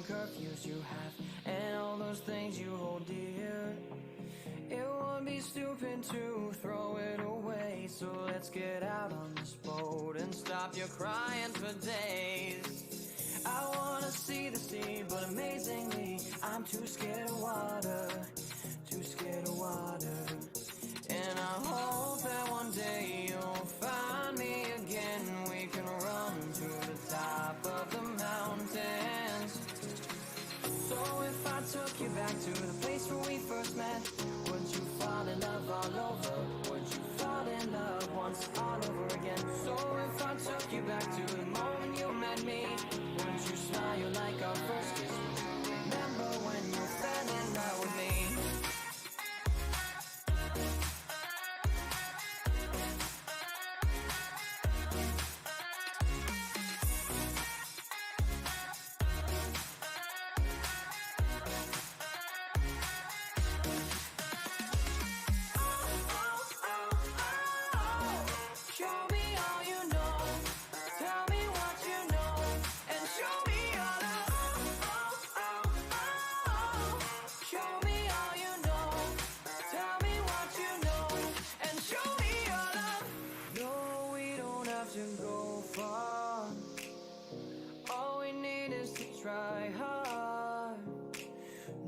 curfews you have, and all those things you hold dear. It would be stupid to throw it away, so let's get out on this boat and stop your crying for days. I wanna see the sea, but amazingly, I'm too scared of water, too scared of water. And I hope that one day you'll find me again. We can run to the top of the mountains. So if I took you back to the place where we first met, would you fall in love all over? Would you fall in love once all over again? So if I took you back to the moment you met me, would you smile like our first kiss? Would you remember when you fell in love with me? Try hard.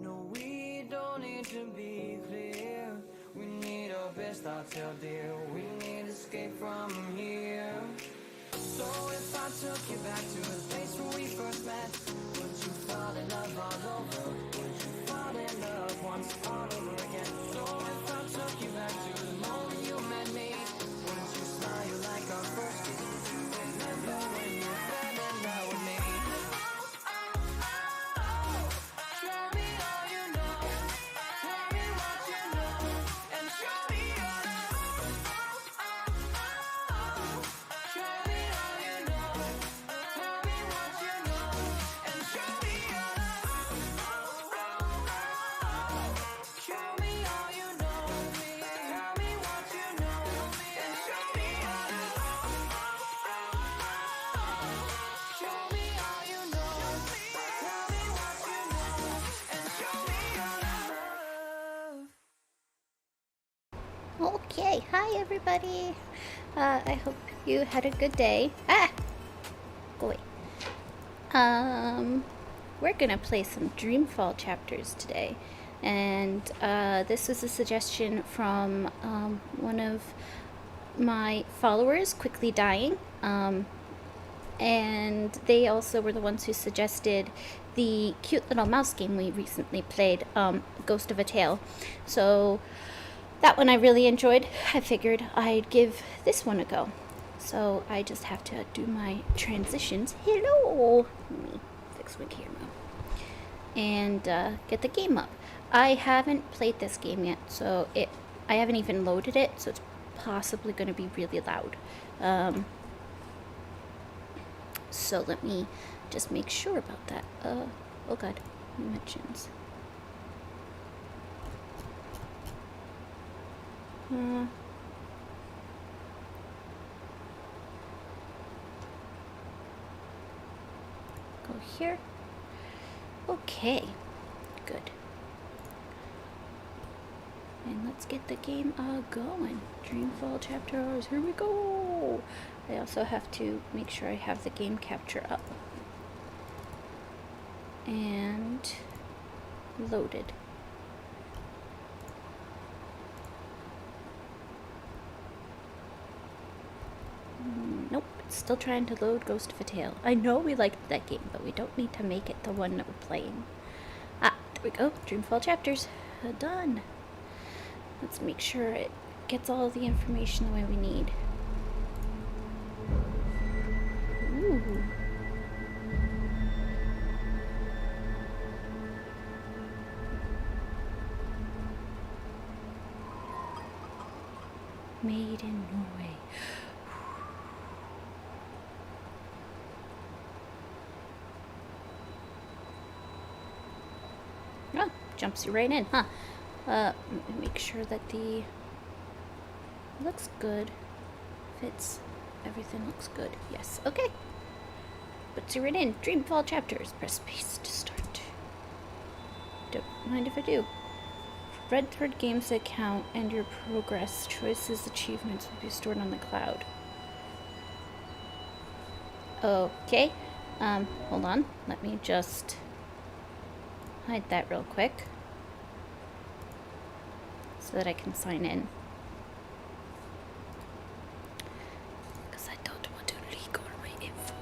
No, we don't need to be clear. We need our best, I'll tell dear. We need escape from here. So if I took you back to the place where we first met, would you fall in love all over? Would you fall in love once all over again? So if I took you back to the moment you met me, would you smile like our first kiss? Would you remember when you fell in love with me? Okay, hi everybody. I hope you had a good day. Go away. We're gonna play some Dreamfall chapters today, and this was a suggestion from one of my followers, Quickly Dying, and they also were the ones who suggested the cute little mouse game we recently played, Ghost of a Tale. So that one I really enjoyed. I figured I'd give this one a go. So I just have to do my transitions. Hello! Let me fix my camera. And get the game up. I haven't played this game yet, so I haven't even loaded it, so it's possibly going to be really loud. So let me just make sure about that. Oh god, mentions. Go here. Okay, good. And let's get the game going. Dreamfall chapter hours, here we go! I also have to make sure I have the game capture up. And loaded. Nope, it's still trying to load Ghost of a Tale. I know we liked that game, but we don't need to make it the one that we're playing. There we go. Dreamfall chapters. Done. Let's make sure it gets all the information the way we need. Ooh. Made in Norway. Oh, jumps you right in, huh? Make sure that the looks good. Fits. Everything looks good. Yes. Okay. Puts you right in. Dreamfall chapters. Press space to start. Don't mind if I do. Redthread Games account and your progress, choices, achievements will be stored on the cloud. Okay. Hold on. Let me just hide that real quick so that I can sign in. Because I don't want to leak all my info.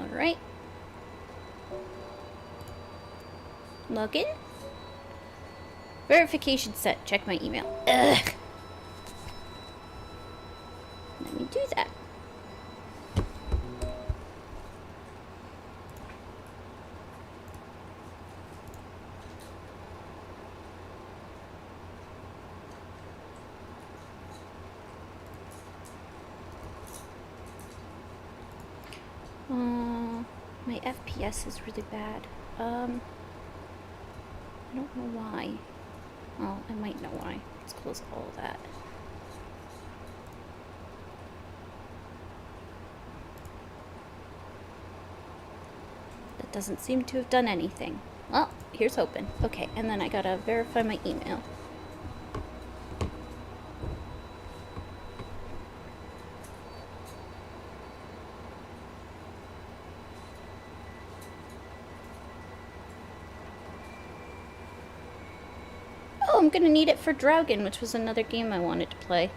Alright. Login. Verification set. Check my email. Ugh. Let me do that. My FPS is really bad. I don't know why. Well, I might know why. Let's close all of that. That doesn't seem to have done anything. Well, here's hoping. Okay, and then I gotta verify my email. I'm gonna need it for Dragon, which was another game I wanted to play.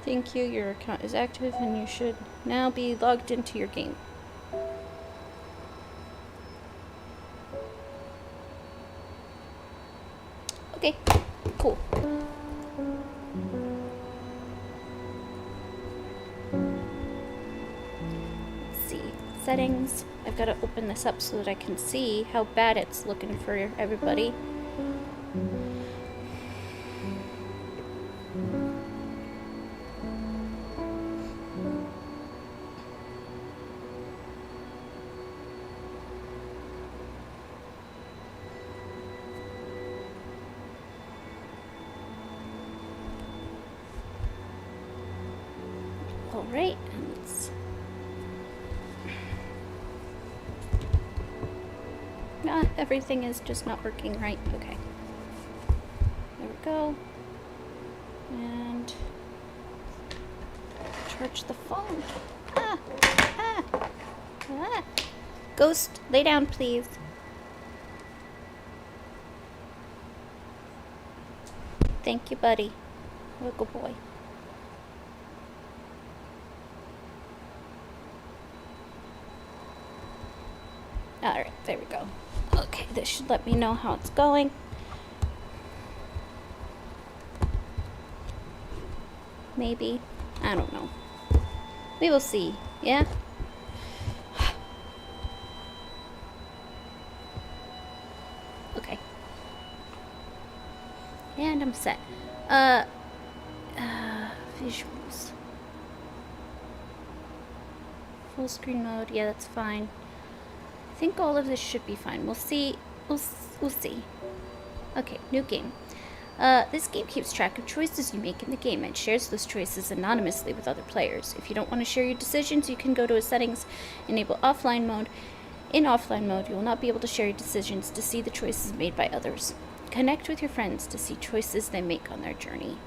Thank you, your account is active and you should now be logged into your game. Okay, cool. Let's see, settings. I've gotta open this up so that I can see how bad it's looking for everybody. Alright, and let's... everything is just not working right. Okay. There we go. And... charge the phone. Ghost, lay down, please. Thank you, buddy. You're a good boy. Alright, there we go. Okay, this should let me know how it's going. Maybe. I don't know. We will see. Yeah? Okay. And I'm set. Visuals. Full screen mode. Yeah, that's fine. I think all of this should be fine. We'll see. We'll see. Okay, new game. This game keeps track of choices you make in the game and shares those choices anonymously with other players. If you don't want to share your decisions, you can go to a settings, enable offline mode. In offline mode, you will not be able to share your decisions to see the choices made by others. Connect with your friends to see choices they make on their journey.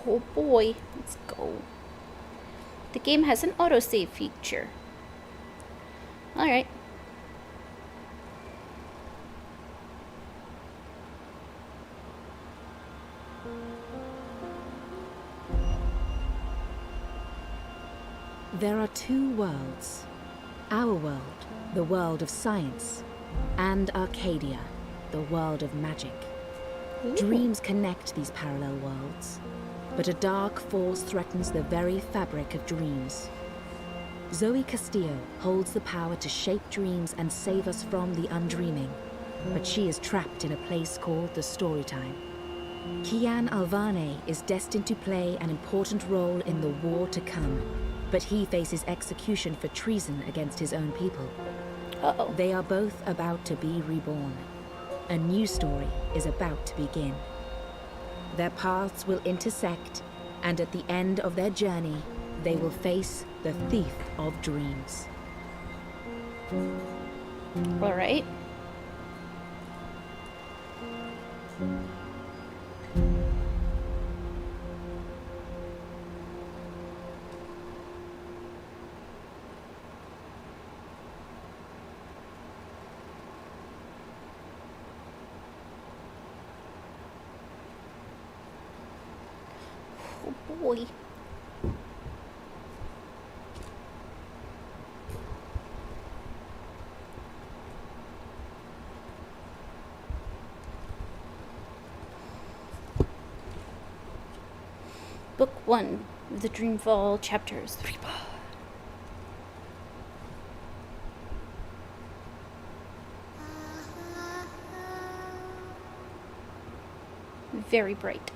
Oh boy, let's go. The game has an autosave feature. Alright. There are two worlds. Our world, the world of science, and Arcadia, the world of magic. Ooh. Dreams connect these parallel worlds, but a dark force threatens the very fabric of dreams. Zoe Castillo holds the power to shape dreams and save us from the undreaming, but she is trapped in a place called the Storytime. Kian Alvane is destined to play an important role in the war to come, but he faces execution for treason against his own people. Uh-oh. They are both about to be reborn. A new story is about to begin. Their paths will intersect, And at the end of their journey, they will face the Thief of Dreams. All right. Oh boy. Book 1 of the Dreamfall chapters. Very bright.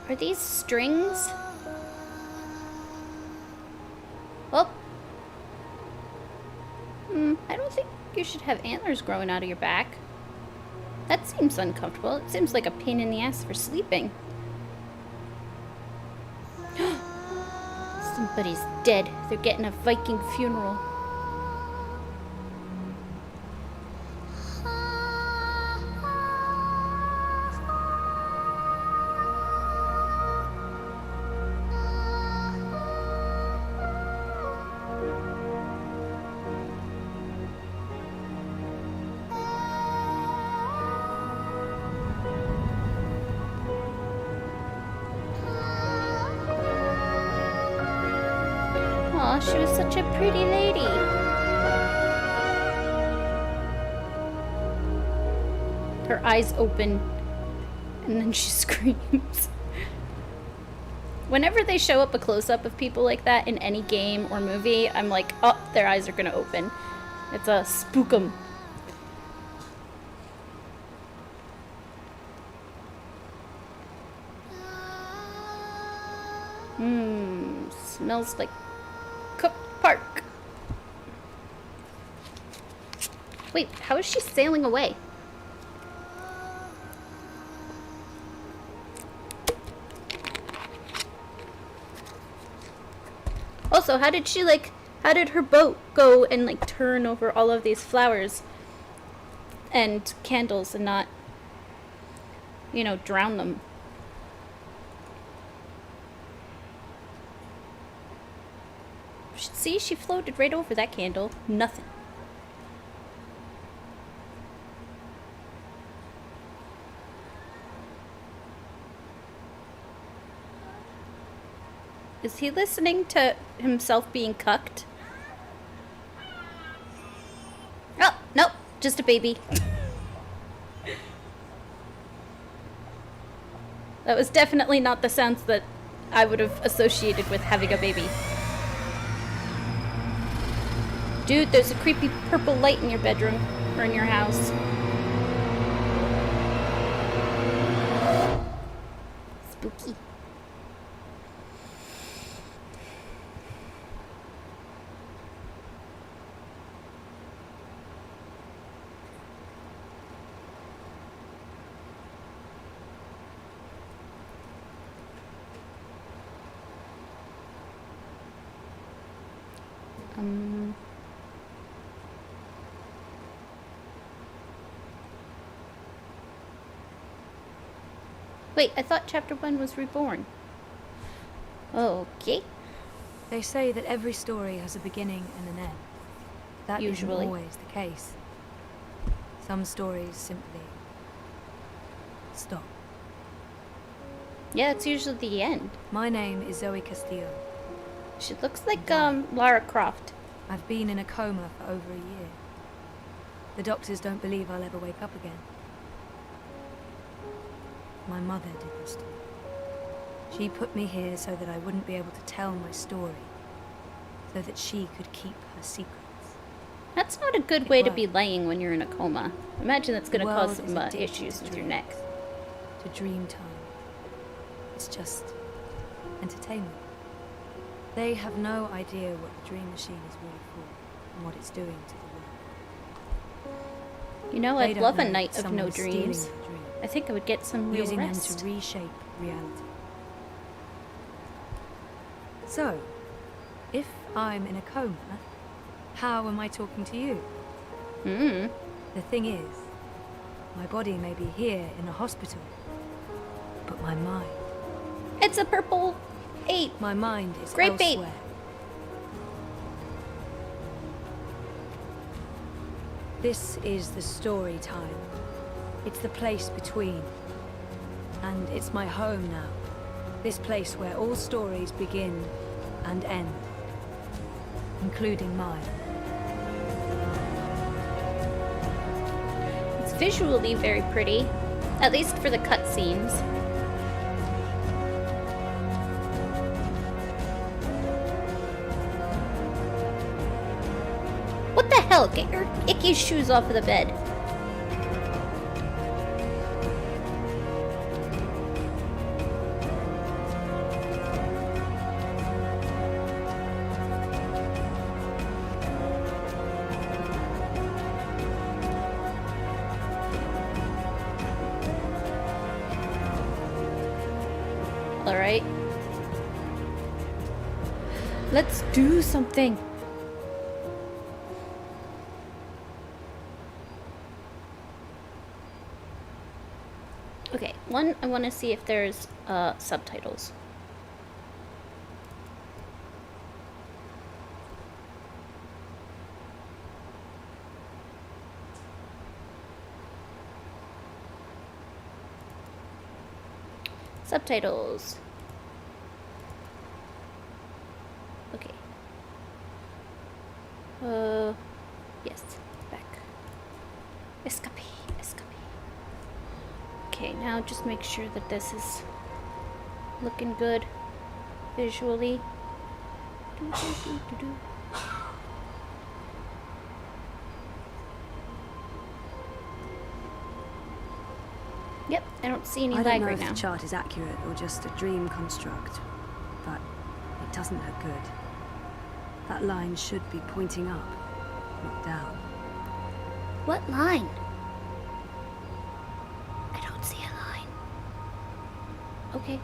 Are these strings? Well, I don't think you should have antlers growing out of your back. That seems uncomfortable. It seems like a pain in the ass for sleeping. Somebody's dead. They're getting a Viking funeral. Aw, she was such a pretty lady. Her eyes open, and then she screams. Whenever they show up a close-up of people like that in any game or movie, I'm like, oh, their eyes are gonna open. It's a spook 'em. Smells like cooked pork. Wait, how is she sailing away? Also, how did her boat go and turn over all of these flowers and candles and not, drown them? See, she floated right over that candle. Nothing. Is he listening to himself being cucked? Oh, nope. Just a baby. That was definitely not the sounds that I would have associated with having a baby. Dude, there's a creepy purple light in your bedroom, or in your house. Spooky. Wait, I thought chapter 1 was reborn. Okay. They say that every story has a beginning and an end. That Usually. isn't always the case. Some stories simply stop. Yeah, it's usually the end. My name is Zoe Castillo. She looks like Lara Croft. I've been in a coma for over a year. The doctors don't believe I'll ever wake up again. My mother did this to me. She put me here so that I wouldn't be able to tell my story. so that she could keep her secrets. That's not a good way to be laying when you're in a coma. Imagine that's going to cause some issues with your neck. To dream time. It's just entertainment. They have no idea what the dream machine is really for and what it's doing to the world. You know, They I'd don't love a know night that of someone no is stealing dreams. their dreams, I think I would get some real using them rest. to reshape reality. So, if I'm in a coma, how am I talking to you? The thing is, my body may be here in a hospital, but my mind, It's a purple 8. my mind is Great bait. elsewhere. This is the story time. It's the place between. And it's my home now. This place where all stories begin and end. Including mine. It's visually very pretty, at least for the cutscenes. What the hell? Get your icky shoes off of the bed. Alright. Let's do something. Okay, one, I want to see if there's subtitles. Subtitles. Okay. Yes, back. Escape, escape. Okay, now just make sure that this is looking good visually. Do, do, do, do, do. Yep, I don't see any I lag don't know right if now. the chart is accurate or just a dream construct, but it doesn't look good. That line should be pointing up, not down. What line? I don't see a line. Okay.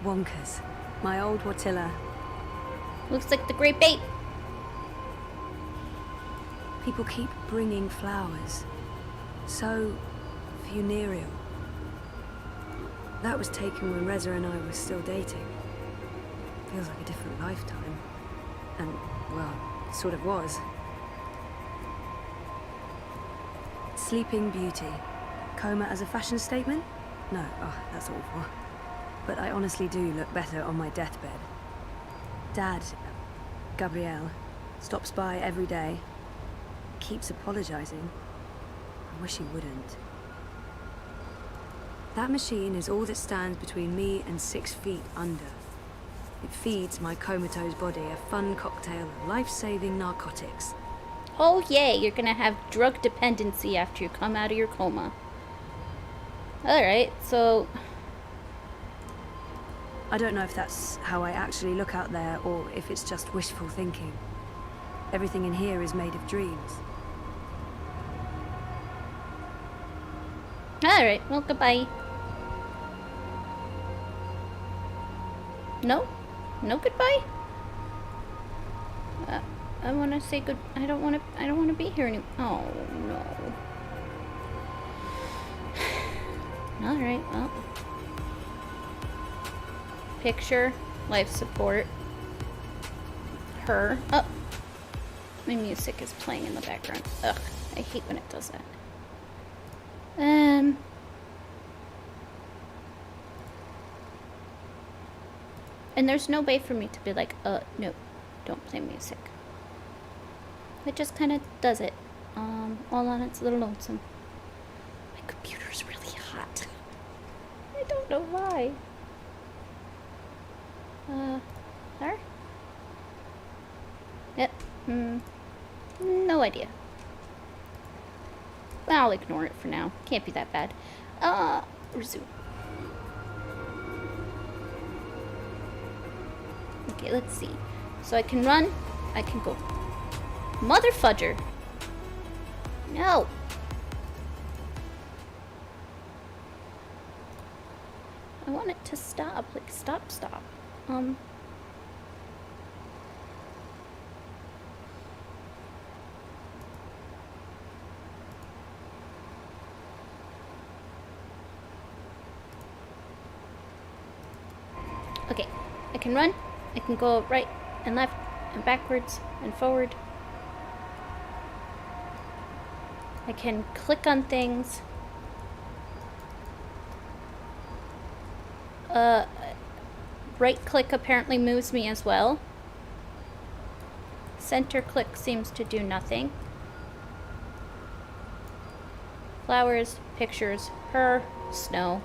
Wonkers. My old Watilla. Looks like the great bait. People keep bringing flowers. So funereal. That was taken when Reza and I were still dating. Feels like a different lifetime. And, well, it sort of was. Sleeping Beauty. Coma as a fashion statement? No, oh, that's awful. But I honestly do look better on my deathbed. Dad, Gabrielle, stops by every day. Keeps apologizing. I wish he wouldn't. That machine is all that stands between me and 6 feet under. It feeds my comatose body a fun cocktail of life-saving narcotics. Oh yay, you're gonna have drug dependency after you come out of your coma. Alright, so... I don't know if that's how I actually look out there or if it's just wishful thinking. Everything in here is made of dreams. Alright, well, goodbye. No? No goodbye? I want to say good... I don't want to be here anymore. Oh, no. Alright, well. Picture. Life support. Her. Oh. My music is playing in the background. Ugh. I hate when it does that. And there's no way for me to be like, no, don't play music. It just kind of does it, all on its little lonesome. My computer's really hot. I don't know why. There? Yep. No idea. I'll ignore it for now. Can't be that bad. Resume. Okay, let's see. So I can run. I can go. Mother fudger. No. I want it to stop. Like, stop. Okay, I can run. I can go right and left and backwards and forward. I can click on things. Right click apparently moves me as well. Center click seems to do nothing. Flowers, pictures, her, snow.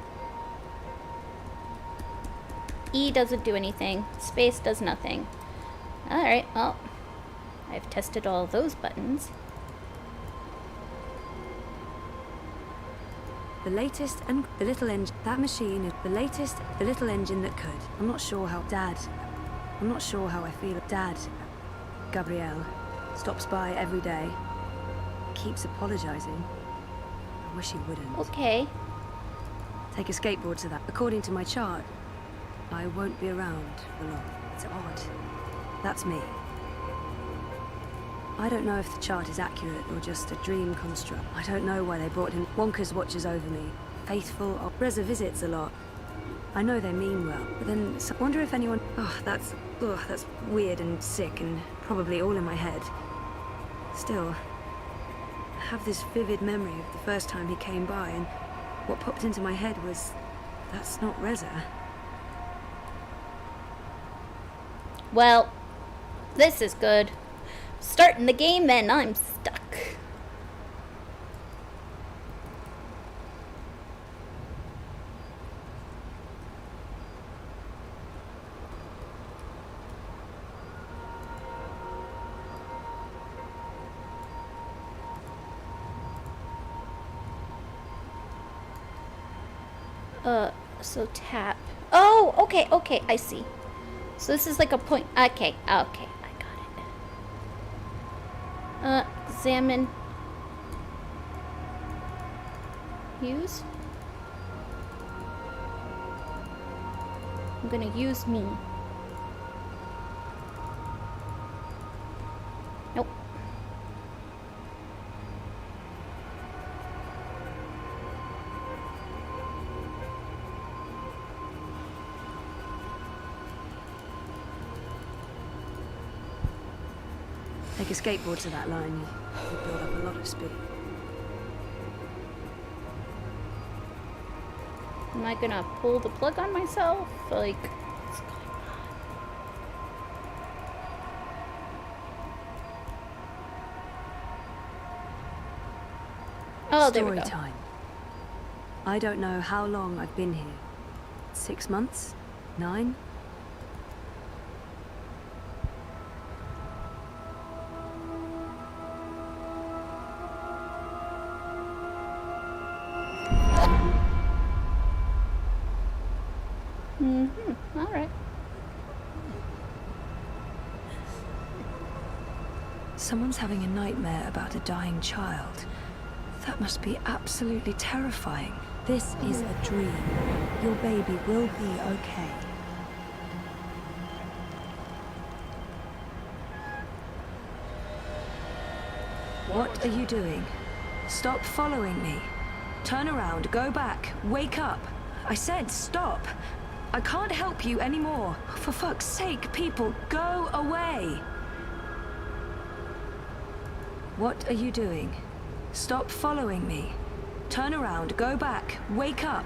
E doesn't do anything. Space does nothing. Alright, well, I've tested all those buttons. The latest and the little engine. That machine is the latest, the little engine that could. I'm not sure how I feel. Dad, Gabrielle, stops by every day. Keeps apologizing. I wish he wouldn't. Okay. Take a skateboard to that. According to my chart, I won't be around for long. It's odd. That's me. I don't know if the chart is accurate or just a dream construct. I don't know why they brought him. Wonka's watches over me. Faithful. Reza visits a lot. I know they mean well, but then I wonder if anyone... that's weird and sick and probably all in my head. Still, I have this vivid memory of the first time he came by, and what popped into my head was, that's not Reza. Well, this is good. Starting the game and I'm stuck. So tap. Oh, okay, I see. So this is like a point. Okay, I got it. Examine. Use. I'm gonna use me. Nope. Take a skateboard to that line, you build up a lot of speed. Am I gonna pull the plug on myself? Like, what's going on? Oh, there we go. Story time. I don't know how long I've been here. 6 months? 9? All right. Someone's having a nightmare about a dying child. That must be absolutely terrifying. This is a dream. Your baby will be okay. What are you doing? Stop following me. Turn around, go back, wake up. I said stop. I can't help you anymore. For fuck's sake, people, go away. What are you doing? Stop following me. Turn around, go back, wake up.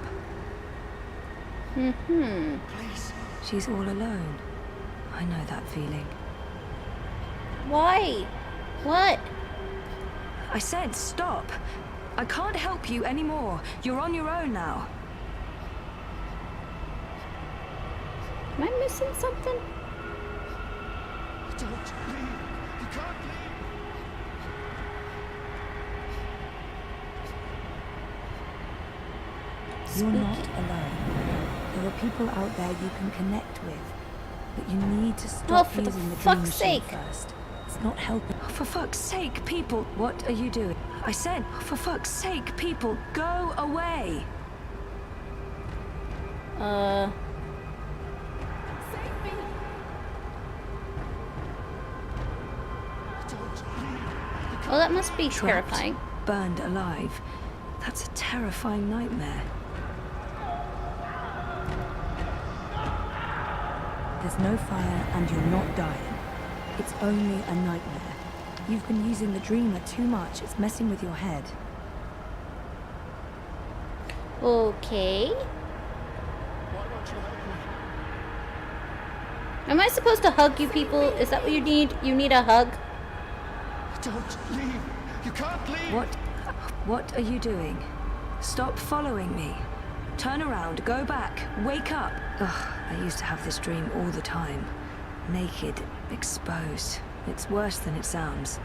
Please. She's all alone. I know that feeling. Why? What? I said stop. I can't help you anymore. You're on your own now. Am I missing something? Don't leave. You're not alone. There are people out there you can connect with. But you need to stop for the using the dream fuck's machine sake. first. It's not helping. Oh, for fuck's sake, people! What are you doing? I said, oh, for fuck's sake, people, go away! Well, that must be Trapped, terrifying. burned alive. That's a terrifying nightmare. There's no fire and you're not dying. It's only a nightmare. You've been using the dreamer too much. It's messing with your head. Okay. Am I supposed to hug you people? Is that what you need? You need a hug? Don't leave. You can't leave. What are you doing? Stop following me. Turn around, go back, wake up. Ugh, I used to have this dream all the time. Naked, exposed. It's worse than it sounds.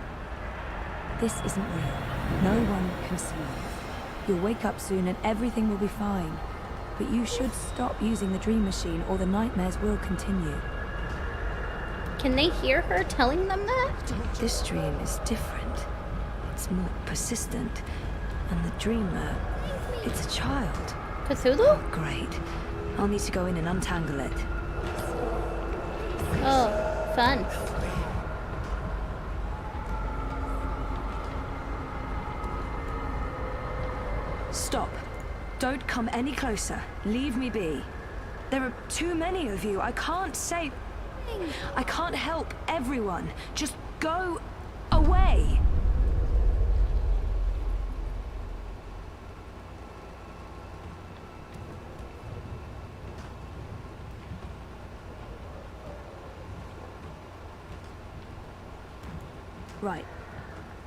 This isn't real. No one can see you. You'll wake up soon and everything will be fine. But you should stop using the dream machine or the nightmares will continue. Can they hear her telling them that? This dream is different. It's more persistent. And the dreamer, it's a child. Cthulhu? Great. I'll need to go in and untangle it. Oh, fun. Stop. Don't come any closer. Leave me be. There are too many of you. I can't say... I can't help everyone. Just go away. Right.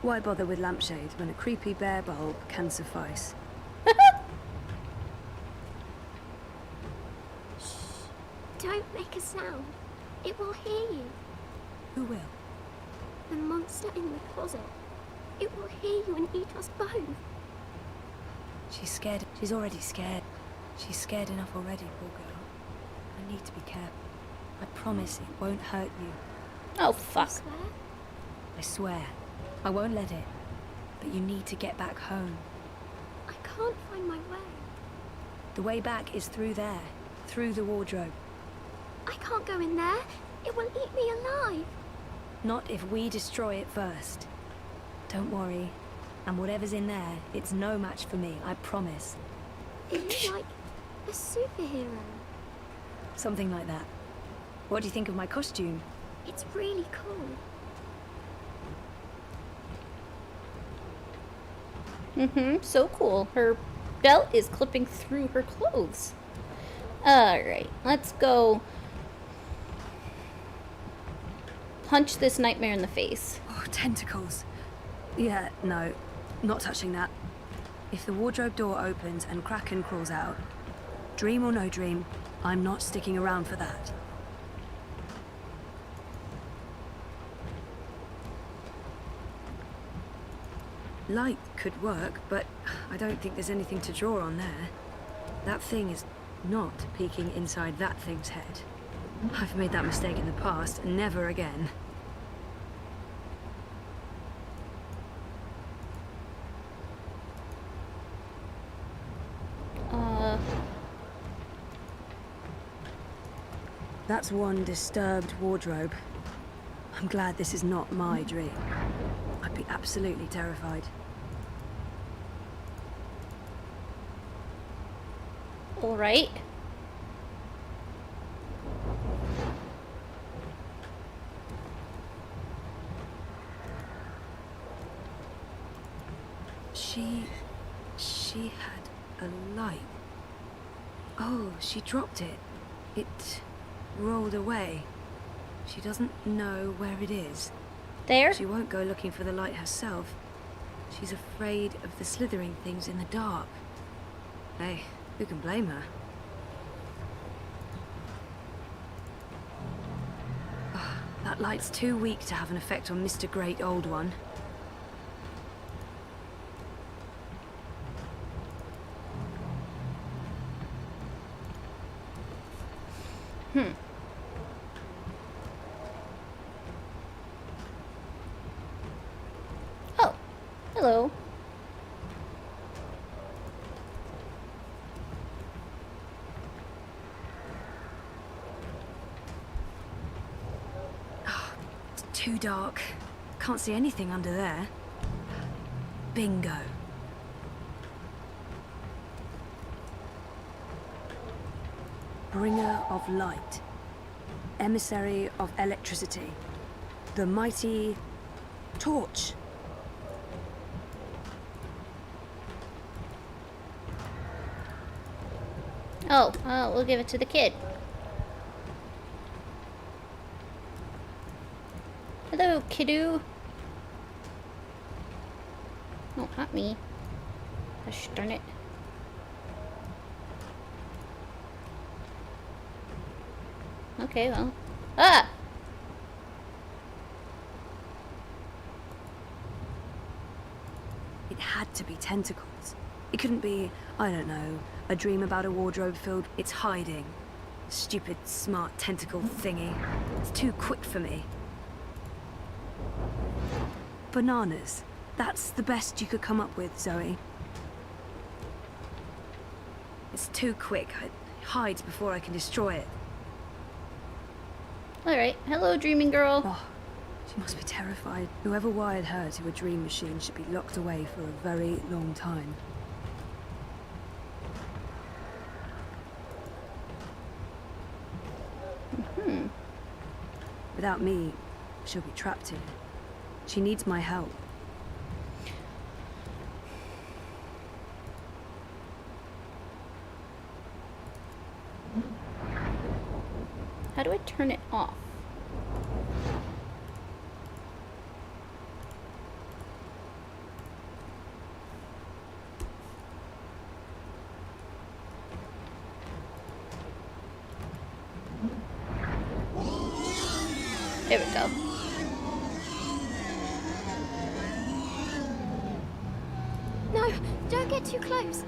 Why bother with lampshades when a creepy bear bulb can suffice? Don't make a sound. It will hear you. Who will? The monster in the closet. It will hear you and eat us both. She's scared. She's already scared. She's scared enough already, poor girl. I need to be careful. I promise it won't hurt you. Oh, fuck. Swear? I swear. I won't let it. But you need to get back home. I can't find my way. The way back is through there. Through the wardrobe. I can't go in there. It will eat me alive. Not if we destroy it first. Don't worry. And whatever's in there, it's no match for me, I promise. Are you like a superhero? Something like that. What do you think of my costume? It's really cool. So cool. Her belt is clipping through her clothes. Alright, let's go punch this nightmare in the face. Oh, tentacles. Yeah, no. Not touching that. If the wardrobe door opens and Kraken crawls out, dream or no dream, I'm not sticking around for that. Light could work, but I don't think there's anything to draw on there. That thing is not peeking inside that thing's head. I've made that mistake in the past, and never again. That's one disturbed wardrobe. I'm glad this is not my dream. I'd be absolutely terrified. Alright. She had a light. Oh, she dropped it. It rolled away. She doesn't know where it is. There? She won't go looking for the light herself. She's afraid of the slithering things in the dark. Hey, who can blame her? Oh, that light's too weak to have an effect on Mr. Great Old One. Hello. It's too dark. Can't see anything under there. Bingo. Bringer of light. Emissary of electricity. The mighty torch. Oh, we'll give it to the kid. Hello, kiddo. Oh, not me. Gosh darn it. Okay, well. Ah! It had to be tentacles. It couldn't be, I don't know, a dream about a wardrobe filled. It's hiding. Stupid, smart tentacle thingy. It's too quick for me. Bananas. That's the best you could come up with, Zoe. It's too quick. It hides before I can destroy it. Alright, hello, dreaming girl. Oh, she must be terrified. Whoever wired her to a dream machine should be locked away for a very long time. Without me, she'll be trapped here. She needs my help. How do I turn it off? There we go. No, don't get too close.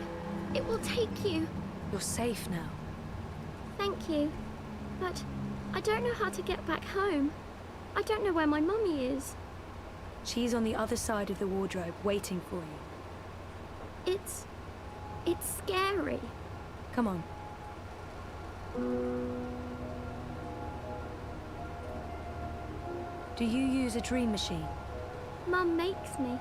It will take you. You're safe now. Thank you. But I don't know how to get back home. I don't know where my mummy is. She's on the other side of the wardrobe, waiting for you. It's scary. Come on. Do you use a dream machine? Mum makes me.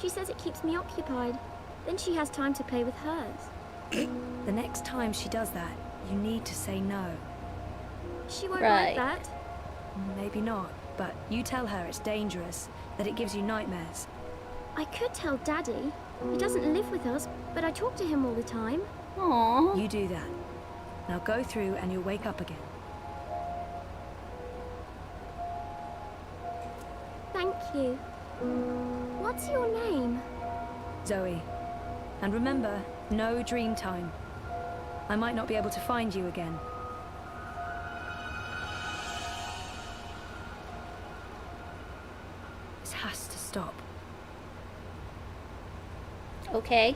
She says it keeps me occupied. Then she has time to play with hers. The next time she does that, you need to say no. She won't Right. like that. Maybe not, but you tell her it's dangerous, that it gives you nightmares. I could tell Daddy. He doesn't live with us, but I talk to him all the time. Aww. You do that. Now go through and you'll wake up again. Thank you. What's your name? Zoe. And remember, no dream time. I might not be able to find you again. This has to stop. Okay.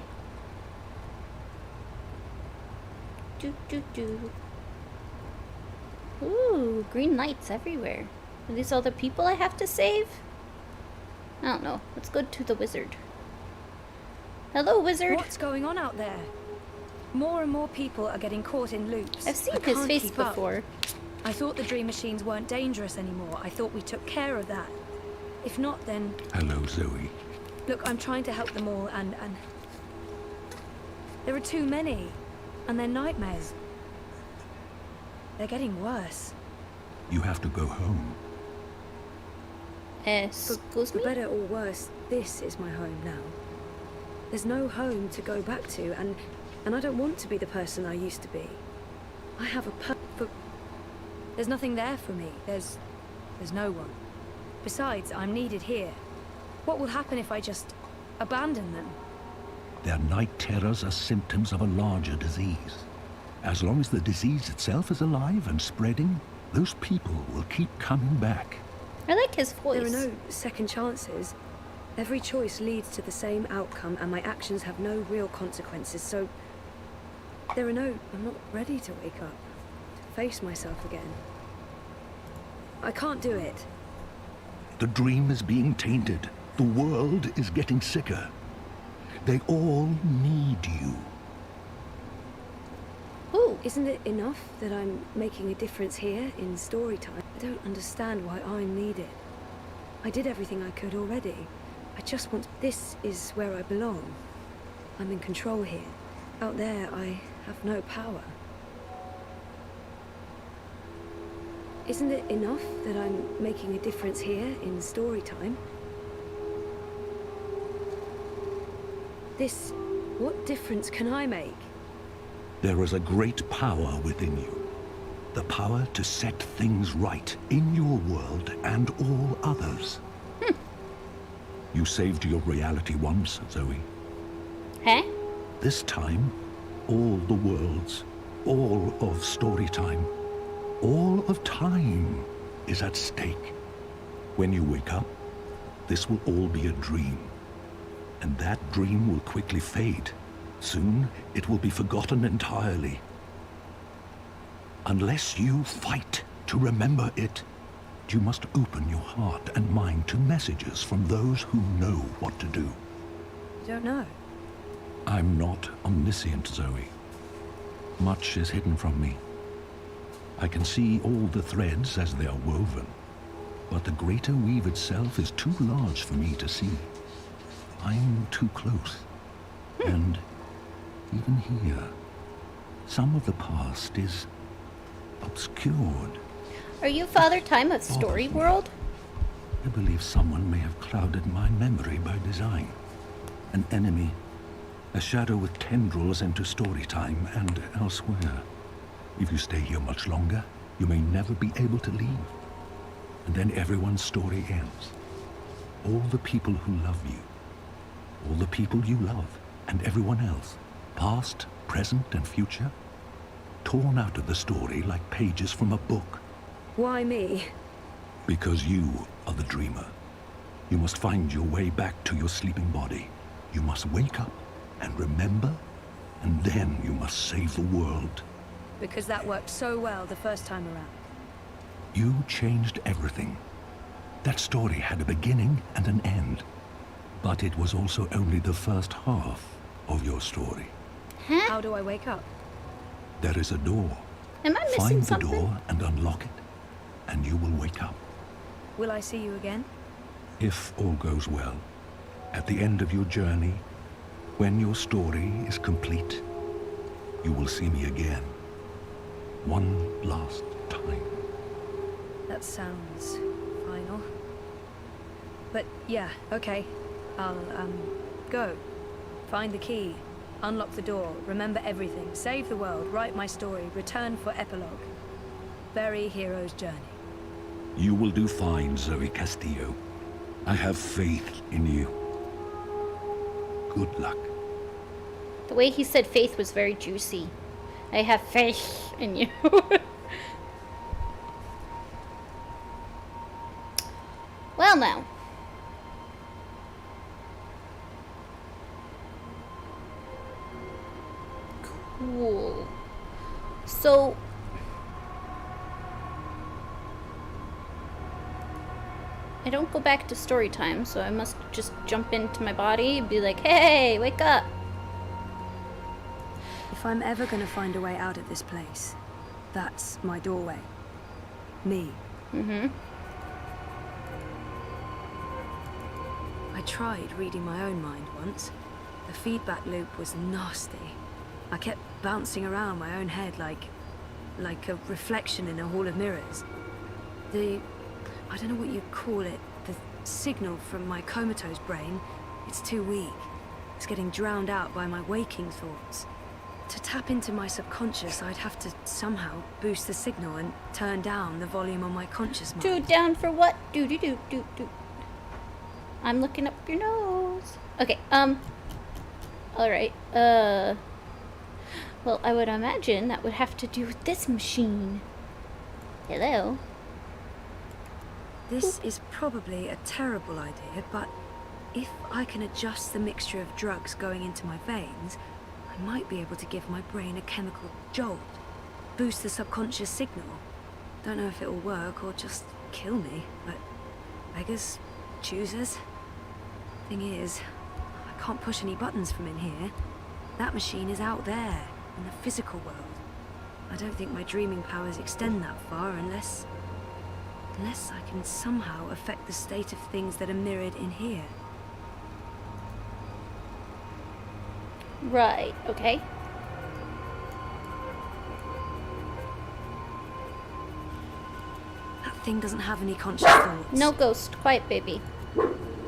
Do. Ooh, green lights everywhere. Are these all the people I have to save? I don't know. Let's go to the wizard. Hello, wizard. What's going on out there? More and more people are getting caught in loops. I've seen I his can't face keep up. before. I thought the dream machines weren't dangerous anymore. I thought we took care of that. If not, then... Hello, Zoe. Look, I'm trying to help them all, and... There are too many. And they're nightmares. They're getting worse. You have to go home. Excuse For me? better or worse, this is my home now. There's no home to go back to, and I don't want to be the person I used to be. I have a There's nothing there for me. There's no one. Besides, I'm needed here. What will happen if I just abandon them? Their night terrors are symptoms of a larger disease. As long as the disease itself is alive and spreading, those people will keep coming back. I like his voice. There are no second chances. Every choice leads to the same outcome, and my actions have no real consequences, so... I'm not ready to wake up, to face myself again. I can't do it. The dream is being tainted. The world is getting sicker. They all need you. Ooh. Isn't it enough that I'm making a difference here in story time? I don't understand why I'm needed. I did everything I could already. I just want... This is where I belong. I'm in control here. Out there, I have no power. Isn't it enough that I'm making a difference here in story time? This... What difference can I make? There is a great power within you. The power to set things right in your world and all others. You saved your reality once, Zoe. Huh? This time, all the worlds, all of Storytime, all of time is at stake. When you wake up, this will all be a dream. And that dream will quickly fade. Soon, it will be forgotten entirely. Unless you fight to remember it, you must open your heart and mind to messages from those who know what to do. I don't know. I'm not omniscient, Zoe. Much is hidden from me. I can see all the threads as they are woven, but the greater weave itself is too large for me to see. I'm too close. And even here, some of the past is obscured. Are you Father Time of Story World? I believe someone may have clouded my memory by design. An enemy, a shadow with tendrils into Storytime and elsewhere. If you stay here much longer, you may never be able to leave. And then everyone's story ends. All the people who love you, all the people you love, and everyone else, past, present, and future, torn out of the story like pages from a book. Why me? Because you are the dreamer. You must find your way back to your sleeping body. You must wake up and remember, and then you must save the world. Because that worked so well the first time around. You changed everything. That story had a beginning and an end. But it was also only the first half of your story. Huh? How do I wake up? There is a door. Am I missing Find the something? door and unlock it, and you will wake up. Will I see you again? If all goes well, at the end of your journey, when your story is complete, you will see me again. One last time. That sounds final. But yeah, okay. I'll, go. Find the key. Unlock the door. Remember everything. Save the world. Write my story. Return for epilogue. Bury hero's journey. You will do fine, Zoe Castillo. I have faith in you. Good luck. The way he said faith was very juicy. I have faith in you. Well now. Cool. So... I don't go back to story time, so I must just jump into my body and be like, hey, wake up. If I'm ever gonna find a way out of this place, that's my doorway. Me. Mm-hmm. I tried reading my own mind once. The feedback loop was nasty. I kept bouncing around my own head like a reflection in a hall of mirrors. I don't know what you'd call it, the signal from my comatose brain, it's too weak. It's getting drowned out by my waking thoughts. To tap into my subconscious, I'd have to somehow boost the signal and turn down the volume on my conscious mind. Do down for what? Do. I'm looking up your nose. Okay, alright, well, I would imagine that would have to do with this machine. Hello? This is probably a terrible idea, but if I can adjust the mixture of drugs going into my veins, I might be able to give my brain a chemical jolt, boost the subconscious signal. Don't know if it'll work or just kill me, but beggars, choosers. Thing is, I can't push any buttons from in here. That machine is out there, in the physical world. I don't think my dreaming powers extend that far unless I can somehow affect the state of things that are mirrored in here. Right, okay. That thing doesn't have any conscious thoughts. No ghost. Quiet, baby.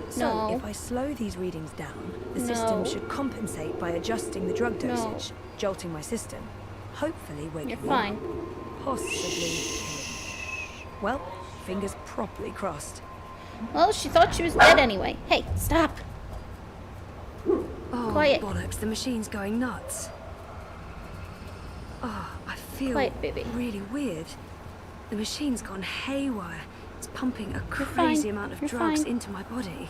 So, No. if I slow these readings down, the No. system should compensate by adjusting the drug No. dosage, jolting my system. Hopefully waking You're me fine. up. Possibly killing. Well, fingers properly crossed. Well, she thought she was dead anyway. Hey, stop. Oh, Quiet. bollocks, the machine's going nuts. Oh, I feel Quiet, baby. really weird. The machine's gone haywire. It's pumping a You're crazy fine. amount of You're drugs fine. into my body.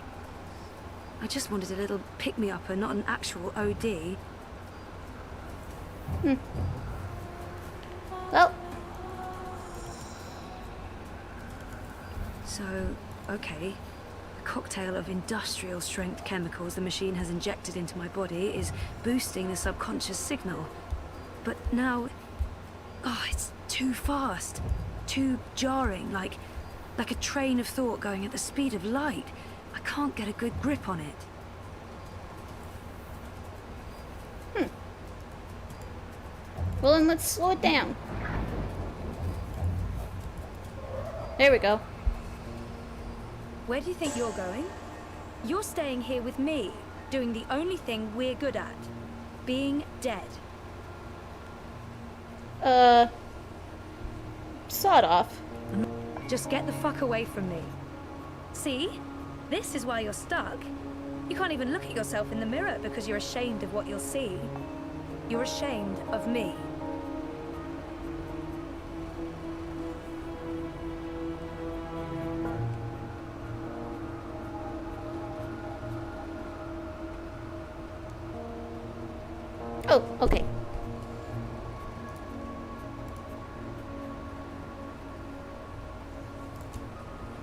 I just wanted a little pick-me-upper, not an actual OD. Well, So, okay. The cocktail of industrial-strength chemicals the machine has injected into my body is boosting the subconscious signal. But now... Oh, it's too fast. Too jarring, like a train of thought going at the speed of light. I can't get a good grip on it. well, then let's slow it down. There we go. Where do you think you're going? You're staying here with me, doing the only thing we're good at. Being dead. Sawed off. Just get the fuck away from me. See? This is why you're stuck. You can't even look at yourself in the mirror because you're ashamed of what you'll see. You're ashamed of me. Oh, okay.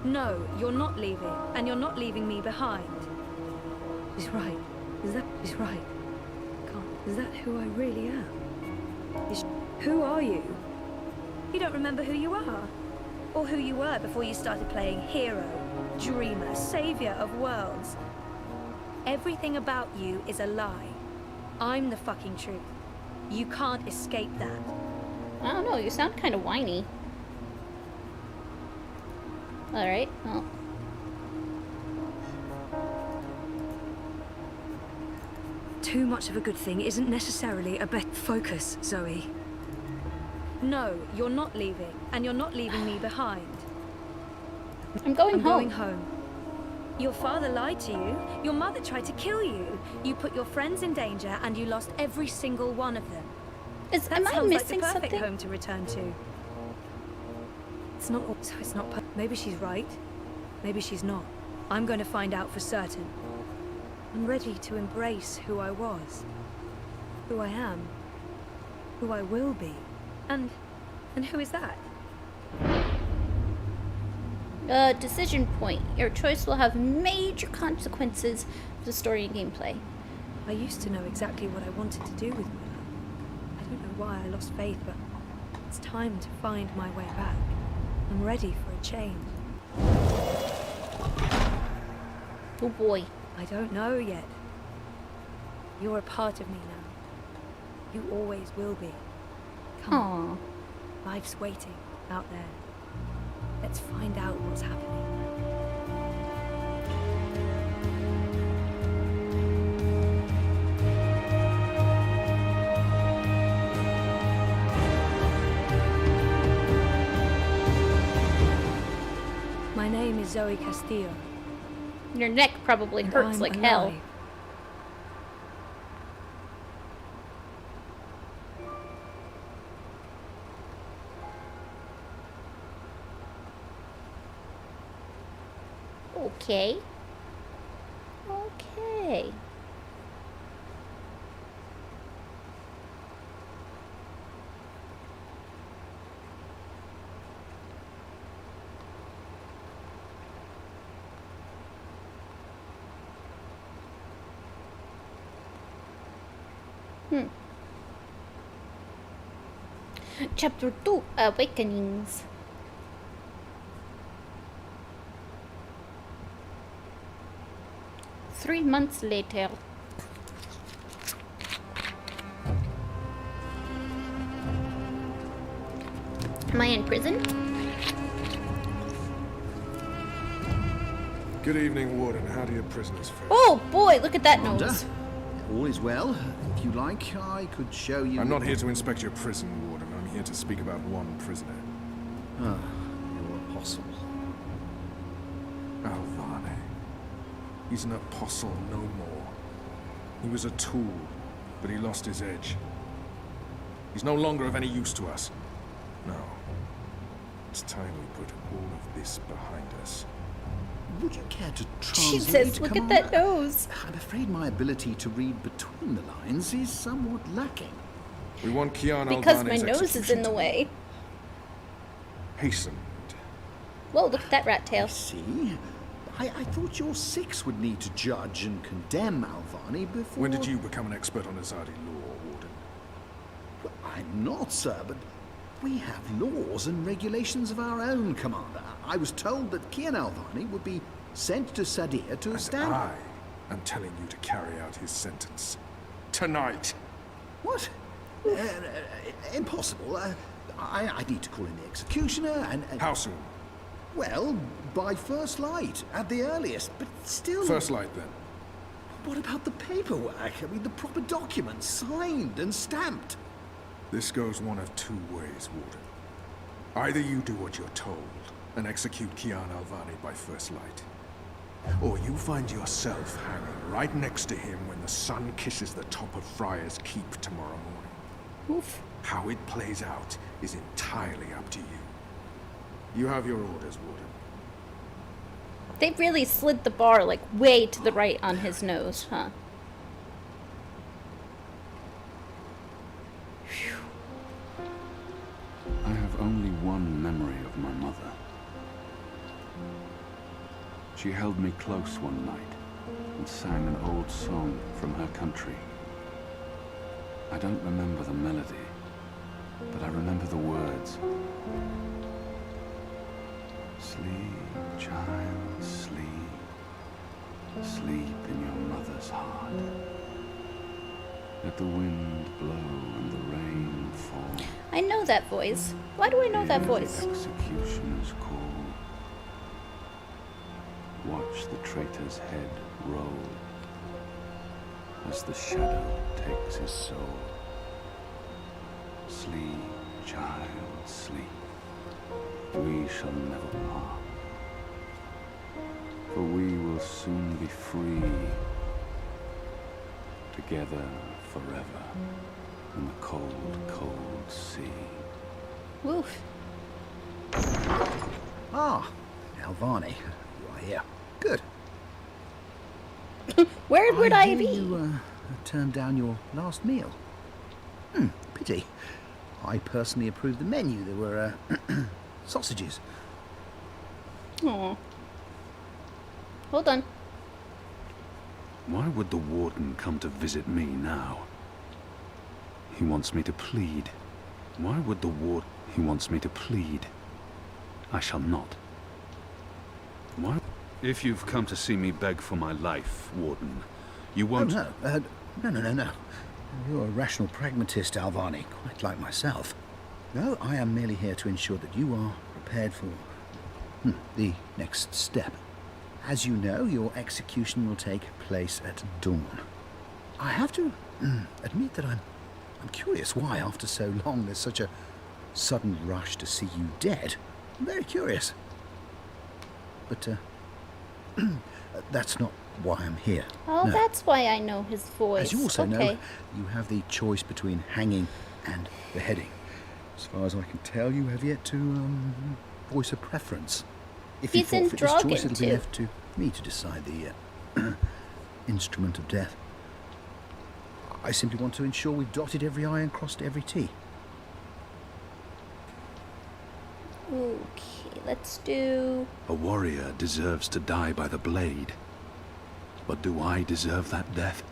No, you're not leaving, and you're not leaving me behind. He's right. He's right. Is that who I really am? Who are you? You don't remember who you are? Or who you were before you started playing hero, dreamer, savior of worlds? Everything about you is a lie. I'm the fucking truth. You can't escape that. I don't know, you sound kind of whiny. Alright, well. Too much of a good thing isn't necessarily a better focus, Zoe. No, you're not leaving, and you're not leaving me behind. I'm going I'm home. going home. Your father lied to you. Your mother tried to kill you. You put your friends in danger, and you lost every single one of them. That Am I sounds missing like the perfect something? home to return to. It's not... So it's not... Maybe she's right. Maybe she's not. I'm going to find out for certain. I'm ready to embrace who I was. Who I am. Who I will be. And who is that? Decision point. Your choice will have major consequences for the story and gameplay. I used to know exactly what I wanted to do with my life. I don't know why I lost faith, but it's time to find my way back. I'm ready for a change. Oh boy. I don't know yet. You're a part of me now. You always will be. Come on. Aww. Life's waiting out there. Let's find out what's happening. My name is Zoe Castillo. Your neck probably and hurts I'm like alive. hell. Okay. Okay. Chapter 2, Awakenings. Three months later. Am I in prison? Good evening, Warden. How do your prisoners fare? Oh boy, look at that Wonder. nose. All is well. If you like, I could show you... I'm not here to inspect your prison, Warden. I'm here to speak about one prisoner. Ah, your apostle. Alvane. He's an apostle no more. He was a tool, but he lost his edge. He's no longer of any use to us. No. It's time we put all of this behind us. Would you care to Jesus, translate, look at Commander? that nose. I'm afraid my ability to read between the lines is somewhat lacking. We want Kian Because my Alvane's nose is execution in the to be way. hastened. Whoa, look at that rat tail. See? I thought your six would need to judge and condemn Alvani before... When did you become an expert on Azadi law, Warden? Well, I'm not, sir, but we have laws and regulations of our own, Commander. I was told that Kian Alvani would be sent to Sadir to stand... I am telling you to carry out his sentence. Tonight! What? Impossible. I need to call in the executioner and... How soon? Well, by first light, at the earliest, but still... First light, then. What about the paperwork? I mean, the proper documents, signed and stamped. This goes one of two ways, Warden. Either you do what you're told and execute Kian Alvani by first light, or you find yourself hanging right next to him when the sun kisses the top of Friar's Keep tomorrow morning. Oof. How it plays out is entirely up to you. You have your orders, Warden. They really slid the bar like way to the right on his nose, huh? I have only one memory of my mother. She held me close one night and sang an old song from her country. I don't remember the melody, but I remember the words. Sleep, child, sleep. Sleep in your mother's heart. Let the wind blow and the rain fall. I know that voice. Why do I know that Hear voice? the executioner's call. Watch the traitor's head roll as the shadow takes his soul. Sleep, child, sleep. We shall never part, for we will soon be free, together forever in the cold, cold sea. Woof. Ah, Alvani, you are here. Good. Where would I hear be? You turned down your last meal. Pity. I personally approved the menu. There were sausages. Aw. Hold on. Why would the warden come to visit me now? He wants me to plead. Why would the warden... He wants me to plead. I shall not. Why? If you've come to see me beg for my life, Warden, you won't... Oh, no. You're a rational pragmatist, Alvani, quite like myself. No, I am merely here to ensure that you are prepared for the next step. As you know, your execution will take place at dawn. I have to admit that I'm curious why, after so long, there's such a sudden rush to see you dead. I'm very curious. But, that's not why I'm here. Oh, No. that's why I know his voice. As you also okay. know, you have the choice between hanging and beheading. As far as I can tell, you have yet to voice a preference. If He's you in forfeit this choice, Dragon, it'll be too. left to me to decide the instrument of death. I simply want to ensure we've dotted every I and crossed every T. Okay, let's do... A warrior deserves to die by the blade. But do I deserve that death?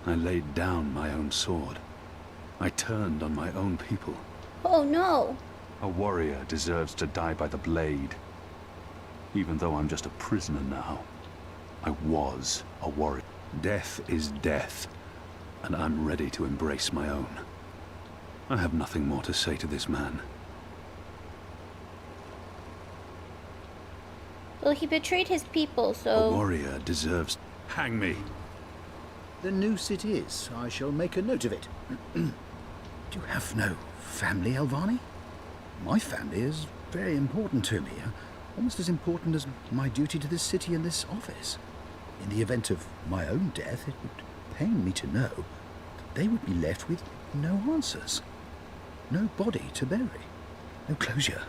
I laid down my own sword. I turned on my own people. Oh no! A warrior deserves to die by the blade. Even though I'm just a prisoner now, I was a warrior. Death is death, and I'm ready to embrace my own. I have nothing more to say to this man. Well, he betrayed his people, A so... warrior deserves... Hang me! The noose it is. I shall make a note of it. Do you have no family, Alvani? My family is very important to me. Almost as important as my duty to this city and this office. In the event of my own death, it would pain me to know that they would be left with no answers. No body to bury. No closure.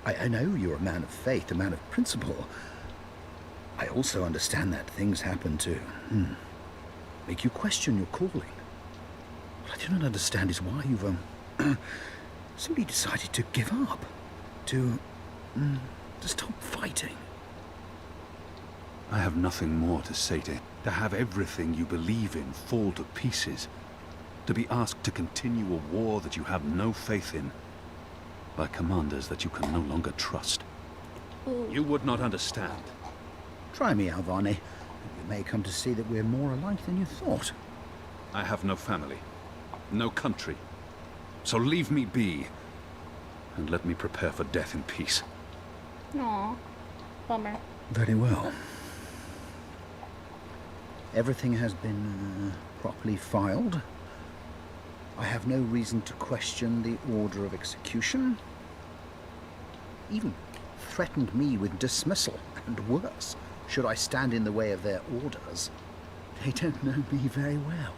I know you're a man of faith, a man of principle. I also understand that things happen to make you question your calling. What I do not understand is why you've simply decided to give up. To stop fighting. I have nothing more to say to him. To have everything you believe in fall to pieces. To be asked to continue a war that you have no faith in. By commanders that you can no longer trust. Ooh. You would not understand. Try me, Alvani. You may come to see that we're more alike than you thought. I have no family. No country. So leave me be. And let me prepare for death in peace. Aw. Bummer. Very well. Everything has been properly filed. I have no reason to question the order of execution. Even threatened me with dismissal, and worse, should I stand in the way of their orders. They don't know me very well.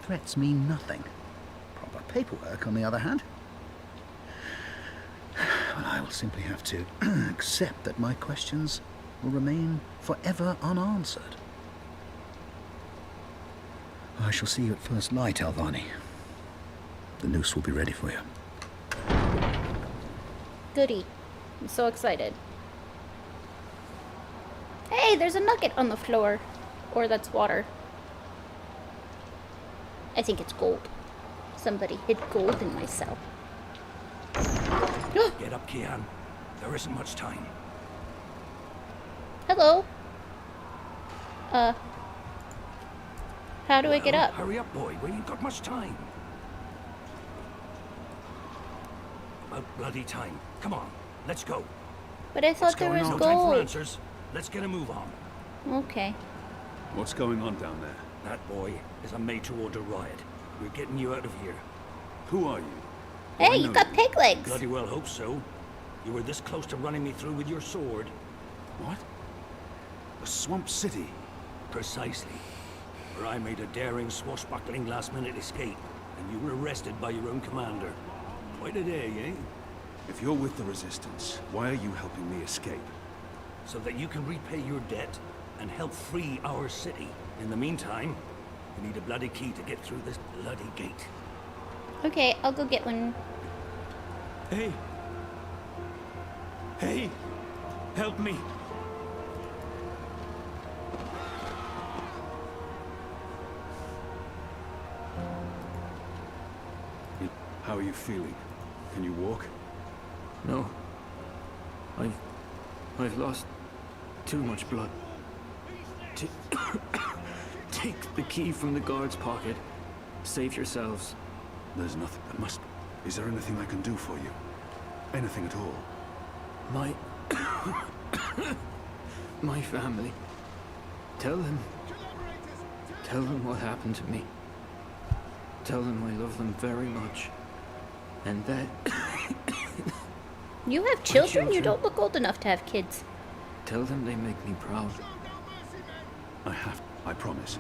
Threats mean nothing. Proper paperwork, on the other hand. Well, I will simply have to accept that my questions will remain forever unanswered. I shall see you at first light, Alvani. The noose will be ready for you. Goody. I'm so excited. Hey, there's a nugget on the floor. Or that's water. I think it's gold. Somebody hid gold in my cell. Get up, Kian. There isn't much time. Hello. How do I get up? Hurry up, boy. We ain't got much time. About bloody time. Come on, let's go. But I thought there was No time for gold. answers. Let's get a move on. Okay. What's going on down there? That boy is a made-to-order riot. We're getting you out of here. Who are you? Hey, you got peg legs. Bloody well hope so. You were this close to running me through with your sword. What? The Swamp City? Precisely. Where I made a daring, swashbuckling last-minute escape, and you were arrested by your own commander. Quite a day, eh? If you're with the Resistance, why are you helping me escape? So that you can repay your debt and help free our city. In the meantime, you need a bloody key to get through this bloody gate. Okay, I'll go get one. Hey! Hey! Help me! How are you feeling? Can you walk? No. I've lost too much blood. Take the key from the guard's pocket. Save yourselves. There's nothing that must... Is there anything I can do for you? Anything at all? My... my family. Tell them what happened to me. Tell them I love them very much. And that... You have children? You children. don't look old enough to have kids. Tell them they make me proud. I promise.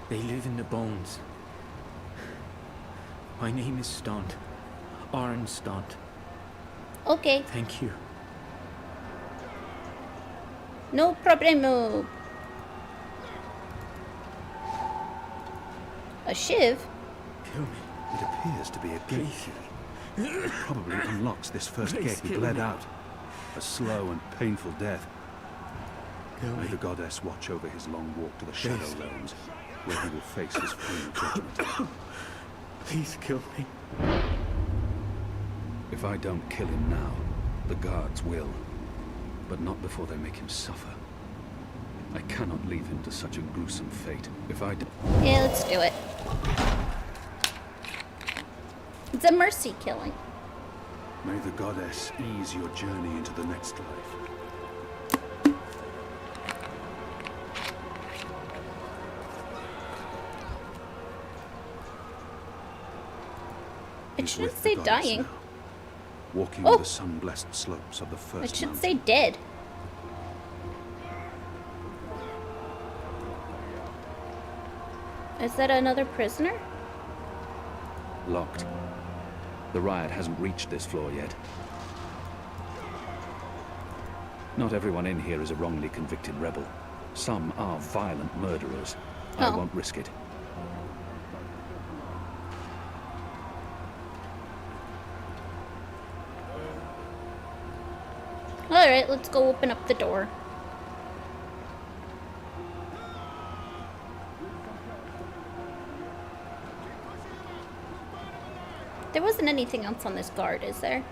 They live in the bones. My name is Stunt. Arn Stunt. Okay, Thank you. no problemo. A shiv? Kill me. It appears to be a gate key. It probably unlocks this first Please gate he kill bled me. out. A slow and painful death. Kill May me. the goddess watch over his long walk to the Shadow Please. Realms. where he will face his final judgment. Please kill me. If I don't kill him now, the guards will. But not before they make him suffer. I cannot leave him to such a gruesome fate. If I do... Yeah, let's do it. It's a mercy killing. May the goddess ease your journey into the next life. It He's shouldn't with the say goddess dying. now, walking Oh. the sun-blessed slopes of the first It should mountain. say dead. Is that another prisoner? Locked. The riot hasn't reached this floor yet. Not everyone in here is a wrongly convicted rebel. Some are violent murderers. I Oh. won't risk it. Alright, let's go open up the door. There wasn't anything else on this guard, is there?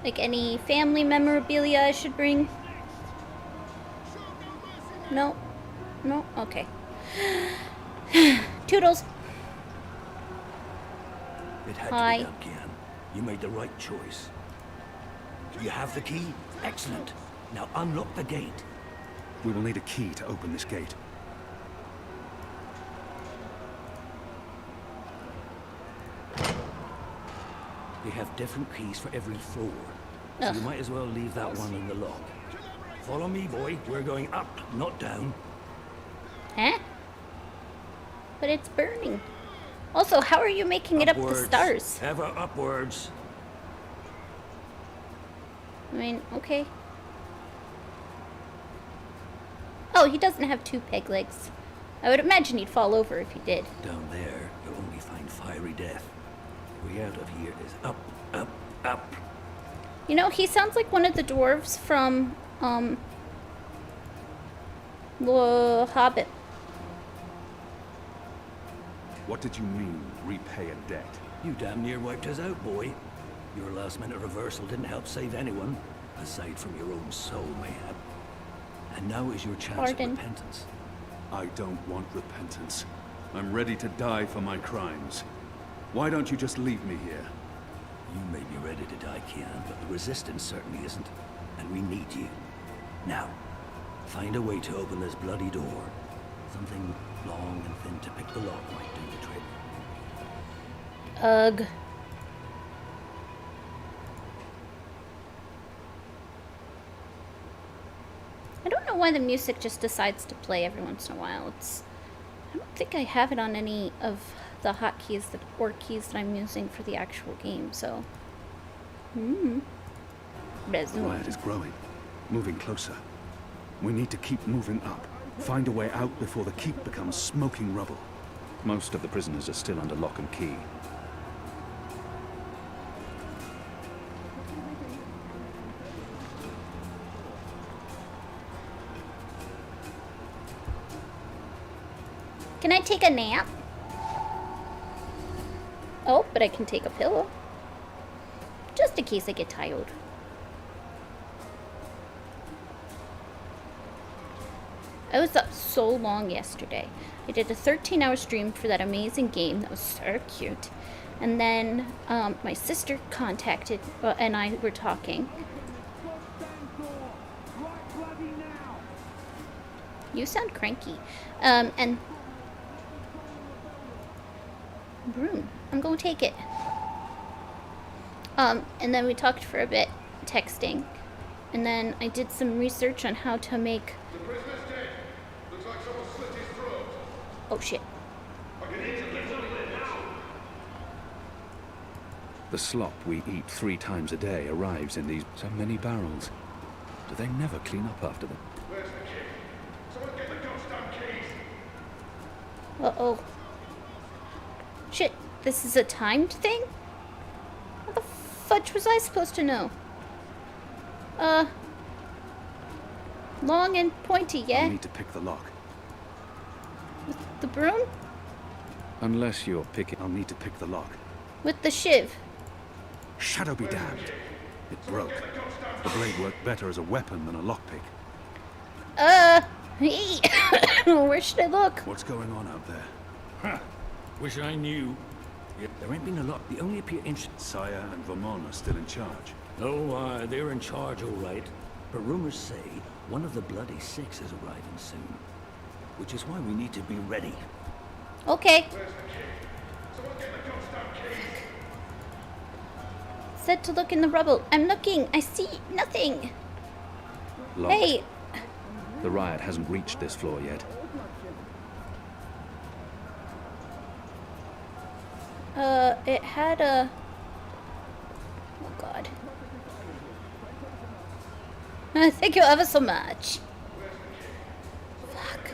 Like any family memorabilia I should bring? No? No? Okay. Toodles! It had Hi. to be done, Kian. You made the right choice. You have the key? Excellent. Now unlock the gate. We will need a key to open this gate. They have different keys for every floor. So Ugh. you might as well leave that one in the lock. Follow me, boy. We're going up, not down. Huh? But it's burning. Also, how are you making it up the Upwards. stars? Ever upwards. I mean, okay. Oh, he doesn't have two peg legs. I would imagine he'd fall over if he did. Down there, you'll only find fiery death. Way out of here is up, up, up. You know, he sounds like one of the dwarves from, The Hobbit. What did you mean, repay a debt? You damn near wiped us out, boy. Your last-minute reversal didn't help save anyone, aside from your own soul, mayhap. And now is your chance Pardon. of repentance. I don't want repentance. I'm ready to die for my crimes. Why don't you just leave me here? You may be ready to die, Kian, but the Resistance certainly isn't. And we need you. Now, find a way to open this bloody door. Something long and thin to pick the lock might do the trick. Ugh. I don't know why the music just decides to play every once in a while. I don't think I have it on any of the hotkeys or keys that I'm using for the actual game, so. The riot is growing, moving closer. We need to keep moving up. Find a way out before the keep becomes smoking rubble. Most of the prisoners are still under lock and key. Can I take a nap? Oh, but I can take a pillow. Just in case I get tired. I was up so long yesterday. I did a 13-hour stream for that amazing game that was so cute. And then my sister contacted, and I were talking. You sound cranky. And broom. I'm gonna take it. And then we talked for a bit, texting. And then I did some research on how to make... The prisoner's dead. Looks like someone slit his throat. Oh shit. The slop we eat 3 times a day arrives in these so many barrels. Do they never clean up after them? Where's the key? Someone get the goddamn keys. Uh-oh. Shit, this is a timed thing? How the fudge was I supposed to know? Long and pointy, I'll yeah? need to pick the lock. With the broom? Unless you're picking... I'll need to pick the lock. With the shiv? Shadow be damned. It broke. The blade worked better as a weapon than a lockpick. Where should I look? What's going on out there? Huh. Wish I knew. Yeah, there ain't been a lot. The only appear ancient. Saya and Vermon are still in charge. Oh, they're in charge, all right. But rumors say one of the Bloody Six is arriving soon. Which is why we need to be ready. Okay. Said to look in the rubble. I'm looking. I see nothing. Locked. Hey. The riot hasn't reached this floor yet. It had a... Oh, God. Thank you ever so much. Fuck.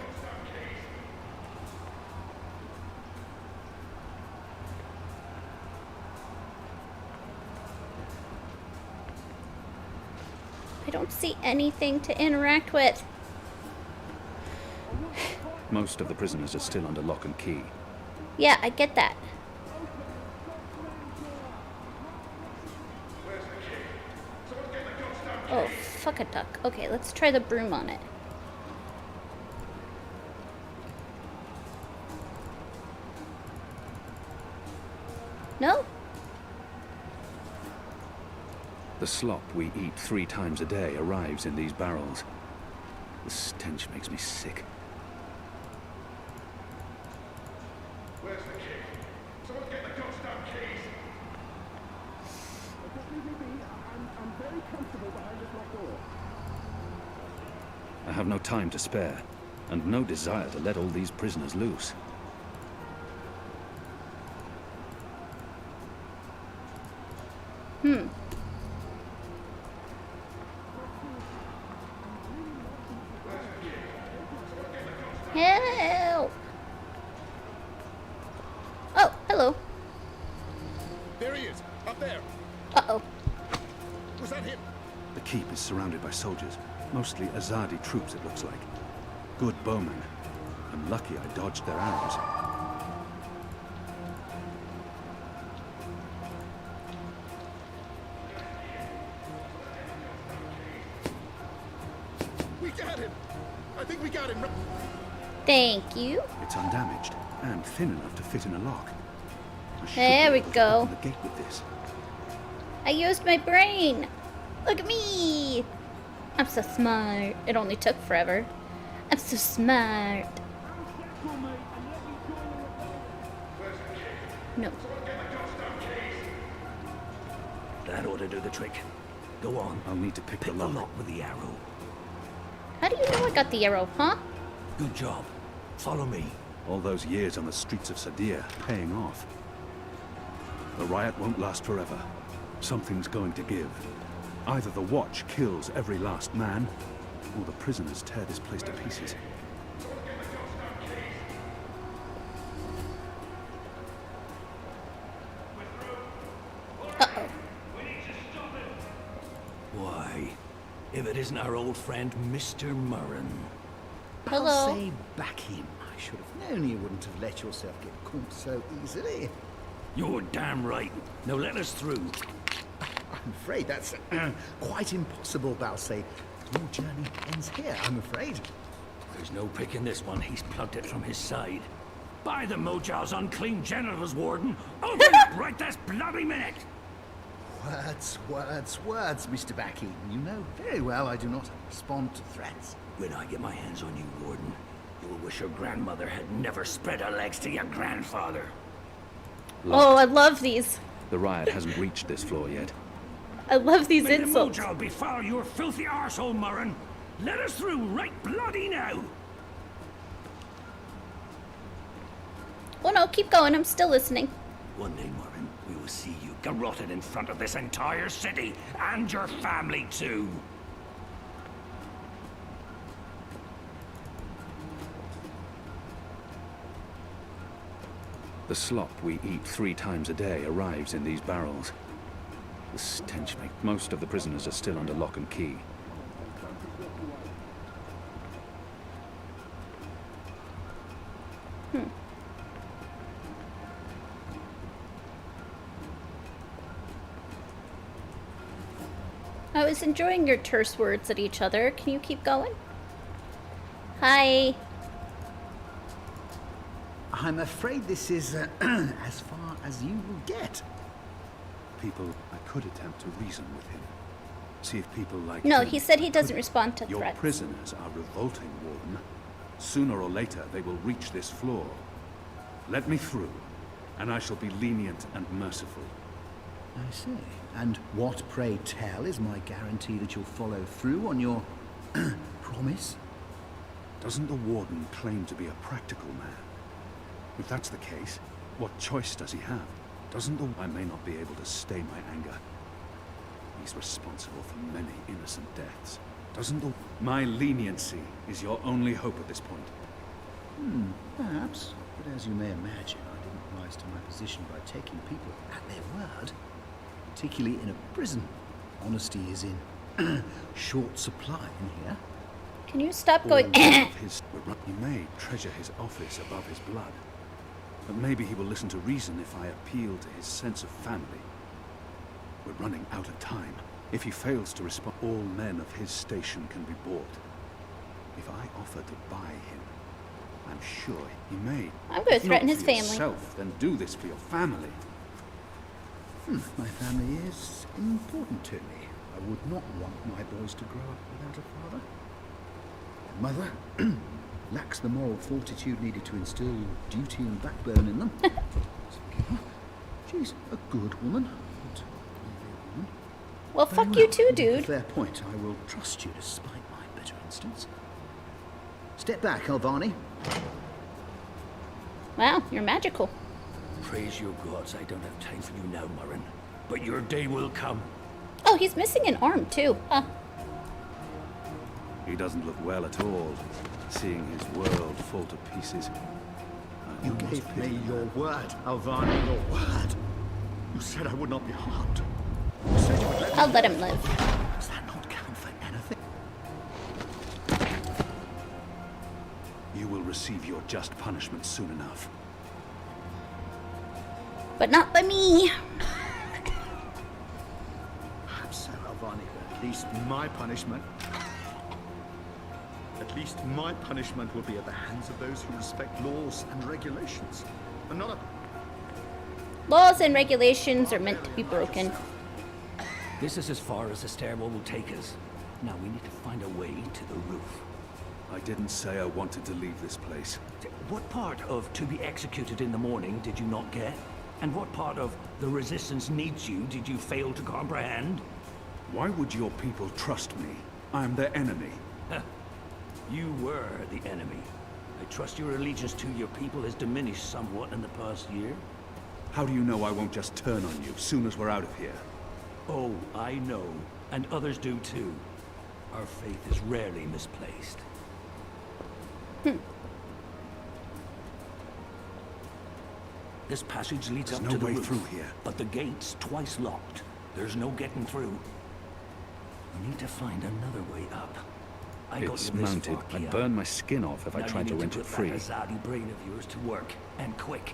I don't see anything to interact with. Most of the prisoners are still under lock and key. Yeah, I get that. Oh, fuck a duck. Okay, let's try the broom on it. No? The slop we eat 3 times a day arrives in these barrels. The stench makes me sick. Where's the key? Someone get the goddamn keys! I have no time to spare, and no desire to let all these prisoners loose. Help! Oh, hello. There he is! Up there! Uh-oh. Was that him? The keep is surrounded by soldiers, mostly Azadi troops it looks like. Good bowmen. I'm lucky I dodged their arrows. We got him! I think we got him! Thank you. It's undamaged, and thin enough to fit in a lock. I should There be we able to go. open the gate with this. I used my brain. Look at me. I'm so smart. It only took forever. I'm so smart. No. That ought to do the trick. Go on. I'll need to pick Pick the the lock. lock with the arrow. How do you know I got the arrow, huh? Good job. Follow me. All those years on the streets of Sadir paying off. The riot won't last forever. Something's going to give. Either the Watch kills every last man, or the prisoners tear this place to pieces. Uh-oh. Why, if it isn't our old friend, Mr. Murren. Hello. I'll say back him. I should have known you wouldn't have let yourself get caught so easily. You're damn right. Now let us through. I'm afraid that's quite impossible, Balsay. Your journey ends here, I'm afraid. There's no picking this one. He's plugged it from his side. By the Mojal's unclean genitals, Warden. Open up right this bloody minute! Words, Mr. Backheaton. You know very well I do not respond to threats. When I get my hands on you, Warden, you'll wish your grandmother had never spread her legs to your grandfather. Oh, I love these. The riot hasn't reached this floor yet. I love these May insults. the Mojal befoul your filthy arsehole, Murren. Let us through right bloody now. Oh no, keep going. I'm still listening. One day, Murren, we will see you garroted in front of this entire city, and your family too. The slop we eat 3 times a day arrives in these barrels. The stench makes most of the prisoners are still under lock and key. I was enjoying your terse words at each other. Can you keep going? Hi. I'm afraid this is as far as you will get. People, I could attempt to reason with him. See if people like No, him he said he could- doesn't respond to Your threats. prisoners are revolting, Warden. Sooner or later, they will reach this floor. Let me through, and I shall be lenient and merciful. I see. And what, pray tell, is my guarantee that you'll follow through on your promise? Doesn't the Warden claim to be a practical man? If that's the case, what choice does he have? Doesn't the... I may not be able to stay my anger. He's responsible for many innocent deaths. Doesn't the... My leniency is your only hope at this point. Perhaps. But as you may imagine, I didn't rise to my position by taking people at their word. Particularly in a prison. Honesty is in short supply in here. Can you stop going? He may treasure his office above his blood. But maybe he will listen to reason if I appeal to his sense of family. We're running out of time. If he fails to respond, all men of his station can be bought. If I offer to buy him, I'm sure he may. I'm going to If threaten not his for family. yourself, then do this for your family. My family is important to me. I would not want my boys to grow up without a father. Mother lacks the moral fortitude needed to instill duty and backbone in them. She's a good woman. But a woman. Well, Very fuck you well. too, At a dude. fair point. I will trust you despite my bitter instance. Step back, Alvani. Wow, you're magical. Praise your gods, I don't have time for you now, Murren. But your day will come. Oh, he's missing an arm too. Huh. He doesn't look well at all, seeing his world fall to pieces. I You almost gave pity me him. your word, Alvani, your word. You said I would not be harmed. You said you would let me I'll let him live. Does that not count for anything? You will receive your just punishment soon enough. But not by me. Perhaps so, Alvani, but at least my punishment... At least my punishment will be at the hands of those who respect laws and regulations. And not a... Laws and regulations are meant to be broken. This is as far as the stairwell will take us. Now we need to find a way to the roof. I didn't say I wanted to leave this place. What part of to be executed in the morning did you not get? And what part of the resistance needs you did you fail to comprehend? Why would your people trust me? I'm their enemy. You were the enemy. I trust your allegiance to your people has diminished somewhat in the past year. How do you know I won't just turn on you soon as we're out of here? Oh, I know. And others do too. Our faith is rarely misplaced. This passage leads There's up no to the way roof, through here. but the gate's twice locked. There's no getting through. We need to find another way up. I got It's you this mounted. far, I'd Keon. burn my skin off if I Now tried to you need wrench it put free. that Azadi brain of yours to work, and quick.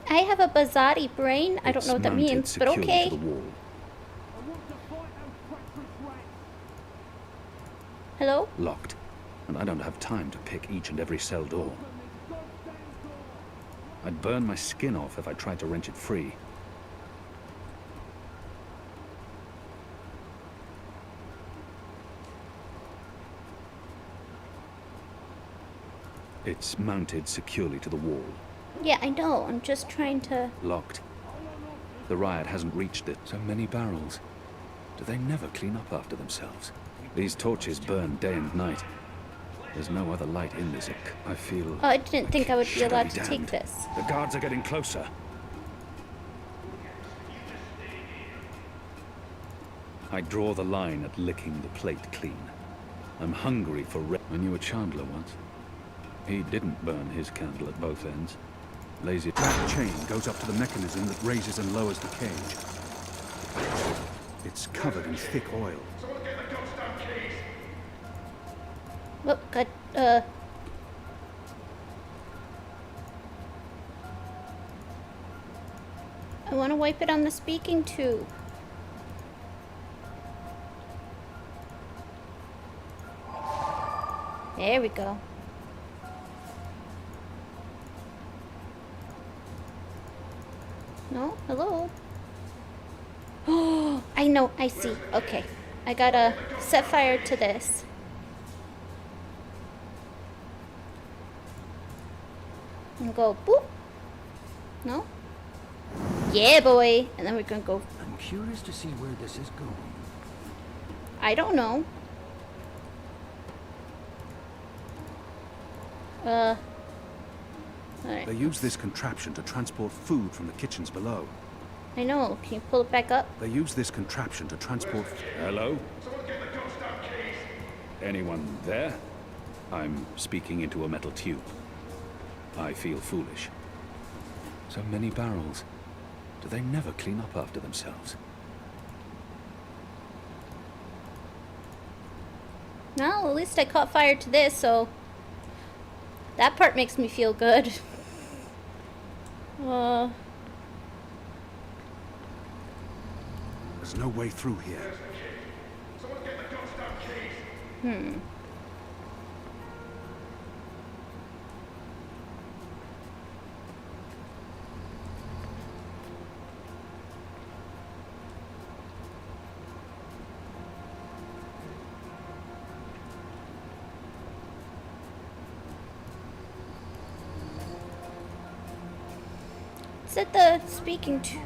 I have a Bazadi brain. I don't It's know what that mounted means, but securely okay. to the wall. Hello? Locked. And I don't have time to pick each and every cell door. I'd burn my skin off if I tried to wrench it free. It's mounted securely to the wall. Yeah, I know. I'm just trying to... Locked. The riot hasn't reached it. So many barrels. Do they never clean up after themselves? These torches burn day and night. There's no other light in this. I feel... Oh, I didn't think I would be Shadow allowed be to take damned. this. The guards are getting closer. I draw the line at licking the plate clean. I'm hungry for I knew a chandler once. He didn't burn his candle at both ends. Lazy. That chain goes up to the mechanism that raises and lowers the cage. It's covered in thick oil. Someone get the goddamn keys! Oh, God. I want to wipe it on the speaking tube. There we go. No? Hello? Oh, I know. I see. Okay. I gotta set fire to this. And go boop. No? Yeah, boy. And then we're gonna go. I'm curious to see where this is going. I don't know. Alright. They use this contraption to transport food from the kitchens below. I know. Can you pull it back up? They use this contraption to transport... Hello? Anyone there? I'm speaking into a metal tube. I feel foolish. So many barrels. Do they never clean up after themselves? No, at least I caught fire to this, so that part makes me feel good. There's no way through here. Is it the speaking tube?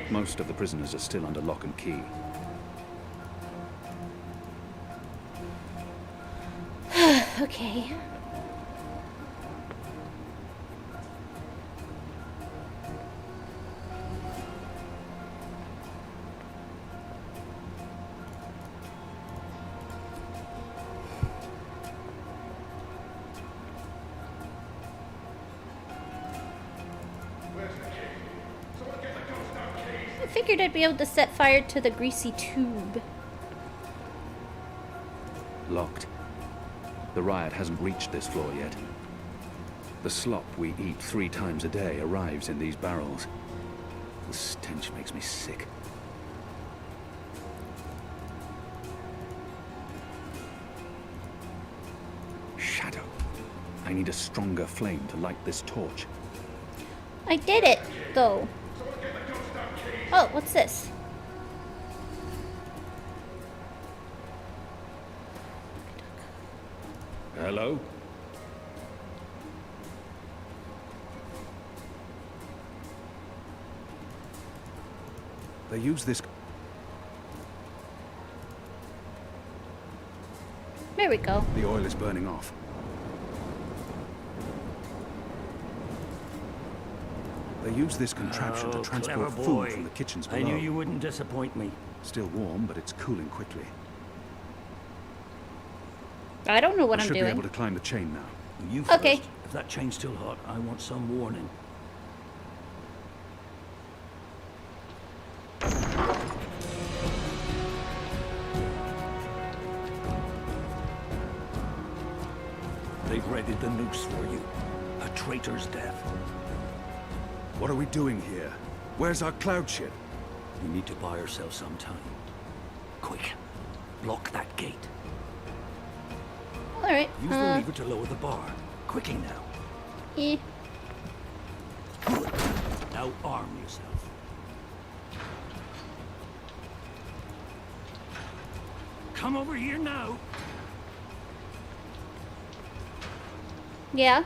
Most of the prisoners are still under lock and key. Okay. I figured I'd be able to set fire to the greasy tube. Locked. The riot hasn't reached this floor yet. The slop we eat 3 times a day arrives in these barrels. The stench makes me sick. Shadow. I need a stronger flame to light this torch. I did it, though. Oh, what's this? Hello? They use this... There we go. The oil is burning off. They use this contraption to transport food from the kitchens below. I knew you wouldn't disappoint me. Still warm, but it's cooling quickly. I don't know what I'm should doing. be able to climb the chain now. You first. Okay. If that chain's still hot, I want some warning. They've readied the noose for you. A traitor's death. What are we doing here? Where's our cloud ship? We need to buy ourselves some time. Quick. Block that gate. Alright. Use the lever to lower the bar. Quickly now. Eh. Good. Now arm yourself. Come over here now. Yeah.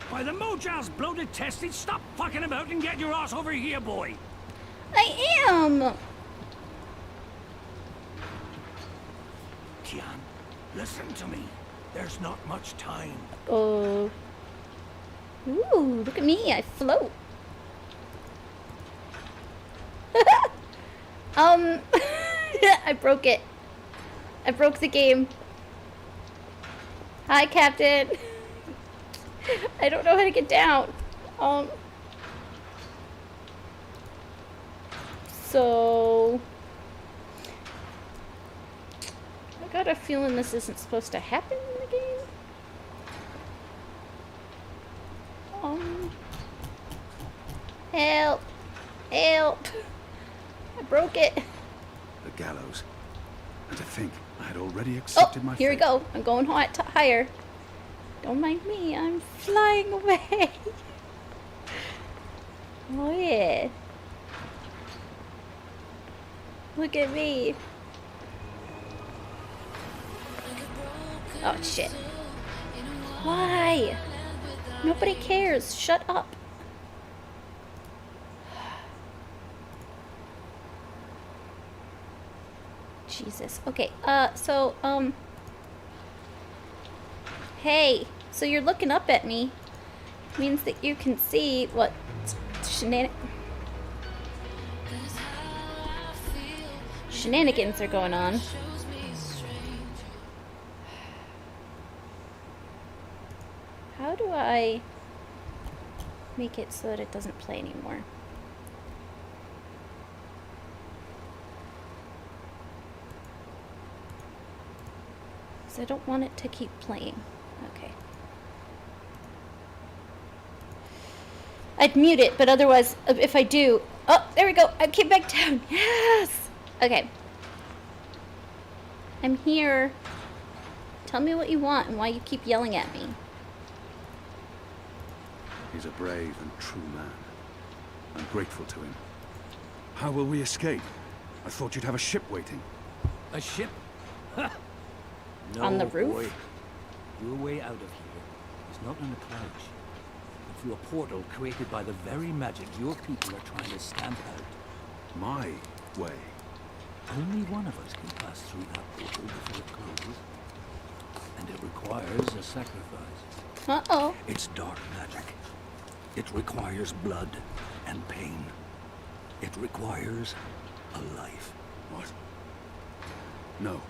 By the Mojal's bloated tested, stop fucking about and get your ass over here, boy. I am. Kian, listen to me. There's not much time. Ooh, look at me. I float. I broke it. I broke the game. Hi, Captain. I don't know how to get down. So I got a feeling this isn't supposed to happen in the game. Help! Help! I broke it. The gallows. And to think, I had already Oh, accepted my here we fate. go. I'm going higher. Don't mind me. I'm flying away. Oh, yeah. Look at me. Oh, shit. Why? Nobody cares. Shut up. Jesus. Okay, hey, so you're looking up at me. Means that you can see what shenanigans are going on. How do I make it so that it doesn't play anymore? I don't want it to keep playing. Okay. I'd mute it, but otherwise, if I do... Oh, there we go. I came back down. Yes! Okay. I'm here. Tell me what you want and why you keep yelling at me. He's a brave and true man. I'm grateful to him. How will we escape? I thought you'd have a ship waiting. A ship? Ha! No, on the roof? Boy. Your way out of here is not in a clouch, but through a portal created by the very magic your people are trying to stamp out. My way? Only one of us can pass through that portal before it closes. And it requires a sacrifice. Uh-oh. It's dark magic. It requires blood and pain. It requires a life. What? No.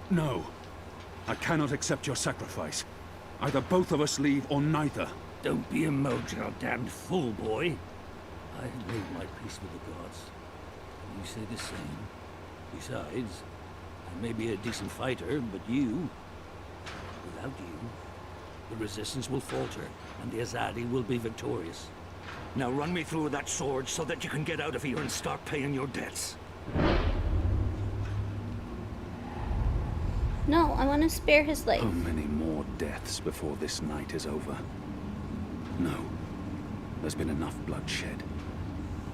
No. I cannot accept your sacrifice. Either both of us leave or neither. Don't be a damned fool, boy. I have made my peace with the gods. You say the same. Besides, I may be a decent fighter, but without you, the resistance will falter, and the Azadi will be victorious. Now run me through that sword so that you can get out of here and start paying your debts. No, I want to spare his life. How many more deaths before this night is over? No. There's been enough bloodshed.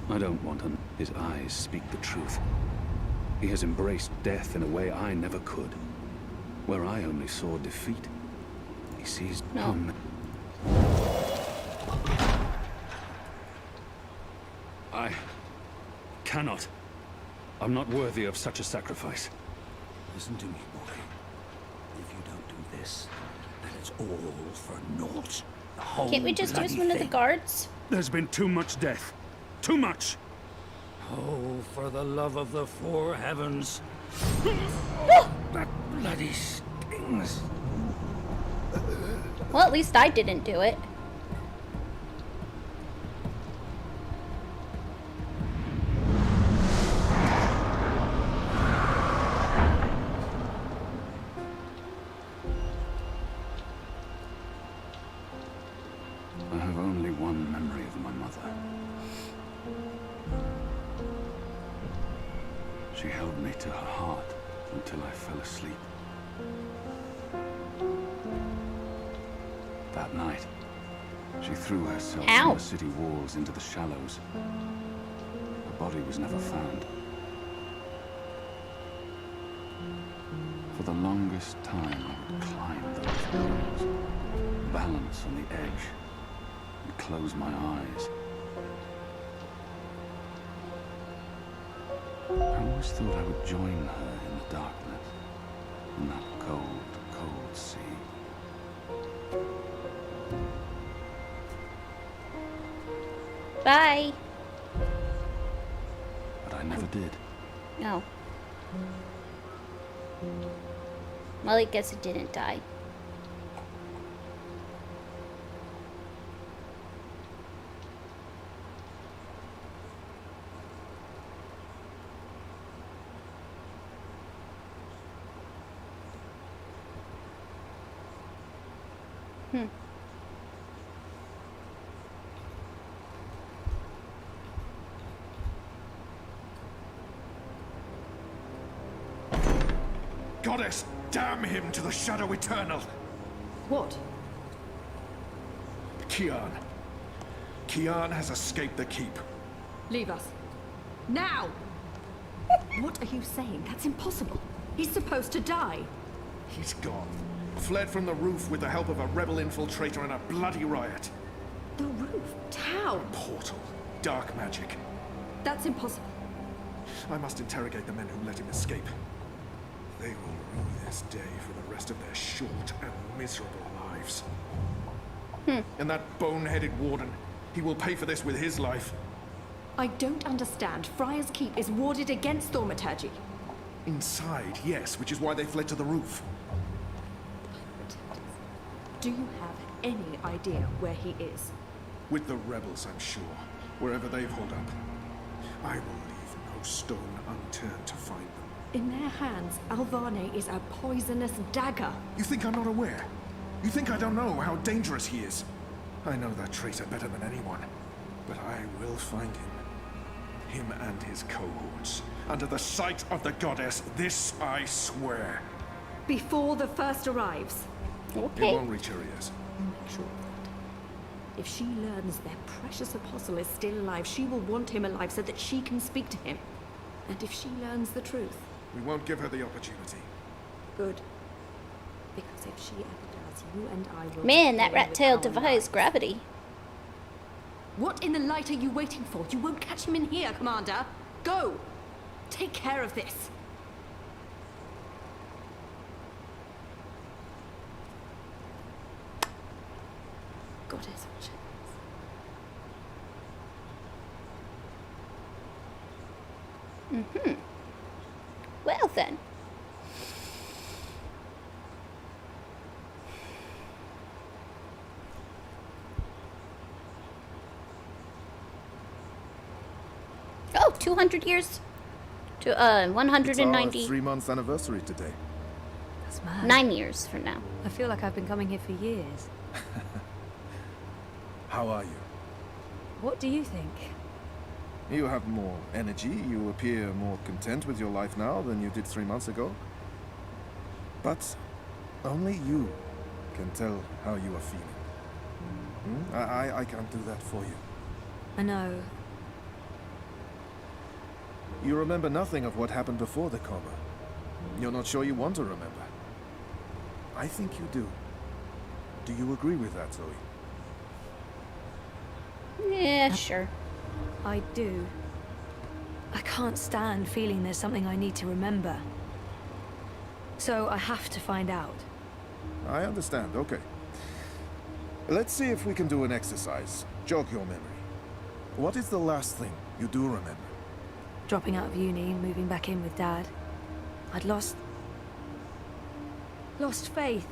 I don't want to... His eyes speak the truth. He has embraced death in a way I never could. Where I only saw defeat. He sees... No. I cannot. I'm not worthy of such a sacrifice. Listen to me, boy. If you don't do this, then it's all for naught. The whole Can't we just use one of the guards? There's been too much death. Too much! Oh, for the love of the four heavens. That bloody stings. Well, at least I didn't do it. I have only one memory of my mother. She held me to her heart until I fell asleep. That night, she threw herself Ow. from the city walls into the shallows. Her body was never found. For the longest time, I would climb those walls, balance on the edge, and close my eyes. I always thought I would join her in the darkness, in that cold, cold sea. Bye. But I never did. No. Well, I guess it didn't die. goddess damn him to the shadow eternal! What? Kian. Kian has escaped the keep. Leave us. Now! What are you saying? That's impossible. He's supposed to die. He's gone. Fled from the roof with the help of a rebel infiltrator in a bloody riot. The roof? How? Portal. Dark magic. That's impossible. I must interrogate the men who let him escape. They will rue this day for the rest of their short and miserable lives. And that boneheaded warden, he will pay for this with his life. I don't understand. Friar's Keep is warded against thaumaturgy. Inside, yes, which is why they fled to the roof. Do you have any idea where he is? With the rebels, I'm sure. Wherever they've holed up. I will leave no stone unturned to find them. In their hands, Alvane is a poisonous dagger. You think I'm not aware? You think I don't know how dangerous he is? I know that traitor better than anyone. But I will find him. Him and his cohorts. Under the sight of the goddess, this I swear. Before the first arrives. Okay. It won't reach her ears. Make sure of that. If she learns their precious apostle is still alive, she will want him alive so that she can speak to him. And if she learns the truth... We won't give her the opportunity. Good. Because if she ever does, you and I will... Man, that rat tail our defies lives. gravity. What in the light are you waiting for? You won't catch him in here, Commander. Go! Take care of this. Goddess watch. Well then. Oh, 200 years to 190. It's our 3-month anniversary today. That's mad. 9 years from now. I feel like I've been coming here for years. How are you? What do you think? You have more energy. You appear more content with your life now than you did 3 months ago. But only you can tell how you are feeling. I can't do that for you. I know. You remember nothing of what happened before the coma. You're not sure you want to remember. I think you do. Do you agree with that, Zoe? Yeah, sure. I do. I can't stand feeling there's something I need to remember. So I have to find out. I understand, okay. Let's see if we can do an exercise. Jog your memory. What is the last thing you do remember? Dropping out of uni, moving back in with Dad. I'd lost faith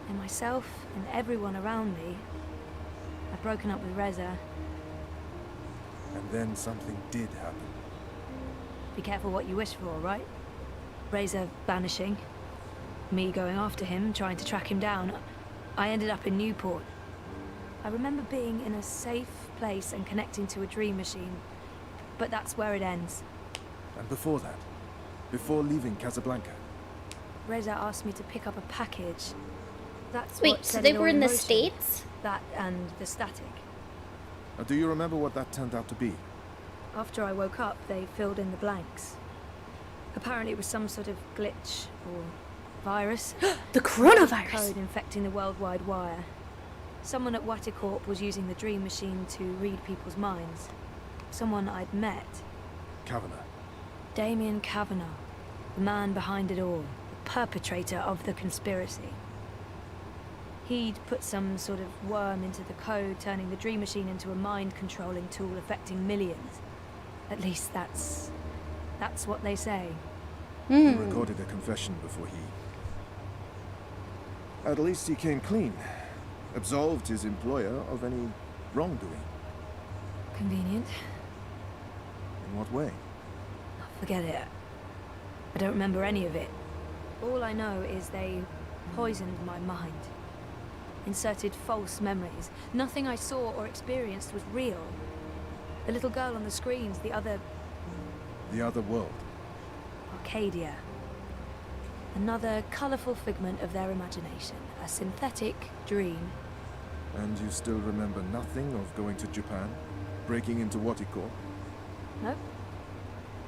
in myself and everyone around me. I'd broken up with Reza. And then something did happen. Be careful what you wish for, right? Reza vanishing. Me going after him, trying to track him down. I ended up in Newport. I remember being in a safe place and connecting to a dream machine. But that's where it ends. And before that? Before leaving Casablanca? Reza asked me to pick up a package. That's Wait, what so set they it all were in the motion. States? That and the static. Do you remember what that turned out to be? After I woke up, they filled in the blanks. Apparently it was some sort of glitch or virus. The Code coronavirus! infecting the worldwide wire. Someone at Waticorp was using the dream machine to read people's minds. Someone I'd met. Kavanagh. Damien Kavanagh. The man behind it all. The perpetrator of the conspiracy. He'd put some sort of worm into the code, turning the dream machine into a mind-controlling tool affecting millions. At least that's what they say. He recorded a confession before he... At least he came clean. Absolved his employer of any wrongdoing. Convenient. In what way? Forget it. I don't remember any of it. All I know is they poisoned my mind. Inserted false memories. Nothing I saw or experienced was real. The little girl on the screens, the other... The other world. Arcadia. Another colourful figment of their imagination. A synthetic dream. And you still remember nothing of going to Japan? Breaking into Watiko? Nope.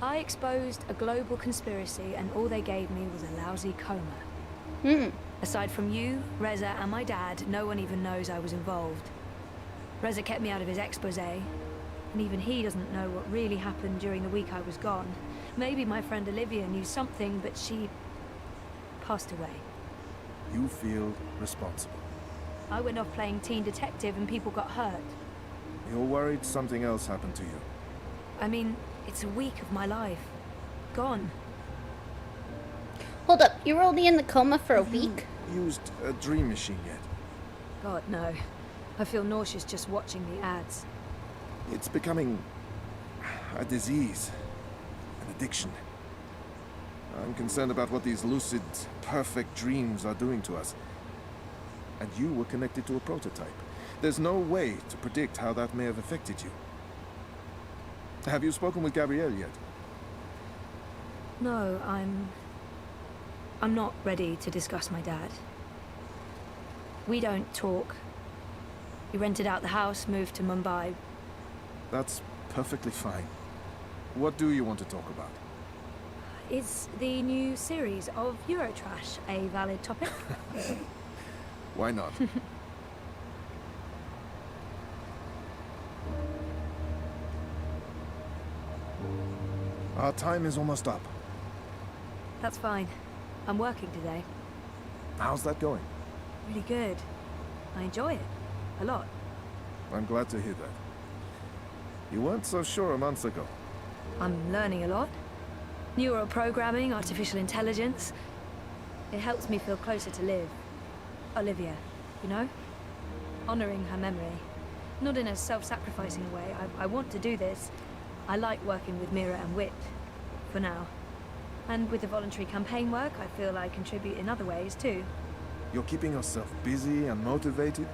I exposed a global conspiracy and all they gave me was a lousy coma. Aside from you, Reza, and my dad, no one even knows I was involved. Reza kept me out of his expose, and even he doesn't know what really happened during the week I was gone. Maybe my friend Olivia knew something, but she passed away. You feel responsible. I went off playing teen detective and people got hurt. You're worried something else happened to you. I mean, it's a week of my life. Gone. Hold up, you were only in the coma for a week? Used a dream machine yet? God, no. I feel nauseous just watching the ads. It's becoming a disease, an addiction. I'm concerned about what these lucid, perfect dreams are doing to us. And you were connected to a prototype. There's no way to predict how that may have affected you. Have you spoken with Gabrielle yet? No, I'm not ready to discuss my dad. We don't talk. He rented out the house, moved to Mumbai. That's perfectly fine. What do you want to talk about? Is the new series of Eurotrash a valid topic? Why not? Our time is almost up. That's fine. I'm working today. How's that going? Really good. I enjoy it. A lot. I'm glad to hear that. You weren't so sure a month ago. I'm learning a lot. Neural programming, artificial intelligence. It helps me feel closer to Liv. Olivia, you know? Honoring her memory. Not in a self-sacrificing way. I want to do this. I like working with Mira and Wit. For now. And with the voluntary campaign work, I feel I contribute in other ways, too. You're keeping yourself busy and motivated.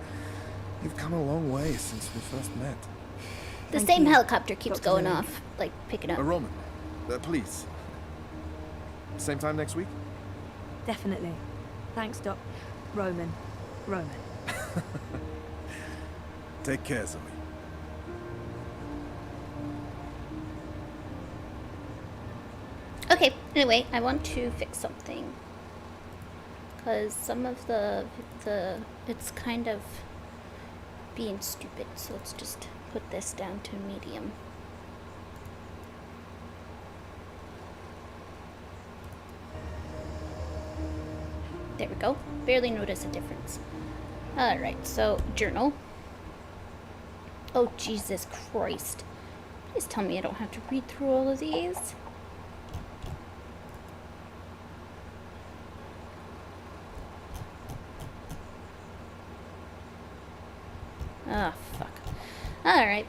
You've come a long way since we first met. The same helicopter keeps going off, like picking up. Roman, please. Same time next week? Definitely. Thanks, Doc. Roman. Take care, Zoe. Okay, anyway, I want to fix something. Because some of the it's kind of being stupid, so let's just put this down to medium. There we go. Barely notice a difference. Alright, so journal. Oh, Jesus Christ. Please tell me I don't have to read through all of these. Ah, fuck. Alright.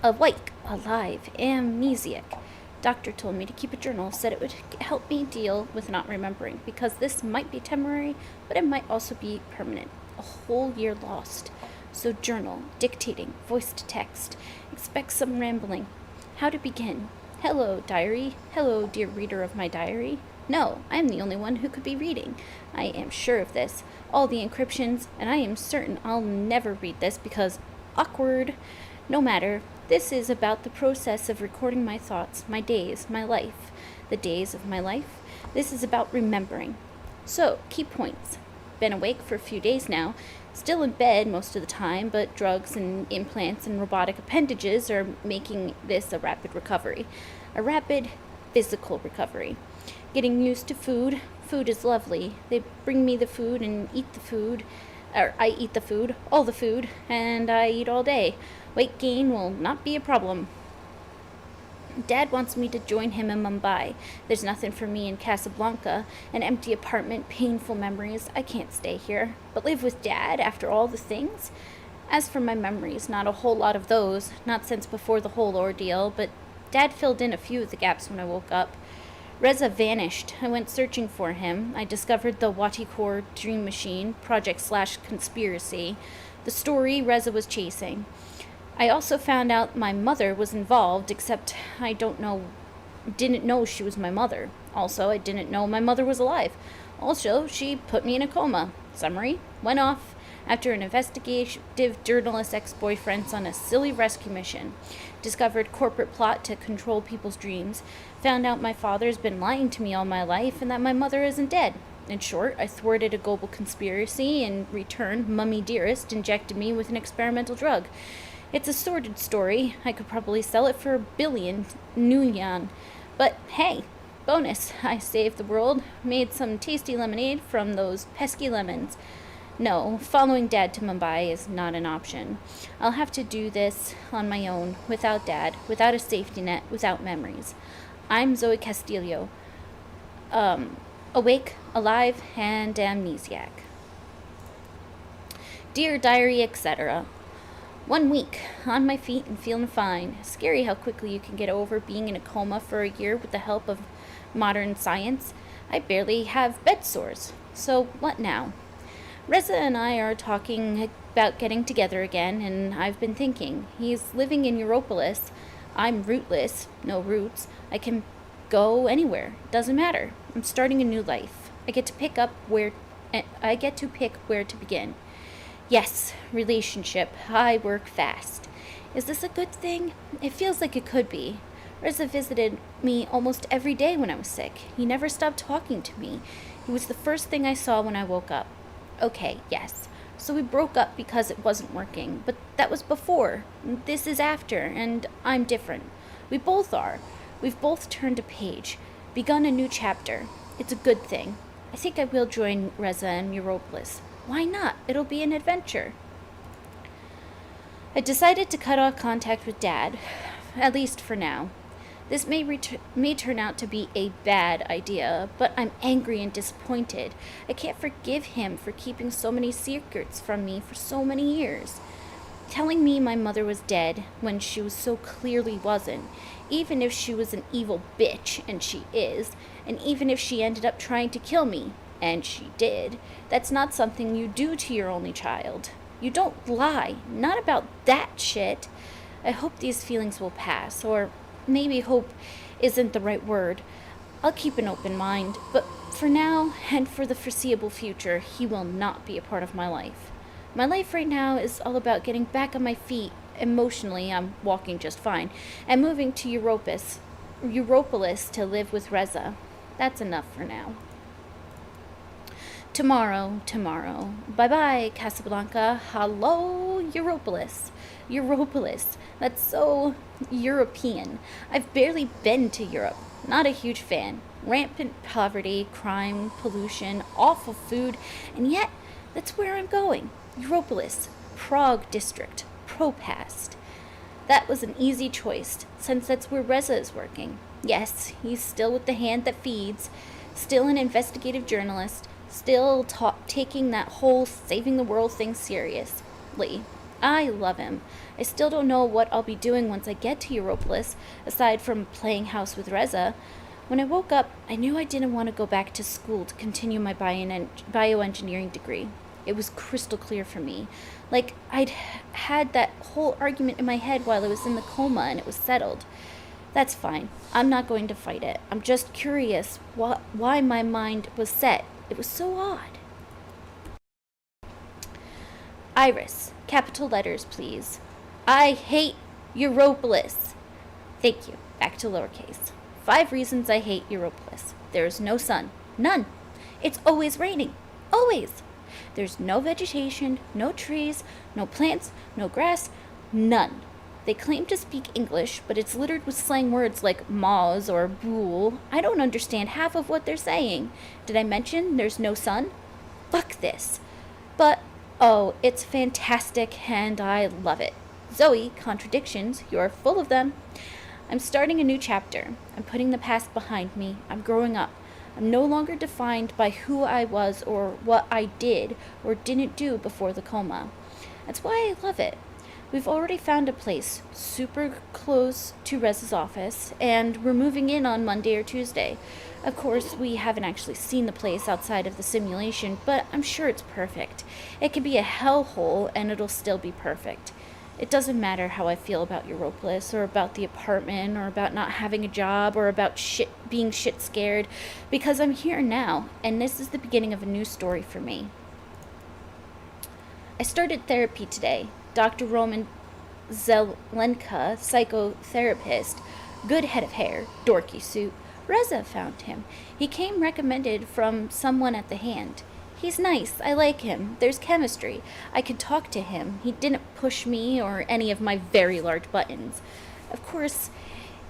Awake, alive, amnesiac. Doctor told me to keep a journal, said it would help me deal with not remembering, because this might be temporary, but it might also be permanent. A whole year lost. So journal, dictating, voice to text. Expect some rambling. How to begin. Hello, diary. Hello, dear reader of my diary. No, I am the only one who could be reading. I am sure of this. All the encryptions, and I am certain I'll never read this because awkward. No matter. This is about the process of recording my thoughts, my days, my life. The days of my life. This is about remembering. So, key points. Been awake for a few days now. Still in bed most of the time, but drugs and implants and robotic appendages are making this a rapid recovery. A rapid physical recovery. Getting used to food. Food is lovely. They bring me the food and eat the food. Or I eat the food, all the food, and I eat all day. Weight gain will not be a problem. Dad wants me to join him in Mumbai. There's nothing for me in Casablanca. An empty apartment, painful memories. I can't stay here. But live with Dad after all the things? As for my memories, not a whole lot of those. Not since before the whole ordeal, but Dad filled in a few of the gaps when I woke up. Reza vanished. I went searching for him. I discovered the Wattikor dream machine, project/conspiracy, the story Reza was chasing. I also found out my mother was involved, except I didn't know she was my mother. Also, I didn't know my mother was alive. Also, she put me in a coma. Summary: went off after an investigative journalist ex-boyfriend's on a silly rescue mission. Discovered corporate plot to control people's dreams. Found out my father's been lying to me all my life and that my mother isn't dead. In short, I thwarted a global conspiracy. In return, Mummy Dearest injected me with an experimental drug. It's a sordid story. I could probably sell it for 1 billion nuyen. But hey, bonus. I saved the world, made some tasty lemonade from those pesky lemons. No, following Dad to Mumbai is not an option. I'll have to do this on my own, without Dad, without a safety net, without memories. I'm Zoe Castillo. Awake, alive, and amnesiac. Dear Diary, etc. 1 week, on my feet and feeling fine. Scary how quickly you can get over being in a coma for a year with the help of modern science. I barely have bed sores. So what now? Reza and I are talking about getting together again, and I've been thinking. He's living in Europolis. I'm rootless, no roots. I can go anywhere. Doesn't matter. I'm starting a new life. I get to pick where to begin. Yes, relationship. I work fast. Is this a good thing? It feels like it could be. Reza visited me almost every day when I was sick. He never stopped talking to me. He was the first thing I saw when I woke up. Okay, yes. So we broke up because it wasn't working, but that was before. This is after, and I'm different. We both are. We've both turned a page, begun a new chapter. It's a good thing. I think I will join Reza in Europolis. Why not? It'll be an adventure. I decided to cut off contact with Dad, at least for now. This may turn out to be a bad idea, but I'm angry and disappointed. I can't forgive him for keeping so many secrets from me for so many years. Telling me my mother was dead when she was so clearly wasn't, even if she was an evil bitch, and she is, and even if she ended up trying to kill me, and she did, that's not something you do to your only child. You don't lie, not about that shit. I hope these feelings will pass, or maybe hope isn't the right word. I'll keep an open mind, but for now, and for the foreseeable future, he will not be a part of my life. My life right now is all about getting back on my feet. Emotionally, I'm walking just fine, and moving to Europolis to live with Reza. That's enough for now. Tomorrow. Bye-bye, Casablanca. Hello, Europolis. Europolis. That's so European. I've barely been to Europe. Not a huge fan. Rampant poverty, crime, pollution, awful food, and yet that's where I'm going. Europolis, Prague district, Propast. That was an easy choice, since that's where Reza is working. Yes, he's still with the hand that feeds, still an investigative journalist, still taking that whole saving the world thing seriously. I love him. I still don't know what I'll be doing once I get to Europolis, aside from playing house with Reza. When I woke up, I knew I didn't want to go back to school to continue my bioengineering degree. It was crystal clear for me. Like I'd had that whole argument in my head while I was in the coma and it was settled. That's fine. I'm not going to fight it. I'm just curious why my mind was set. It was so odd. Iris. Capital letters, please. I hate Europolis. Thank you. Back to lowercase. 5 reasons I hate Europolis. There is no sun. None. It's always raining. Always. There's no vegetation, no trees, no plants, no grass, none. They claim to speak English, but it's littered with slang words like moz or boule. I don't understand half of what they're saying. Did I mention there's no sun? Fuck this. But, oh, it's fantastic and I love it. Zoe, contradictions, you're full of them. I'm starting a new chapter. I'm putting the past behind me. I'm growing up. I'm no longer defined by who I was or what I did or didn't do before the coma. That's why I love it. We've already found a place super close to Rez's office, and we're moving in on Monday or Tuesday. Of course, we haven't actually seen the place outside of the simulation, but I'm sure it's perfect. It could be a hellhole, and it'll still be perfect. It doesn't matter how I feel about Europolis, or about the apartment, or about not having a job, or about being shit scared, because I'm here now, and this is the beginning of a new story for me. I started therapy today. Dr. Roman Zelenka, psychotherapist, good head of hair, dorky suit. Reza found him. He came recommended from someone at the hand. He's nice. I like him. There's chemistry. I could talk to him. He didn't push me or any of my very large buttons. Of course,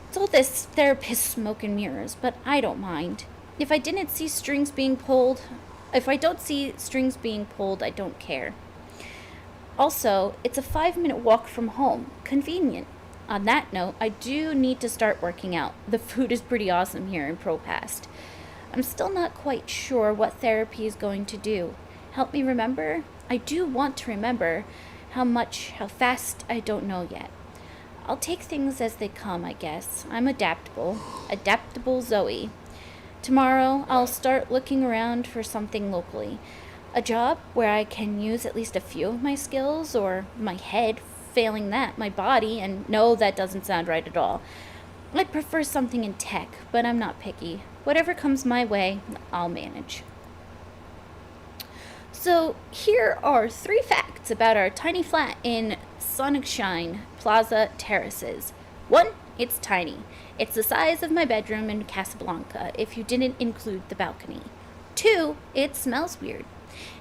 it's all this therapist smoke and mirrors, but I don't mind. If I don't see strings being pulled, I don't care. Also, it's a 5-minute walk from home. Convenient. On that note, I do need to start working out. The food is pretty awesome here in Propast. I'm still not quite sure what therapy is going to do. Help me remember? I do want to remember. How fast, I don't know yet. I'll take things as they come, I guess. I'm adaptable. Adaptable Zoe. Tomorrow, I'll start looking around for something locally. A job where I can use at least a few of my skills, or my head, failing that, my body, and no, that doesn't sound right at all. I'd prefer something in tech, but I'm not picky. Whatever comes my way, I'll manage. So here are 3 facts about our tiny flat in Sonnenschein Plaza Terraces. 1, it's tiny. It's the size of my bedroom in Casablanca, if you didn't include the balcony. 2, it smells weird.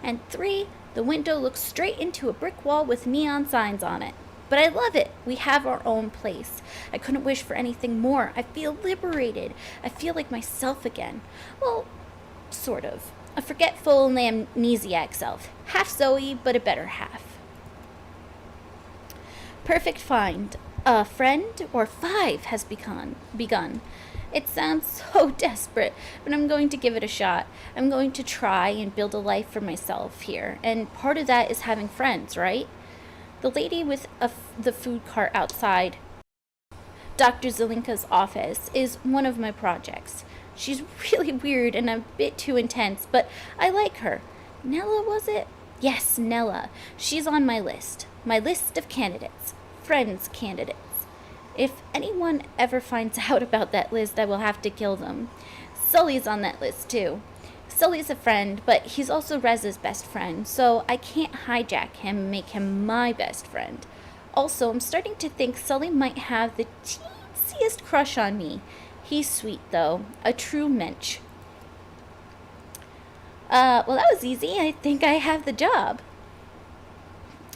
And 3, the window looks straight into a brick wall with neon signs on it. But I love it. We have our own place. I couldn't wish for anything more. I feel liberated. I feel like myself again. Well, sort of. A forgetful and amnesiac self. Half Zoe, but a better half. Perfect find. A friend or 5 has begun. It sounds so desperate, but I'm going to give it a shot. I'm going to try and build a life for myself here. And part of that is having friends, right? The lady with the food cart outside Dr. Zelenka's office is one of my projects. She's really weird and a bit too intense, but I like her. Nella, was it? Yes, Nella. She's on my list. My list of candidates. Friends candidates. If anyone ever finds out about that list, I will have to kill them. Sully's on that list, too. Sully's a friend, but he's also Reza's best friend, so I can't hijack him and make him my best friend. Also, I'm starting to think Sully might have the teensiest crush on me. He's sweet, though. A true mensch. Well, that was easy. I think I have the job.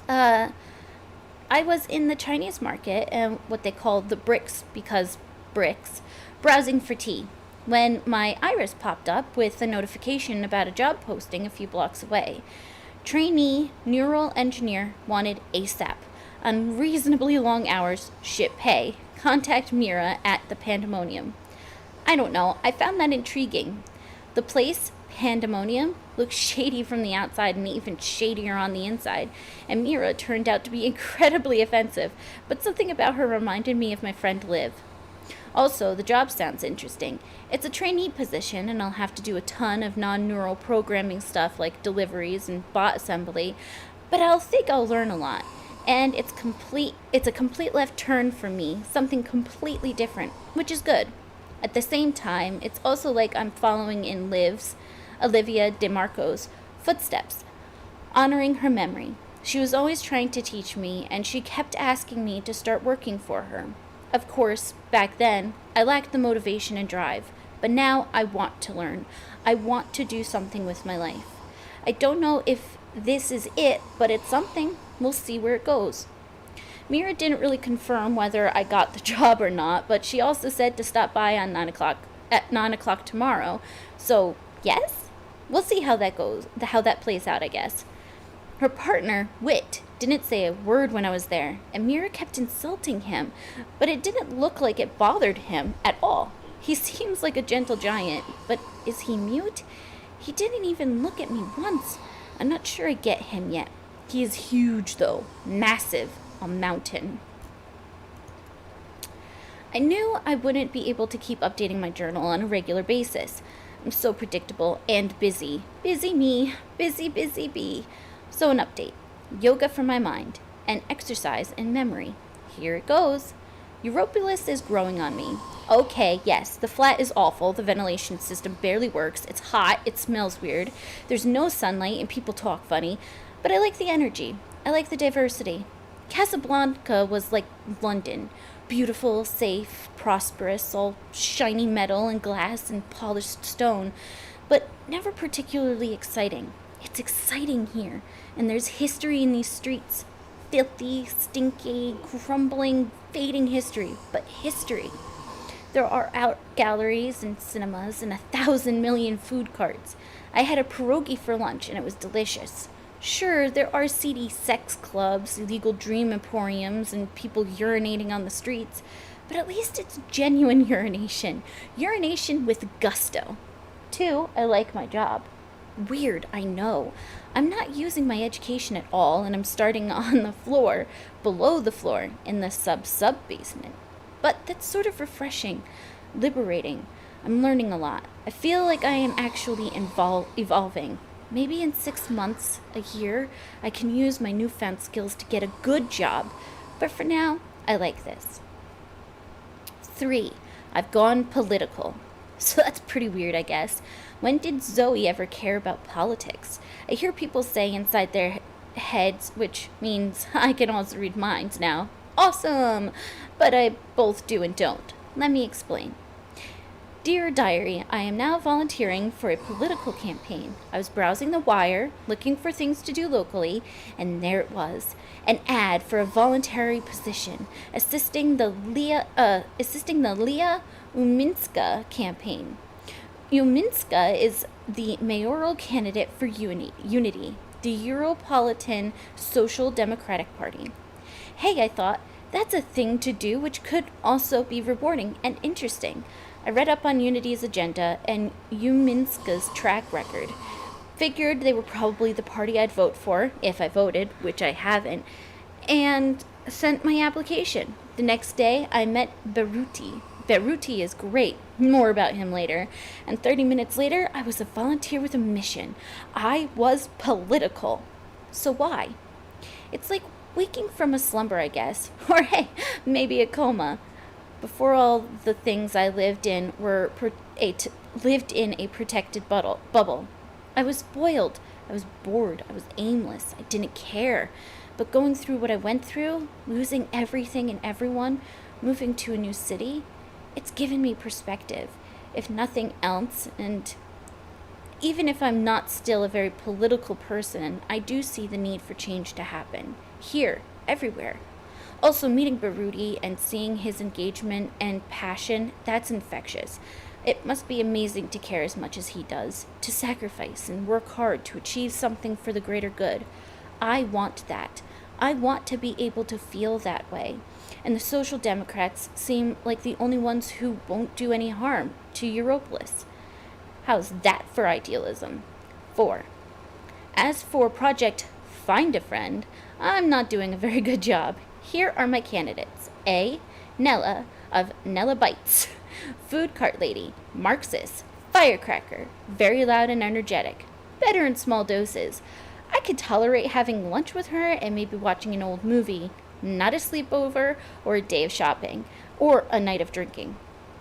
I was in the Chinese market, and what they call the bricks, because bricks, browsing for tea, when my iris popped up with a notification about a job posting a few blocks away. Trainee neural engineer wanted ASAP. Unreasonably long hours, shit pay. Contact Mira at the Pandemonium. I don't know, I found that intriguing. The place, Pandemonium, looks shady from the outside and even shadier on the inside, and Mira turned out to be incredibly offensive, but something about her reminded me of my friend Liv. Also, the job sounds interesting. It's a trainee position, and I'll have to do a ton of non-neural programming stuff like deliveries and bot assembly, but I'll think I'll learn a lot. And it's a complete left turn for me, something completely different, which is good. At the same time, it's also like I'm following in Olivia DeMarco's footsteps, honoring her memory. She was always trying to teach me, and she kept asking me to start working for her. Of course, back then, I lacked the motivation and drive, but now I want to learn. I want to do something with my life. I don't know if this is it, but it's something. We'll see where it goes. Mira didn't really confirm whether I got the job or not, but she also said to stop by on 9 o'clock tomorrow. So, yes? We'll see how that goes, how that plays out, I guess. Her partner, Wit, didn't say a word when I was there, and Mira kept insulting him, but it didn't look like it bothered him at all. He seems like a gentle giant, but is he mute? He didn't even look at me once. I'm not sure I get him yet. He is huge, though. Massive. A mountain. I knew I wouldn't be able to keep updating my journal on a regular basis. I'm so predictable and busy. Busy me. Busy bee. So an update. Yoga for my mind. and exercise and memory. Here it goes. Europolis is growing on me. Okay, yes, the flat is awful, the ventilation system barely works, it's hot, it smells weird, there's no sunlight and people talk funny, but I like the energy. I like the diversity. Casablanca was like London. Beautiful, safe, prosperous, all shiny metal and glass and polished stone, but never particularly exciting. It's exciting here, and there's history in these streets. Filthy, stinky, crumbling, fading history, but history. There are art galleries and cinemas and 1,000 million food carts. I had a pierogi for lunch and it was delicious. Sure, there are seedy sex clubs, illegal dream emporiums, and people urinating on the streets, but at least it's genuine urination. Urination with gusto. 2, I like my job. Weird, I know. I'm not using my education at all, and I'm starting on the floor, below the floor, in the sub-basement. But that's sort of refreshing, liberating. I'm learning a lot. I feel like I am actually evolving. Maybe in 6 months, a year, I can use my newfound skills to get a good job. But for now, I like this. 3, I've gone political. So that's pretty weird, I guess. When did Zoe ever care about politics? I hear people say inside their heads, which means I can also read minds now. Awesome! But I both do and don't. Let me explain. Dear Diary, I am now volunteering for a political campaign. I was browsing the wire, looking for things to do locally, and there it was. An ad for a voluntary position, assisting the Leah Uminska campaign. Uminska is the mayoral candidate for Unity, the Europolitan Social Democratic Party. Hey, I thought, that's a thing to do which could also be rewarding and interesting. I read up on Unity's agenda and Uminska's track record. Figured they were probably the party I'd vote for, if I voted, which I haven't, and sent my application. The next day, I met Beruti. Beruti is great. More about him later. And 30 minutes later, I was a volunteer with a mission. I was political. So why? It's like waking from a slumber, I guess. Or hey, maybe a coma. Before all the things I lived in lived in a protected bubble. I was spoiled. I was bored. I was aimless. I didn't care. But going through what I went through, losing everything and everyone, moving to a new city, it's given me perspective, if nothing else, and even if I'm not still a very political person, I do see the need for change to happen. Here, everywhere. Also, meeting Beruti and seeing his engagement and passion, that's infectious. It must be amazing to care as much as he does, to sacrifice and work hard to achieve something for the greater good. I want that. I want to be able to feel that way. And the Social Democrats seem like the only ones who won't do any harm to Europolis. How's that for idealism? 4. As for Project Find a Friend, I'm not doing a very good job. Here are my candidates. A. Nella of Nella Bites. Food cart lady. Marxist. Firecracker. Very loud and energetic. Better in small doses. I could tolerate having lunch with her and maybe watching an old movie. Not a sleepover or a day of shopping. Or a night of drinking.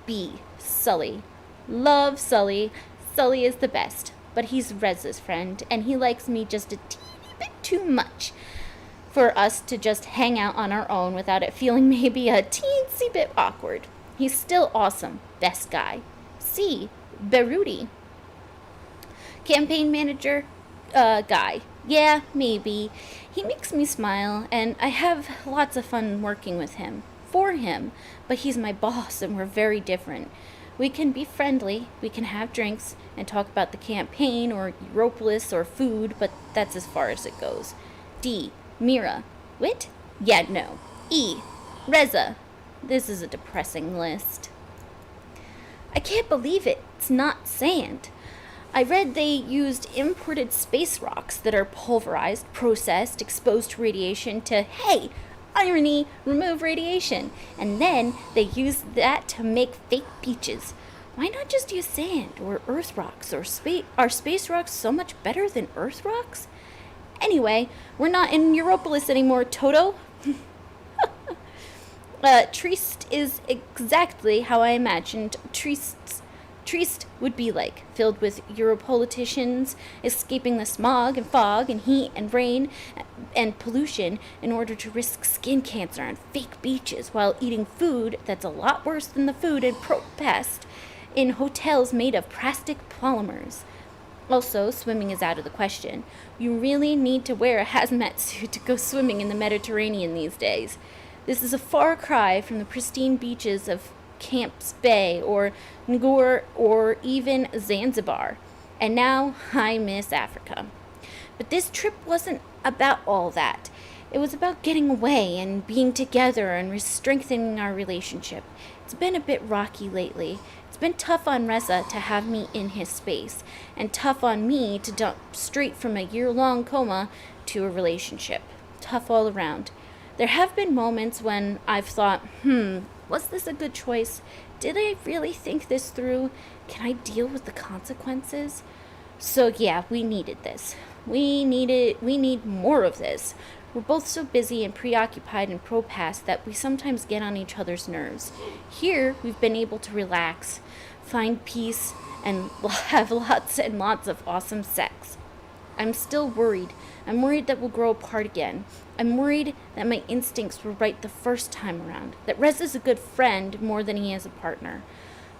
B. Sully. Love Sully. Sully is the best. But he's Reza's friend and he likes me just a teeny bit too much for us to just hang out on our own without it feeling maybe a teensy bit awkward. He's still awesome. Best guy. C. Beruti. Campaign manager guy. Yeah, maybe. He makes me smile, and I have lots of fun working with him. For him. But he's my boss, and we're very different. We can be friendly, we can have drinks, and talk about the campaign, or Europolis, or food, but that's as far as it goes. D. Mira. Wit? Yeah, no. E. Reza. This is a depressing list. I can't believe it. It's not sand. I read they used imported space rocks that are pulverized, processed, exposed to radiation to, hey, irony, remove radiation. And then they used that to make fake beaches. Why not just use sand or earth rocks or space? Are space rocks so much better than earth rocks? Anyway, we're not in Europolis anymore, Toto. Trieste is exactly how I imagined Trieste would be like, filled with Europoliticians escaping the smog and fog and heat and rain and pollution in order to risk skin cancer on fake beaches while eating food that's a lot worse than the food in Propest in hotels made of plastic polymers. Also, swimming is out of the question. You really need to wear a hazmat suit to go swimming in the Mediterranean these days. This is a far cry from the pristine beaches of Camps Bay or Ngor or even Zanzibar. And now I miss Africa. But this trip wasn't about all that. It was about getting away and being together and strengthening our relationship. It's been a bit rocky lately. It's been tough on Reza to have me in his space, and tough on me to jump straight from a year-long coma to a relationship. Tough all around. There have been moments when I've thought, was this a good choice? Did I really think this through? Can I deal with the consequences? So yeah, we needed this. We need more of this. We're both so busy and preoccupied in Propast that we sometimes get on each other's nerves. Here, we've been able to relax, find peace, and have lots and lots of awesome sex. I'm still worried. I'm worried that we'll grow apart again. I'm worried that my instincts were right the first time around, that Rez is a good friend more than he is a partner.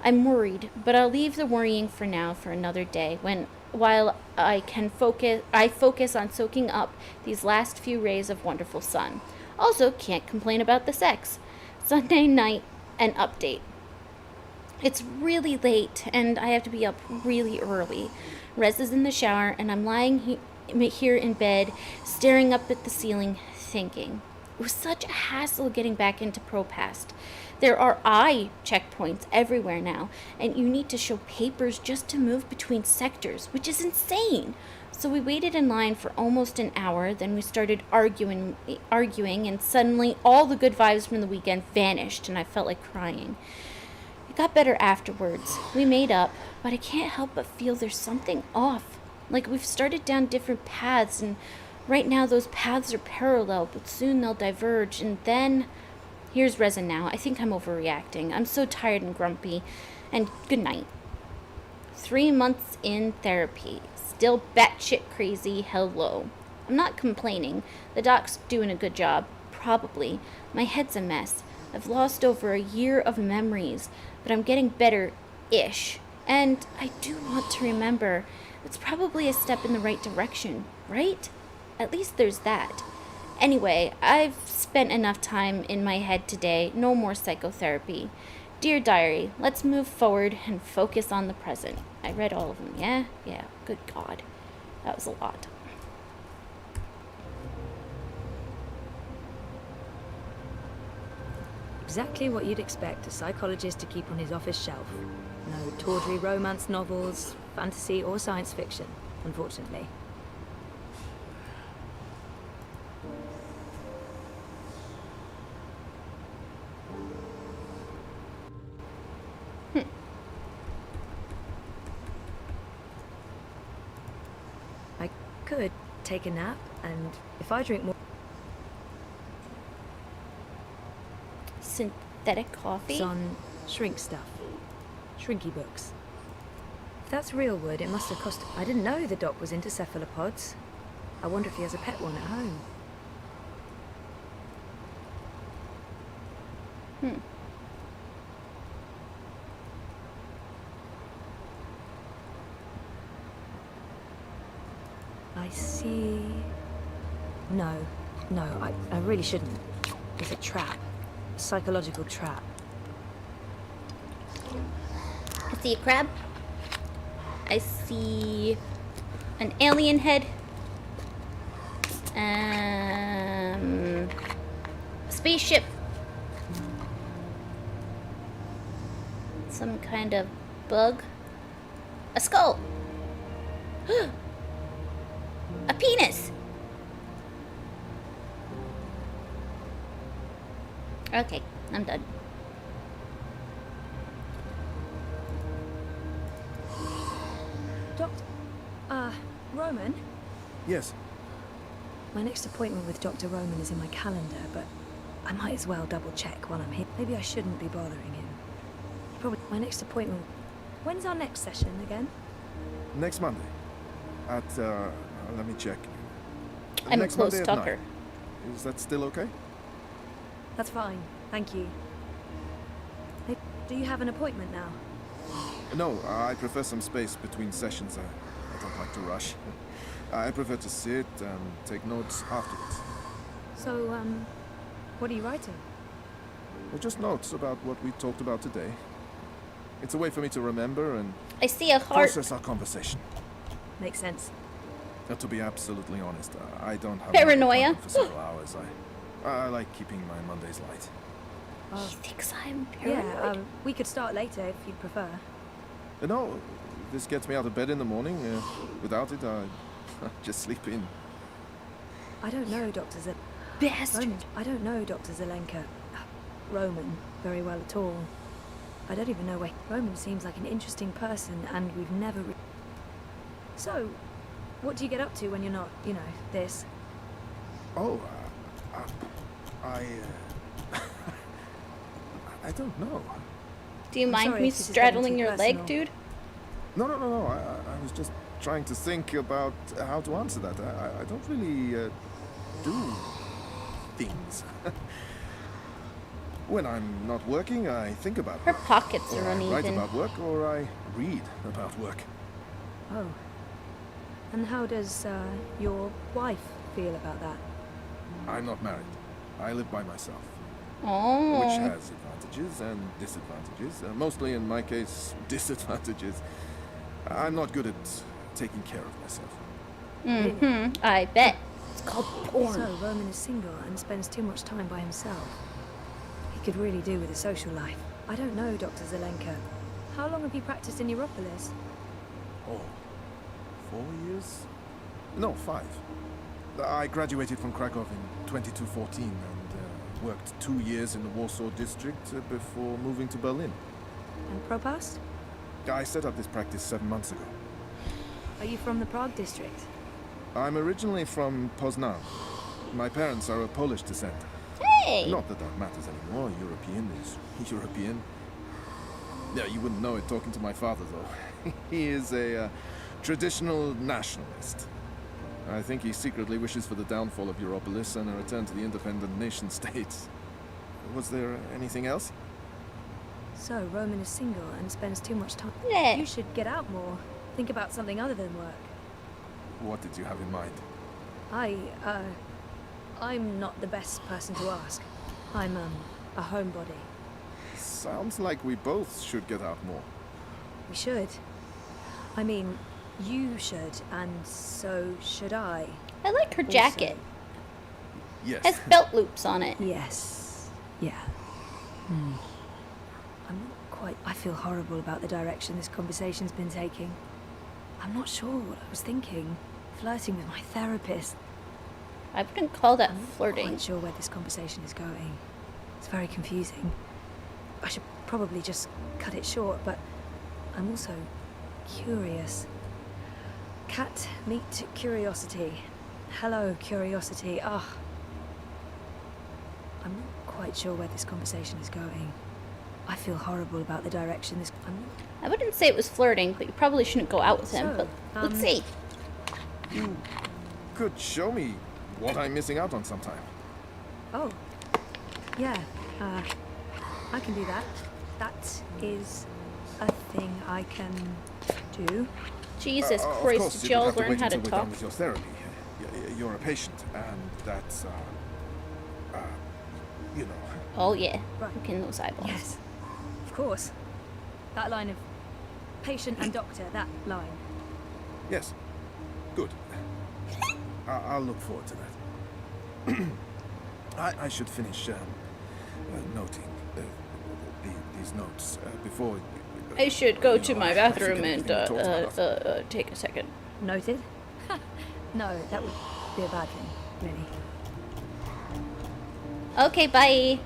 I'm worried, but I'll leave the worrying for now for another day while I focus on soaking up these last few rays of wonderful sun. Also, can't complain about the sex. Sunday night, an update. It's really late, and I have to be up really early. Rez is in the shower, and I'm lying here in bed, staring up at the ceiling, thinking. It was such a hassle getting back into Propast. There are eye checkpoints everywhere now, and you need to show papers just to move between sectors, which is insane. So we waited in line for almost an hour, then we started arguing, and suddenly all the good vibes from the weekend vanished, and I felt like crying. It got better afterwards. We made up, but I can't help but feel there's something off. Like we've started down different paths, and right now those paths are parallel, but soon they'll diverge, and then... Here's Reza now. I think I'm overreacting. I'm so tired and grumpy. And good night. 3 months in therapy. Still batshit crazy. Hello. I'm not complaining. The doc's doing a good job. Probably. My head's a mess. I've lost over a year of memories, but I'm getting better-ish. And I do want to remember. It's probably a step in the right direction, right? At least there's that. Anyway, I've spent enough time in my head today. No more psychotherapy. Dear Diary, let's move forward and focus on the present. I read all of them, yeah? Yeah, good God. That was a lot. Exactly what you'd expect a psychologist to keep on his office shelf. No tawdry romance novels, fantasy or science fiction, unfortunately. I could take a nap, and if I drink more... Synthetic coffee? It's on shrink stuff. Shrinky books. If that's real wood, it must have cost... I didn't know the doc was into cephalopods. I wonder if he has a pet one at home. I see... No, I really shouldn't. It's a trap. A psychological trap. I see a crab. I see an alien head. Spaceship. Some kind of bug. A skull. A penis. Okay, I'm done. Roman? Yes. My next appointment with Dr. Roman is in my calendar, but I might as well double check while I'm here. Maybe I shouldn't be bothering him. Probably my next appointment. When's our next session again? Next Monday. At, let me check. I'm a Next close Monday at talker. 9. Is that still okay? That's fine, thank you. Hey, do you have an appointment now? No, I prefer some space between sessions. I don't like to rush. I prefer to sit and take notes afterwards. So, what are you writing? Well, just notes about what we talked about today. It's a way for me to remember and I see a heart. process our conversation. Makes sense. To be absolutely honest, I don't have Paranoia. for several hours. I like keeping my Mondays light. He thinks I'm paranoid. Yeah, we could start later if you'd prefer. No, this gets me out of bed in the morning. Without it, I just sleep in. I don't know Dr. Bastard. I don't know Dr. Zelenka. Roman very well at all. I don't even know where Roman seems like an interesting person, and we've never. So, what do you get up to when you're not, you know, this? Oh, I don't know. Do you I'm mind sorry me if this is getting straddling too your leg, personal. dude? No. I was just trying to think about how to answer that. I don't really do things. When I'm not working, I think about Her work. pockets Or are I write uneven. about work, or I read about work. Oh. And how does your wife feel about that? I'm not married. I live by myself. Oh. Which has advantages and disadvantages. Mostly, in my case, disadvantages. I'm not good at taking care of myself. Mm-hmm. I bet. It's called porn. So, Roman is single and spends too much time by himself. He could really do with a social life. I don't know, Dr. Zelenka. How long have you practiced in Europolis? Oh, 4 years? No, 5. I graduated from Krakow in 2214 and worked 2 years in the Warsaw district before moving to Berlin. And Propast? I set up this practice 7 months ago. Are you from the Prague district? I'm originally from Poznan. My parents are of Polish descent. Hey! Not that that matters anymore. European is European. Yeah, you wouldn't know it talking to my father, though. He is a traditional nationalist. I think he secretly wishes for the downfall of Europolis and a return to the independent nation-states. Was there anything else? So, Roman is single and spends too much time. Yeah. You should get out more. Think about something other than work. What did you have in mind? I'm not the best person to ask. I'm, a homebody. Sounds like we both should get out more. We should. I mean, you should, and so should I. I like her Also. jacket. Yes. Has belt loops on it. Yes. Yeah. I'm not quite. I feel horrible about the direction this conversation's been taking. I'm not sure what I was thinking. Flirting with my therapist. I wouldn't call that I'm not flirting. quite sure where this conversation is going. It's very confusing. I should probably just cut it short, but I'm also curious. Cat, meet curiosity. Hello, curiosity. I'm not quite sure where this conversation is going. I feel horrible about the direction this. I wouldn't say it was flirting, but you probably shouldn't go out with him. So, But let's see. You could show me what I'm missing out on sometime. Oh, yeah. I can do that. That is a thing I can do. Jesus Of Christ, course, did you y'all have to learn wait how to until we're done talk? with your therapy. You're a patient, and that's, you know. Oh yeah, Right. look in those eyeballs. Yes, of course. That line of patient and doctor, that line. Yes. Good. I'll look forward to that. I should finish noting these notes before. I should go you to know, my I bathroom forget and everything we talked about. take a second. Noted? No, that would be a bad thing, really. Okay, bye.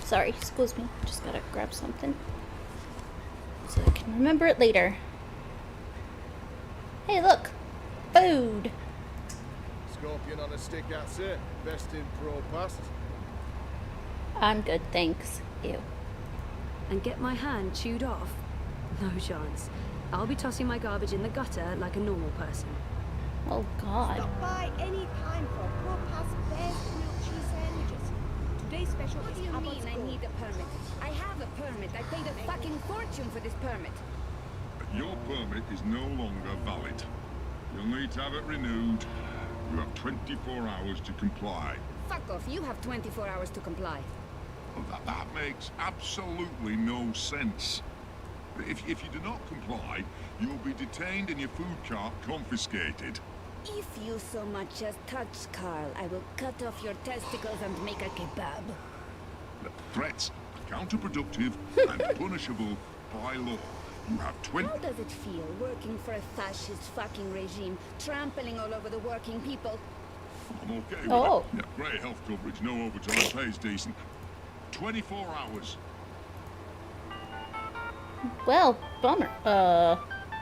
Sorry, excuse me. Just gotta grab something so I can remember it later. Hey, look! Food! Scorpion on a stick, that's it. Best in pro past. I'm good, thanks. Ew. And get my hand chewed off? No chance. I'll be tossing my garbage in the gutter like a normal person. Oh, God. Stop by any time for pro past best milk cheese sandwiches. Today's special What is do you mean Abbott's I Gold. need a permit? I have a permit. I paid a fucking fortune for this permit. Your permit is no longer valid. You'll need to have it renewed. You have 24 hours to comply. Fuck off. You have 24 hours to comply. Well, that makes absolutely no sense. If you do not comply, you'll be detained and your food cart confiscated. If you so much as touch Carl, I will cut off your testicles and make a kebab. Threats are counterproductive and punishable by law. You have 20... How does it feel working for a fascist fucking regime, trampling all over the working people? I'm okay with Oh. that. Yeah, great health coverage, no overtime, pays decent. 24 hours. Well, bummer.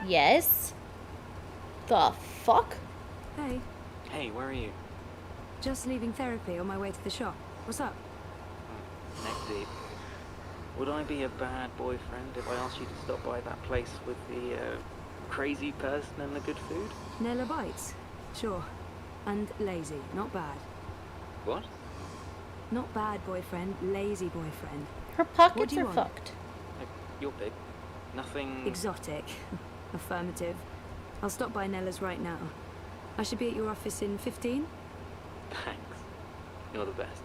Yes? The fuck? Hey, Hey, where are you? just leaving therapy on my way to the shop. What's up? Neck deep. Would I be a bad boyfriend if I asked you to stop by that place with the crazy person and the good food? Nella bites? Sure. And lazy, not bad. What? Not bad boyfriend, lazy boyfriend. Her What pockets do you are want? fucked. Like, you're big. Nothing... Exotic. Affirmative. I'll stop by Nella's right now. I should be at your office in 15? Thanks. You're the best.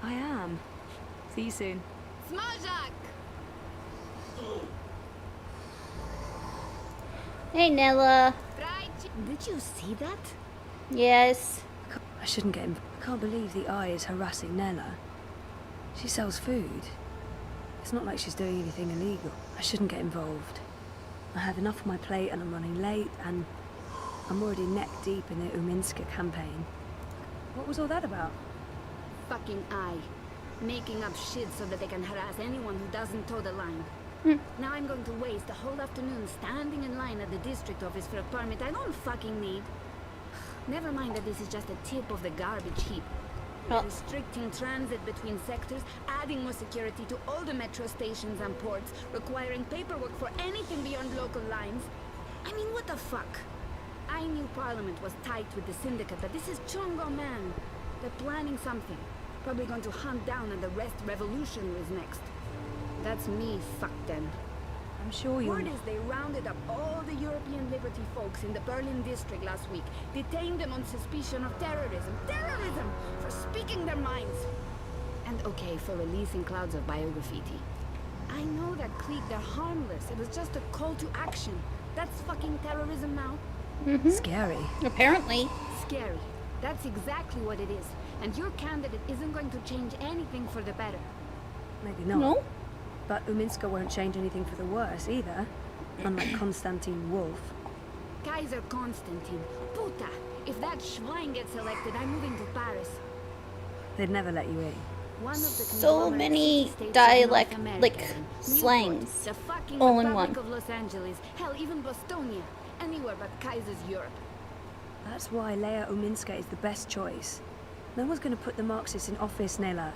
I am. See you soon. Smajak! Hey, Nella. Did you see that? Yes. I shouldn't get him. I can't believe the eye is harassing Nella. She sells food. It's not like she's doing anything illegal. I shouldn't get involved. I have enough on my plate and I'm running late and I'm already neck deep in the Uminska campaign. What was all that about? Fucking eye. Making up shit so that they can harass anyone who doesn't toe the line. Now I'm going to waste the whole afternoon standing in line at the district office for a permit I don't fucking need. Never mind that this is just a tip of the garbage heap. Restricting transit between sectors, adding more security to all the metro stations and ports, requiring paperwork for anything beyond local lines. I mean, what the fuck? I knew Parliament was tight with the syndicate, but this is Chongo, man. They're planning something. Probably going to hunt down and arrest revolutionaries next. That's me, fuck them. I'm sure you're Word is they rounded up all the European Liberty folks in the Berlin district last week, detained them on suspicion of terrorism. Terrorism! For speaking their minds! And okay, for releasing clouds of biograffiti. I know that clique, they're harmless. It was just a call to action. That's fucking terrorism now. Scary. Apparently. Scary. That's exactly what it is. And your candidate isn't going to change anything for the better. Maybe not. No? But Uminska won't change anything for the worse either. Unlike Konstantin Wolf. Kaiser Constantine. Puta! If that Schwein gets elected, I'm moving to Paris. They'd never let you in. One of the So conglomerate many city-states of dialect, North America, like, Newport, slangs. the fucking all in Republic one. of Los Angeles, hell, even Bostonia. Anywhere but Kaiser's Europe. That's why Leia Uminska is the best choice. No one's going to put the Marxists in office, Nella.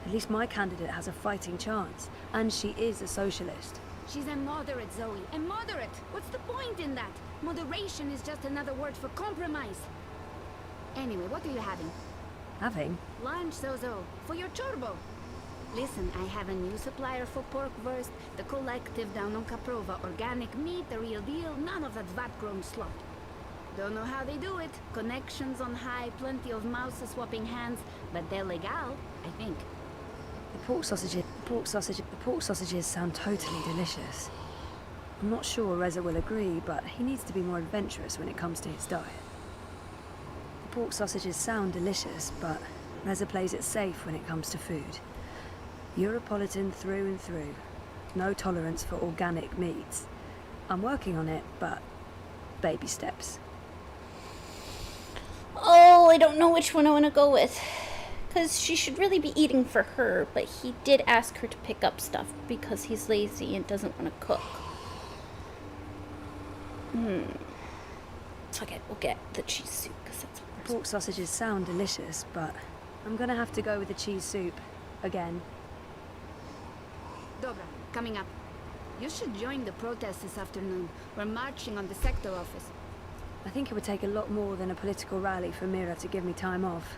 At least my candidate has a fighting chance. And she is a socialist. She's a moderate, Zoe. A moderate! What's the point in that? Moderation is just another word for compromise. Anyway, what are you having? Having? Lunch, Zozo. For your chorbo. Listen, I have a new supplier for pork wurst, the collective down on Caprova. Organic meat, the real deal, none of that vat-grown slop. Don't know how they do it. Connections on high, plenty of mouse swapping hands, but they're legal, I think. The pork sausages sound totally delicious. I'm not sure Reza will agree, but he needs to be more adventurous when it comes to his diet. The pork sausages sound delicious, but Reza plays it safe when it comes to food. Europolitan through and through. No tolerance for organic meats. I'm working on it, but baby steps. Oh, I don't know which one I want to go with. Because she should really be eating for her, but he did ask her to pick up stuff because he's lazy and doesn't want to cook. Okay, we'll get the cheese soup because that's what Pork sausages sound delicious, but I'm gonna have to go with the cheese soup. Again. Dobra, coming up. You should join the protest this afternoon. We're marching on the sector office. I think it would take a lot more than a political rally for Mira to give me time off.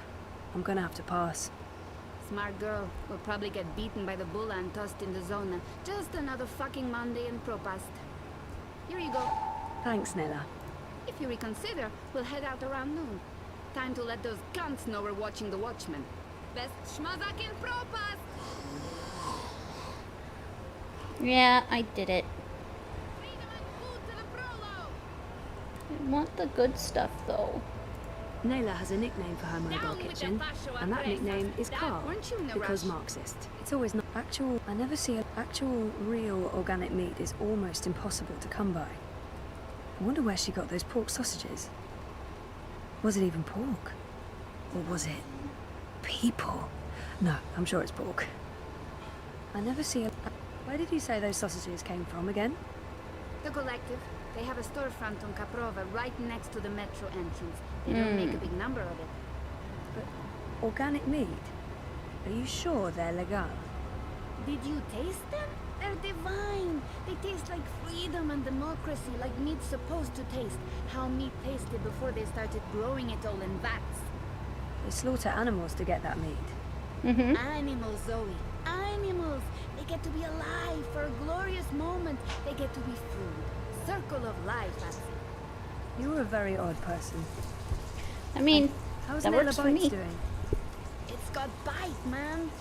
I'm gonna have to pass. Smart girl. Will probably get beaten by the bulla and tossed in the zona. Just another fucking Monday in Propast. Here you go. Thanks, Nella. If you reconsider, we'll head out around noon. Time to let those cunts know we're watching the Watchmen. Best schmazak in Propast! Yeah, I did it. I want the good stuff, though. Nayla has a nickname for her mobile kitchen, and that nickname is Carl, because Marxist. It's always not actual. I never see actual, real organic meat is almost impossible to come by. I wonder where she got those pork sausages. Was it even pork? Or was it people? No, I'm sure it's pork. I never see a... Where did you say those sausages came from again? The Collective. They have a storefront on Caprova right next to the metro entrance. They don't make a big number of it. But organic meat? Are you sure they're legal? Did you taste them? They're divine. They taste like freedom and democracy, like meat's supposed to taste. How meat tasted before they started growing it all in vats. They slaughter animals to get that meat. Animals, Zoe. Animals. They get to be alive for a glorious moment. They get to be food. Circle of life, that's it. You're a very odd person. I mean, how's that Nella works for Bites me. doing? It's got bite, man.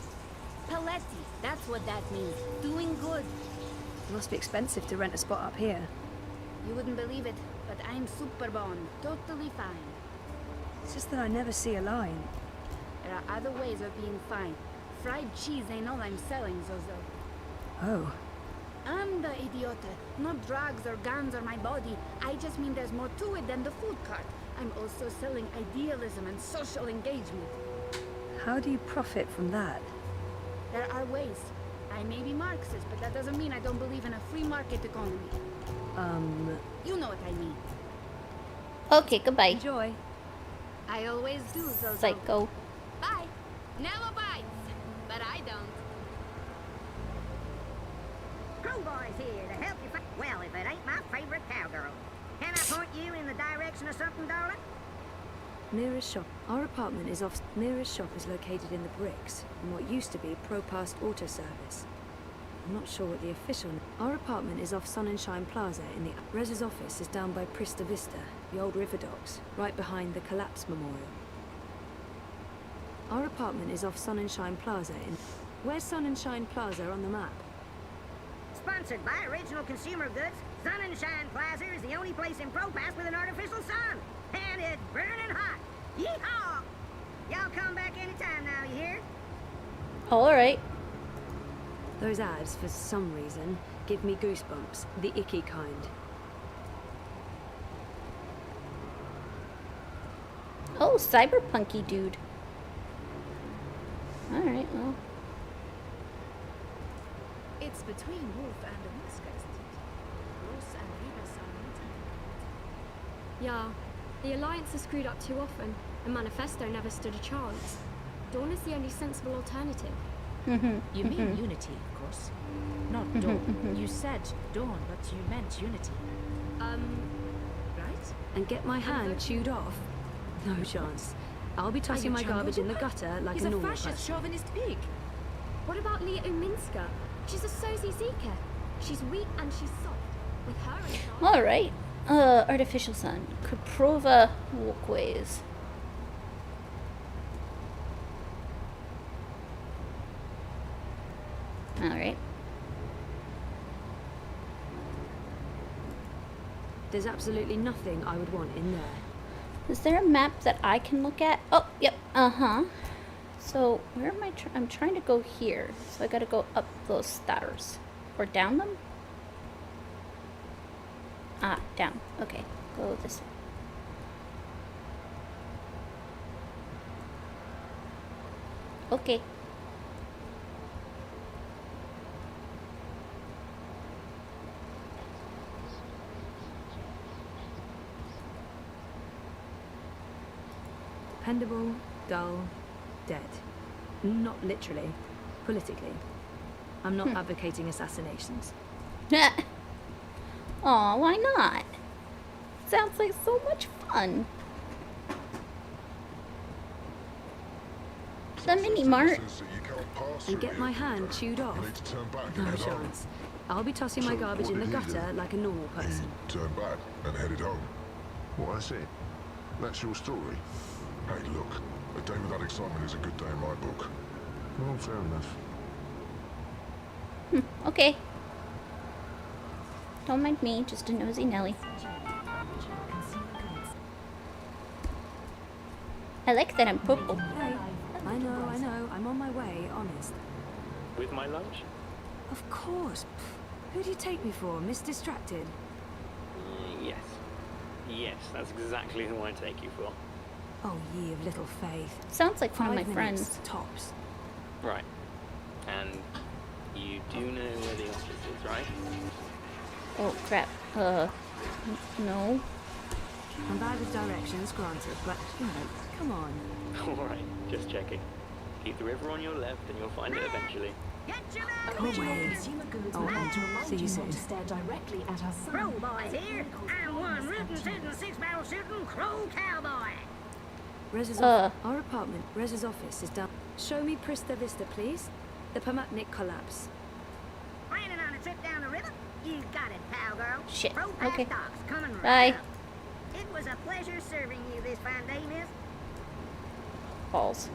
Paletti, that's what that means. Doing good. It must be expensive to rent a spot up here. You wouldn't believe it, but I'm super bon. Totally fine. It's just that I never see a line. There are other ways of being fine. Fried cheese ain't all I'm selling, Zozo. Oh. I'm the idiota. Not drugs or guns or my body. I just mean there's more to it than the food cart. I'm also selling idealism and social engagement. How do you profit from that? There are ways. I may be Marxist, but that doesn't mean I don't believe in a free market economy. You know what I mean. Okay, goodbye. Enjoy. I always do, Zozo. Psycho. Bye. Never bites. But I don't. Crowbar's here to help you find... Well, if it ain't my favorite cowgirl. Can I point you in the direction of something, darling? Mira's shop. Our apartment is off... Mira's shop is located in the bricks, in what used to be Propast Auto Service. I'm not sure what the official... Our apartment is off Sun and Shine Plaza in the... Rez's office is down by Prista Vista, the old river docks, right behind the Collapse Memorial. Our apartment is off Sun and Shine Plaza in... Where's Sun and Shine Plaza on the map? Sponsored by Original Consumer Goods, Sun and Shine Plaza is the only place in Propast with an artificial sun. And it's burning hot. Yeehaw! Y'all come back anytime now, you hear? Alright. Those ads, for some reason, give me goosebumps. The icky kind. Oh, cyberpunky dude. Alright, well. It's between Wolf and Amiska, isn't it? Ross and Riverside. Yeah. The Alliance has screwed up too often, and Manifesto never stood a chance. Dawn is the only sensible alternative. You mean Unity, of course. Not Dawn. You said Dawn, but you meant Unity. Right? And get my hand chewed off? No chance. I'll be tossing my garbage in the gutter like a normal person. He's a fascist chauvinist pig. What about Leah Uminska? She's a Sozi Seeker. She's weak and she's soft. With her in charge... Alright. Artificial sun. Caprova walkways. Alright. There's absolutely nothing I would want in there. Is there a map that I can look at? Oh, yep. So, where am I? I'm trying to go here. So I gotta go up those stairs. Or down them? Ah, down. Okay. Go this way. Okay. Dependable, dull, dead. Not literally, politically. I'm not advocating assassinations. Aw, why not? Sounds like so much fun. The mini mart. And get my hand chewed off? No chance. I'll be tossing my garbage in the gutter like a normal person. Turn back and headed home. What, that's it? That's your story? Hey, look, a day without excitement is a good day in my book. Well, fair enough. Okay. Don't mind me, just a nosy Nelly. I like that I'm purple. Hey, I know, I'm on my way, honest. With my lunch? Of course. Who do you take me for, Miss Distracted? Yes. Yes, that's exactly who I take you for. Oh, ye of little faith. Sounds like one of my 5 friends. minutes, tops. Right. And you do know where the office is, right? Oh, crap. No. I'm bad with directions, granted, but, you know, come on. Alright, just checking. Keep the river on your left and you'll find it eventually. Go away. Oh, and see you soon. Crow boy here. I'm one rootin' tootin' 6-barrel shooting crow cowboy. Rez's our apartment, Rez's office is down. Show me Prista Vista, please. The Pamatnik collapse. Planning on a trip down the river? You got it, pal girl. Shit. Crow Okay. docks coming right Bye. up. It was a pleasure serving you this fine day, miss. Balls.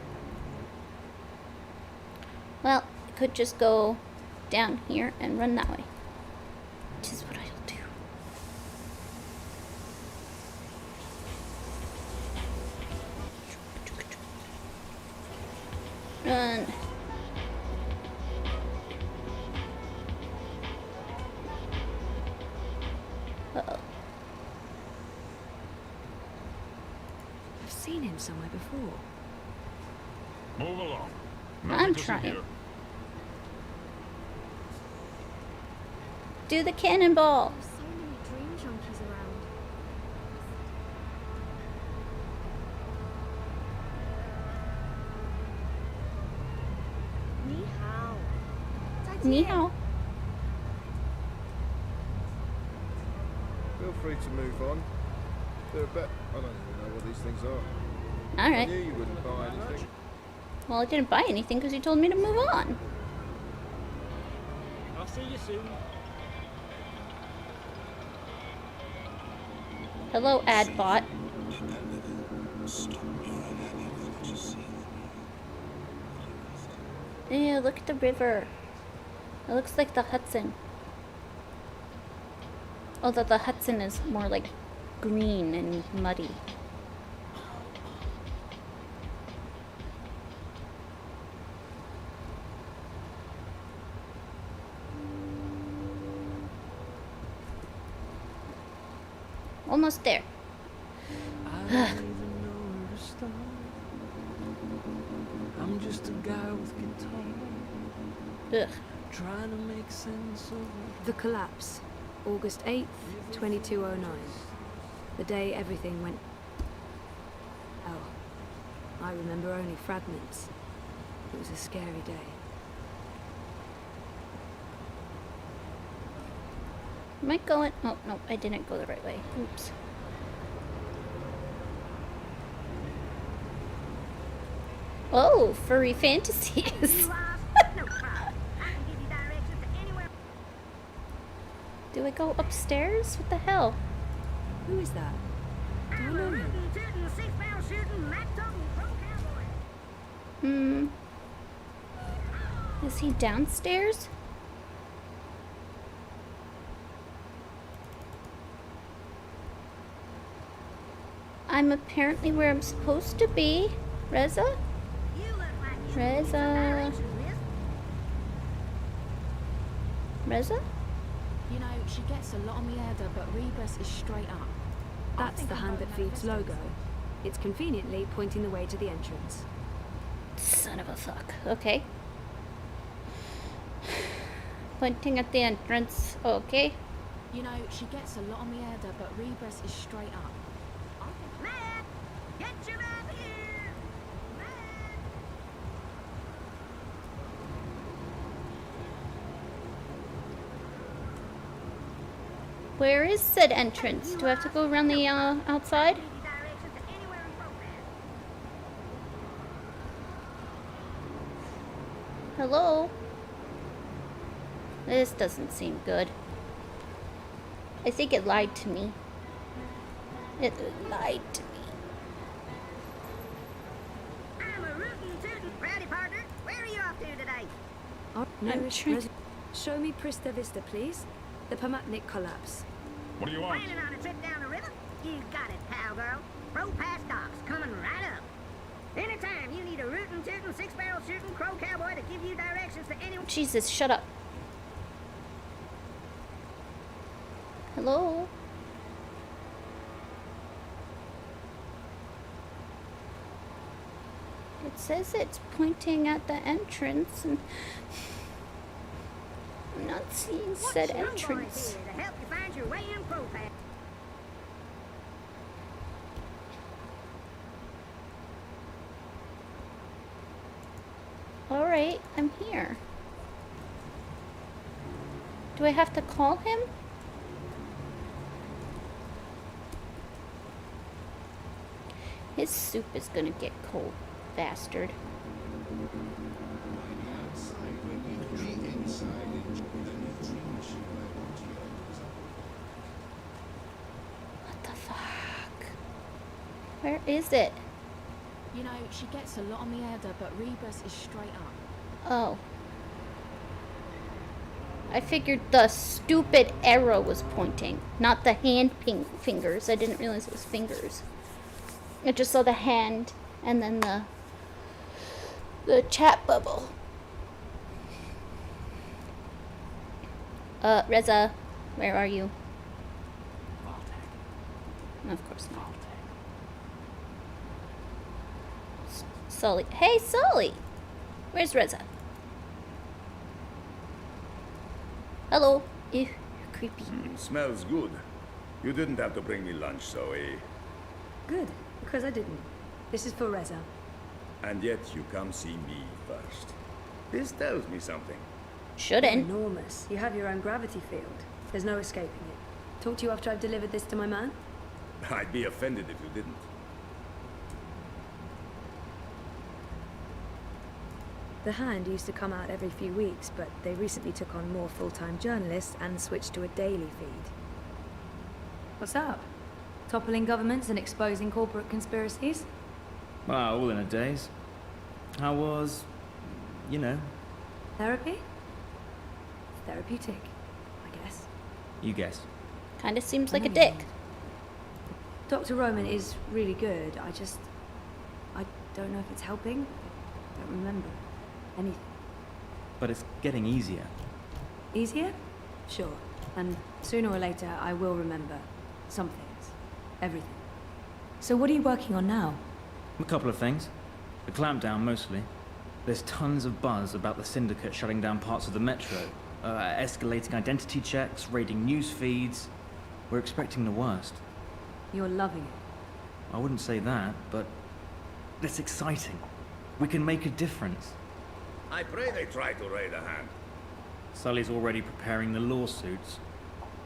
Well, I could just go down here and run that way. Which is what I'll do. Run. Uh-oh. I've seen him somewhere before. Move along. I'm trying. Do the cannonball. There's so many dream junkies around. Ni hao. Ni hao. Feel free to move on. They're a bit... I don't even know what these things are. All right. I knew you wouldn't buy anything. Well, I didn't buy anything because you told me to move on. I'll see you soon. Hello, ad bot. Ew, look at the river. It looks like the Hudson. Although the Hudson is more like green and muddy. Almost there. I'm just a guy with guitar. Ugh. Trying to make sense of The collapse, August 8th, 2209. The day everything went... Oh, I remember only fragments. It was a scary day. Am I going? Oh, no, I didn't go the right way. Oops. Oh, furry fantasies. Do I go upstairs? What the hell? Who is that? Do I know him? Is he downstairs? I'm apparently where I'm supposed to be. Reza? Reza? Reza? You know, she gets a lot on the header, but Rebus is straight up. That's the Hand That Feeds logo. It's conveniently pointing the way to the entrance. Son Son of a fuck. Okay. Pointing at the entrance. Okay. You know, she gets a lot on the header, but Rebus is straight up. Matt! Get your man here! Where is said entrance? Do I have to go around the outside? Hello? This doesn't seem good. I think it lied to me. It lied to me. I'm a rootin' tootin' Rowdy partner. Where are you off to today? Show me Prista Vista, please. The Pamatnik collapse. What do you want? Planning on a trip down the river? You got it, cowgirl. Pro Pass docks coming right up. Anytime you need a rootin' tootin' six-barrel shooting crow cowboy to give you directions to anyone. Jesus, shut up. Hello? It says it's pointing at the entrance, and I'm not seeing said entrance. Here to help you find your way in Pro Pass. Alright, I'm here. Do I have to call him? His soup is gonna get cold, bastard. What the fuck? Where is it? You know, she gets a lot on the header, but Rebus is straight up. Oh. I figured the stupid arrow was pointing, not the hand fingers. I didn't realize it was fingers. I just saw the hand and then the chat bubble. Reza, where are you? Of course not. Sully. Hey, Sully! Where's Reza? Hello. Ew, you're creepy. Smells good. You didn't have to bring me lunch, Zoe. Good, because I didn't. This is for Reza. And yet you come see me first. This tells me something. Shouldn't. You're enormous. You have your own gravity field. There's no escaping it. Talk to you after I've delivered this to my man? I'd be offended if you didn't. The Hand used to come out every few weeks, but they recently took on more full-time journalists and switched to a daily feed. What's up? Toppling governments and exposing corporate conspiracies? Well, all in a daze. How was, you know? Therapy? Therapeutic, I guess. You guess. Kinda seems like a dick. Dr. Roman is really good. I don't know if it's helping. I don't remember anything. But it's getting easier. Easier? Sure. And sooner or later, I will remember some things. Everything. So what are you working on now? A couple of things. The clampdown, mostly. There's tons of buzz about the Syndicate shutting down parts of the metro. Escalating identity checks, raiding news feeds. We're expecting the worst. You're loving it. I wouldn't say that, but it's exciting. We can make a difference. I pray they try to raid a Hand. Sully's already preparing the lawsuits.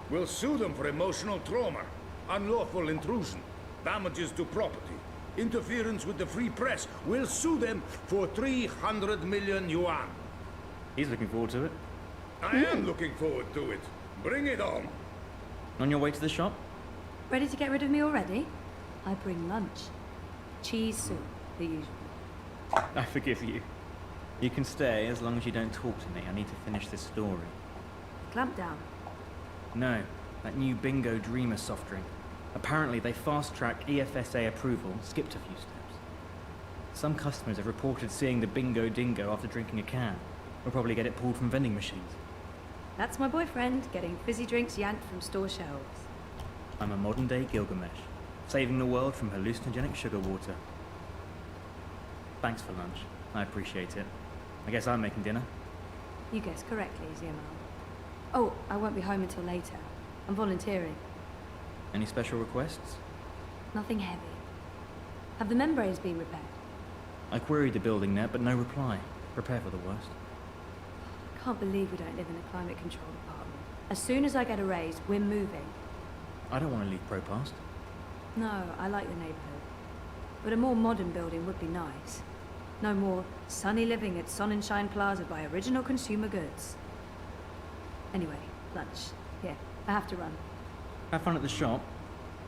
We'll sue them for emotional trauma, unlawful intrusion, damages to property, interference with the free press. We'll sue them for 300 million yuan. He's looking forward to it. I am looking forward to it. Bring it on. On your way to the shop? Ready to get rid of me already? I bring lunch. Cheese soup, the usual. I forgive you. You can stay as long as you don't talk to me. I need to finish this story. Clampdown. No, that new Bingo Dreamer soft drink. Apparently they fast-tracked EFSA approval, skipped a few steps. Some customers have reported seeing the Bingo Dingo after drinking a can. We'll probably get it pulled from vending machines. That's my boyfriend, getting fizzy drinks yanked from store shelves. I'm a modern-day Gilgamesh, saving the world from hallucinogenic sugar water. Thanks for lunch. I appreciate it. I guess I'm making dinner. You guessed correctly, Ziamal. Oh, I won't be home until later. I'm volunteering. Any special requests? Nothing heavy. Have the membranes been repaired? I queried the building net, but no reply. Prepare for the worst. I can't believe we don't live in a climate control department. As soon as I get a raise, we're moving. I don't want to leave Propast. No, I like the neighborhood. But a more modern building would be nice. No more sunny living at Sonnenschein Plaza by Original Consumer Goods. Anyway, lunch. Here, I have to run. Have fun at the shop.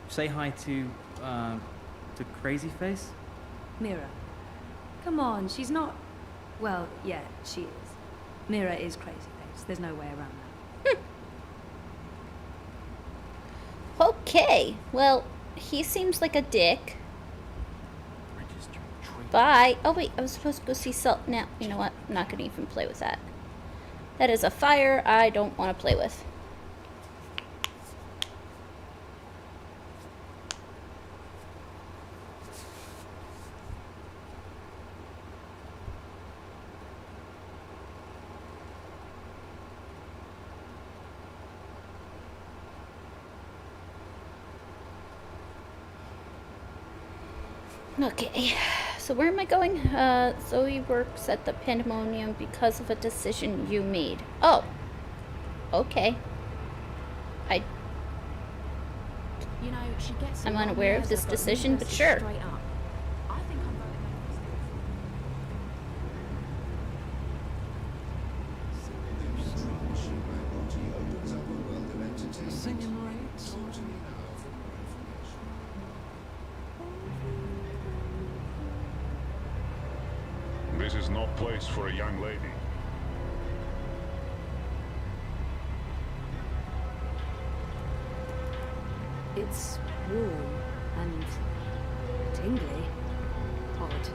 Say hi to Crazy Face. Mira. Come on, she's not... Well, yeah, she is. Mira is Crazy Face. There's no way around that. Okay, well, he seems like a dick. Bye. Oh wait, I was supposed to go see Salt. Now, you know what? I'm not going to even play with that. That is a fire I don't want to play with. Okay, so where am I going? Zoe works at the Pandemonium because of a decision you made. Oh, okay. You know, she gets I'm unaware of this decision, but sure. Straight up. I think I'm This is not place for a young lady. It's warm and tingly. Odd.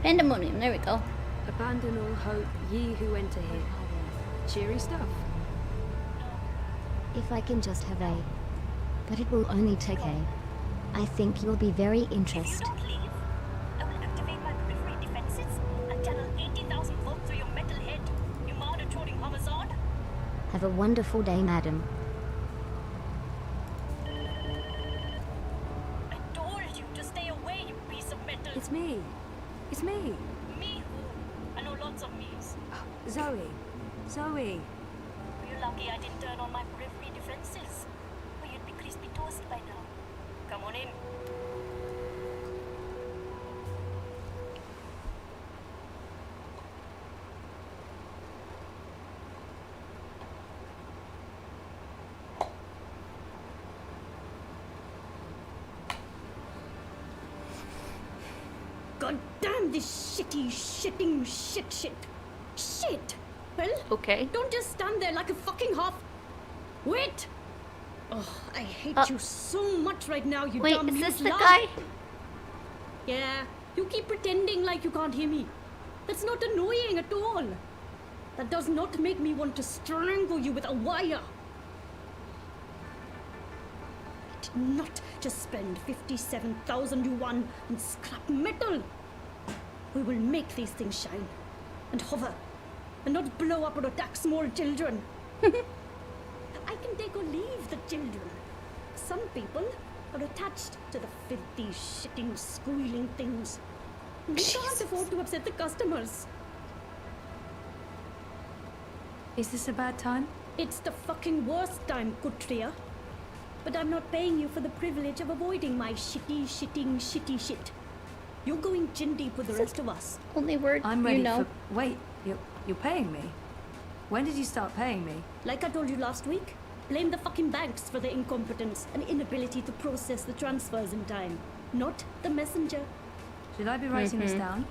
Pandemonium, there we go. Abandon all hope, ye who enter here. Cheery stuff. If I can just have a... But it will only take a... I think you'll be very interested. I will activate my periphery defenses and channel 80,000 volts through your metal head. You mouth-toting homicide. Have a wonderful day, madam. I told you to stay away, you piece of metal. It's me. It's me. Me who? I know lots of me's. Zoe. Zoe. You're lucky I didn't turn on my periphery defenses. Or you'd be crispy toast by now. Come on in. God damn this shitting shit. Well, okay. Don't just stand there like a fucking half. Wait! Oh, I hate you so much right now, you wait, dumb is this the slut. guy? Yeah, you keep pretending like you can't hear me. That's not annoying at all. That does not make me want to strangle you with a wire. I did not just spend 57,000 yuan on scrap metal. We will make these things shine and hover and not blow up or attack small children. I can take or leave the children. Some people are attached to the filthy, shitting, squealing things. We can't afford to upset the customers. Is this a bad time? It's the fucking worst time, Kutria. But I'm not paying you for the privilege of avoiding my shitty shit. You're going chin deep with the rest of us. Only word I'm ready you know. for... Wait, you're paying me? When did you start paying me? Like I told you last week, blame the fucking banks for their incompetence and inability to process the transfers in time. Not the messenger. Should I be writing this down?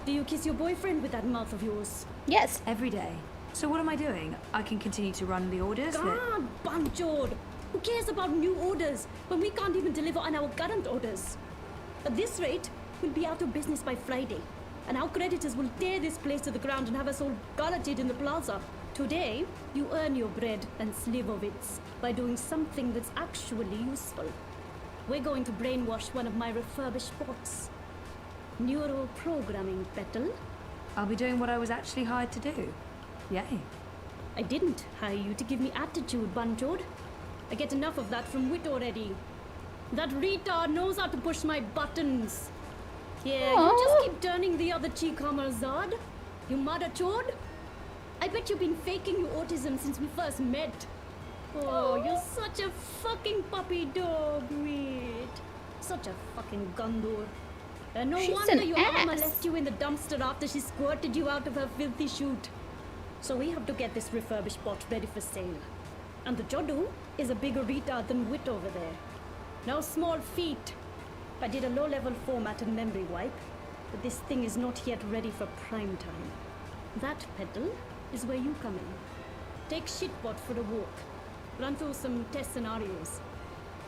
Do you kiss your boyfriend with that mouth of yours? Yes. Every day. So what am I doing? I can continue to run the orders? God, Banchod! Who cares about new orders when we can't even deliver on our current orders? At this rate, we'll be out of business by Friday. And our creditors will tear this place to the ground and have us all garroted in the plaza. Today, you earn your bread and slivovitz by doing something that's actually useful. We're going to brainwash one of my refurbished bots. Neural programming, Petal. I'll be doing what I was actually hired to do. Yay. I didn't hire you to give me attitude, Bunchod. I get enough of that from Wit already. That retard knows how to push my buttons. Yeah, you just keep turning the other cheek, Zard. You mother chode. I bet you've been faking your autism since we first met. Oh, you're such a fucking puppy dog, Wit. Such a fucking Gondor. And no wonder your armor left you in the dumpster after she squirted you out of her filthy chute. So we have to get this refurbished bot ready for sale. And the Jodu is a bigger retard than Wit over there. No small feat. I did a low-level format and memory wipe, but this thing is not yet ready for prime time. That, Petal, is where you come in. Take Shitbot for a walk. Run through some test scenarios.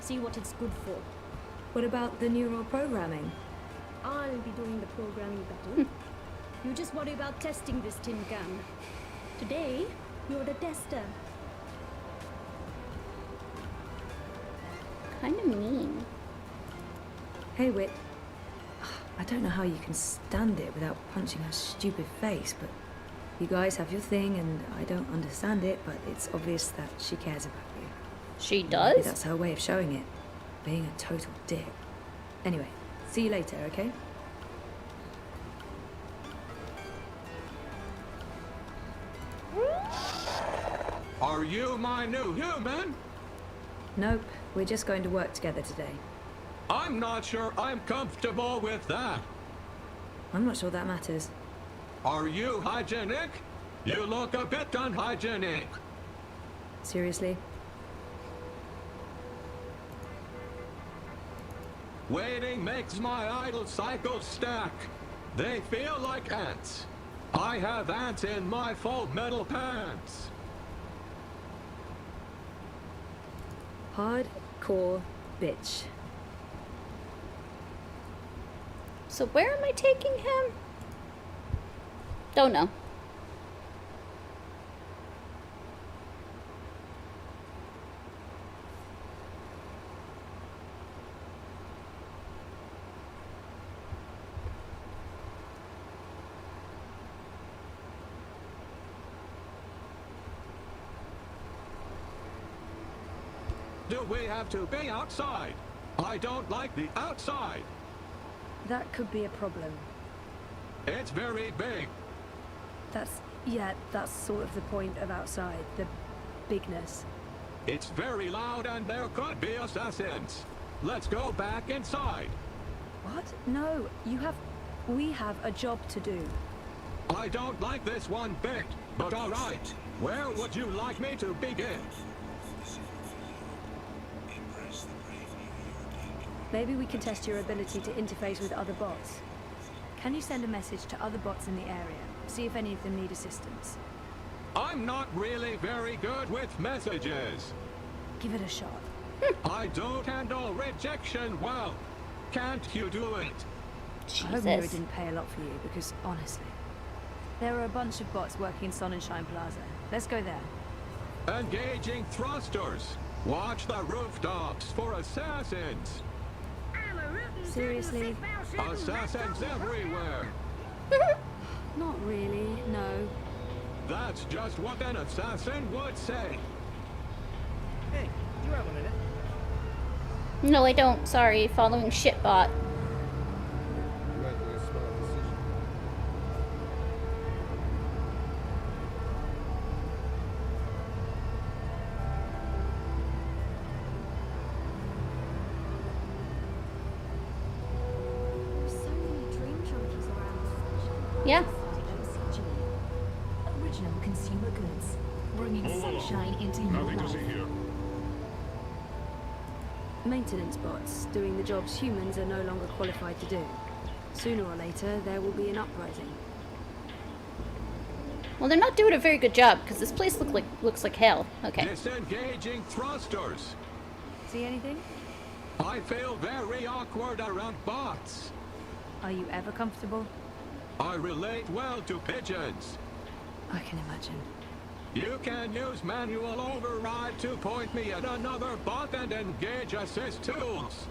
See what it's good for. What about the neural programming? I'll be doing the programming, Petal. You just worry about testing this tin can. Today, you're the tester. Kinda mean. Hey, Wit. I don't know how you can stand it without punching her stupid face, but you guys have your thing and I don't understand it, but it's obvious that she cares about you. She Maybe does? that's her way of showing it. Being a total dick. Anyway, see you later, okay? Are you my new human? Nope, we're just going to work together today. I'm not sure I'm comfortable with that. I'm not sure that matters. Are you hygienic? You look a bit unhygienic. Seriously? Waiting makes my idle cycles stack. They feel like ants. I have ants in my full metal pants. Hardcore bitch. So where am I taking him? Don't know. Do we have to be outside? I don't like the outside. That could be a problem. It's very big. That's sort of the point of outside, the bigness. It's very loud and there could be assassins. Let's go back inside. What? No, we have a job to do. I don't like this one bit, but all right. Where would you like me to begin? Maybe we can test your ability to interface with other bots. Can you send a message to other bots in the area? See if any of them need assistance. I'm not really very good with messages. Give it a shot. I don't handle rejection well. Can't you do it? I hope Mira didn't pay a lot for you, because honestly, there are a bunch of bots working in Sonnenschein Plaza. Let's go there. Engaging thrusters. Watch the rooftops for assassins. Seriously? Assassins everywhere. Not really, no. That's just what an assassin would say. Hey, do you have a minute? No, I don't. Sorry. Following shitbot. Yeah. Original consumer goods, bringing sunshine into your life. Maintenance bots, doing the jobs humans are no longer qualified to do. Sooner or later, there will be an uprising. Well, they're not doing a very good job because this place looks like hell. Okay. Disengaging thrusters. See anything? I feel very awkward around bots. Are you ever comfortable? I relate well to pigeons. I can imagine. You can use manual override to point me at another bot and engage assist tools.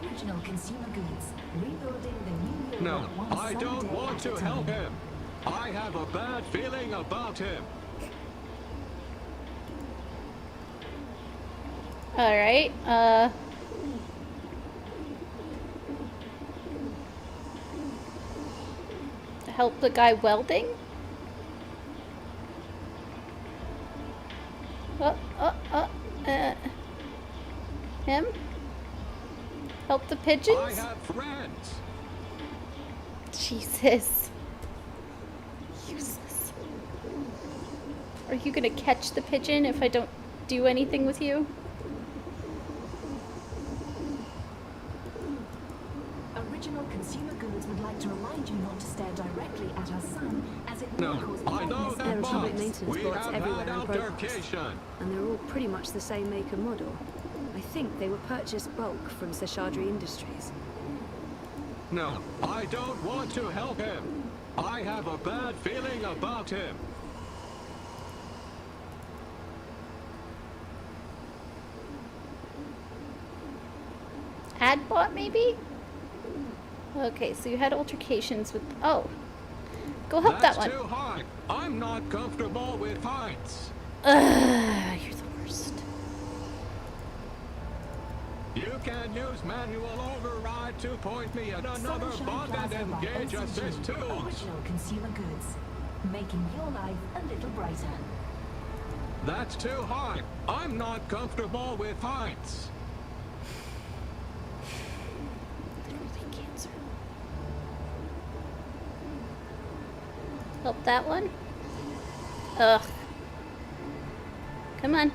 Original consumer goods. Rebuilding the new No, Europe one I don't Sunday want at a to time. help him. I have a bad feeling about him. Alright, help the guy welding? Him? Help the pigeons? I have friends. Jesus. Useless. Are you gonna catch the pigeon if I don't do anything with you? Original consumer goods would like to remind you not to stare directly at our sun, as it No, may cause I know blindness that There are and public box. maintenance We bots have everywhere had in Progress, altercation. and they're all pretty much the same make and model. I think they were purchased bulk from Seshadri Industries. No, I don't want to help him. I have a bad feeling about him. Adbot, maybe? Okay, so you had altercations with... Oh. Go help That's that one. too high. I'm not comfortable with heights. Ugh, you're the worst. You can use manual override to point me at another Sunshine bot and Plaza by engage OCG. assist tools. Original consumer goods. Making your life a little brighter. That's too high. I'm not comfortable with heights. Literally cancer. Help that one? Ugh. Come on.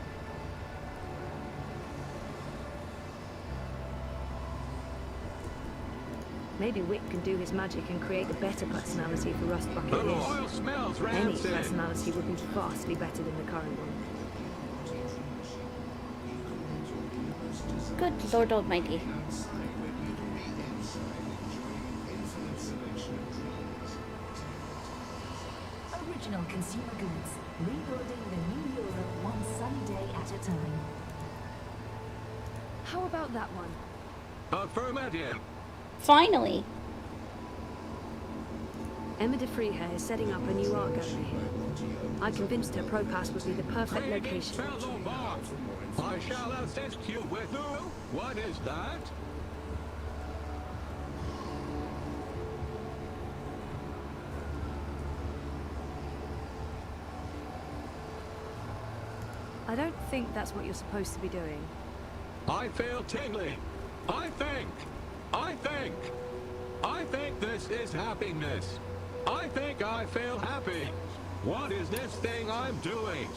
Maybe Wick can do his magic and create a better personality for Rust Bucket The Lish. oil smells Any rancid. personality would be vastly better than the current one. Good Lord Almighty. Original consumer goods. Rebuilding the new Europe one sunny day at a time. How about that one? Affirmative. Finally. Emma de Freehair is setting up a new art gallery here. I convinced her Propass would be the perfect Greetings, location. fellow bot. I shall assist you with who? What is that? I don't think that's what you're supposed to be doing. I feel tingly. I think this is happiness. I think I feel happy. What is this thing I'm doing?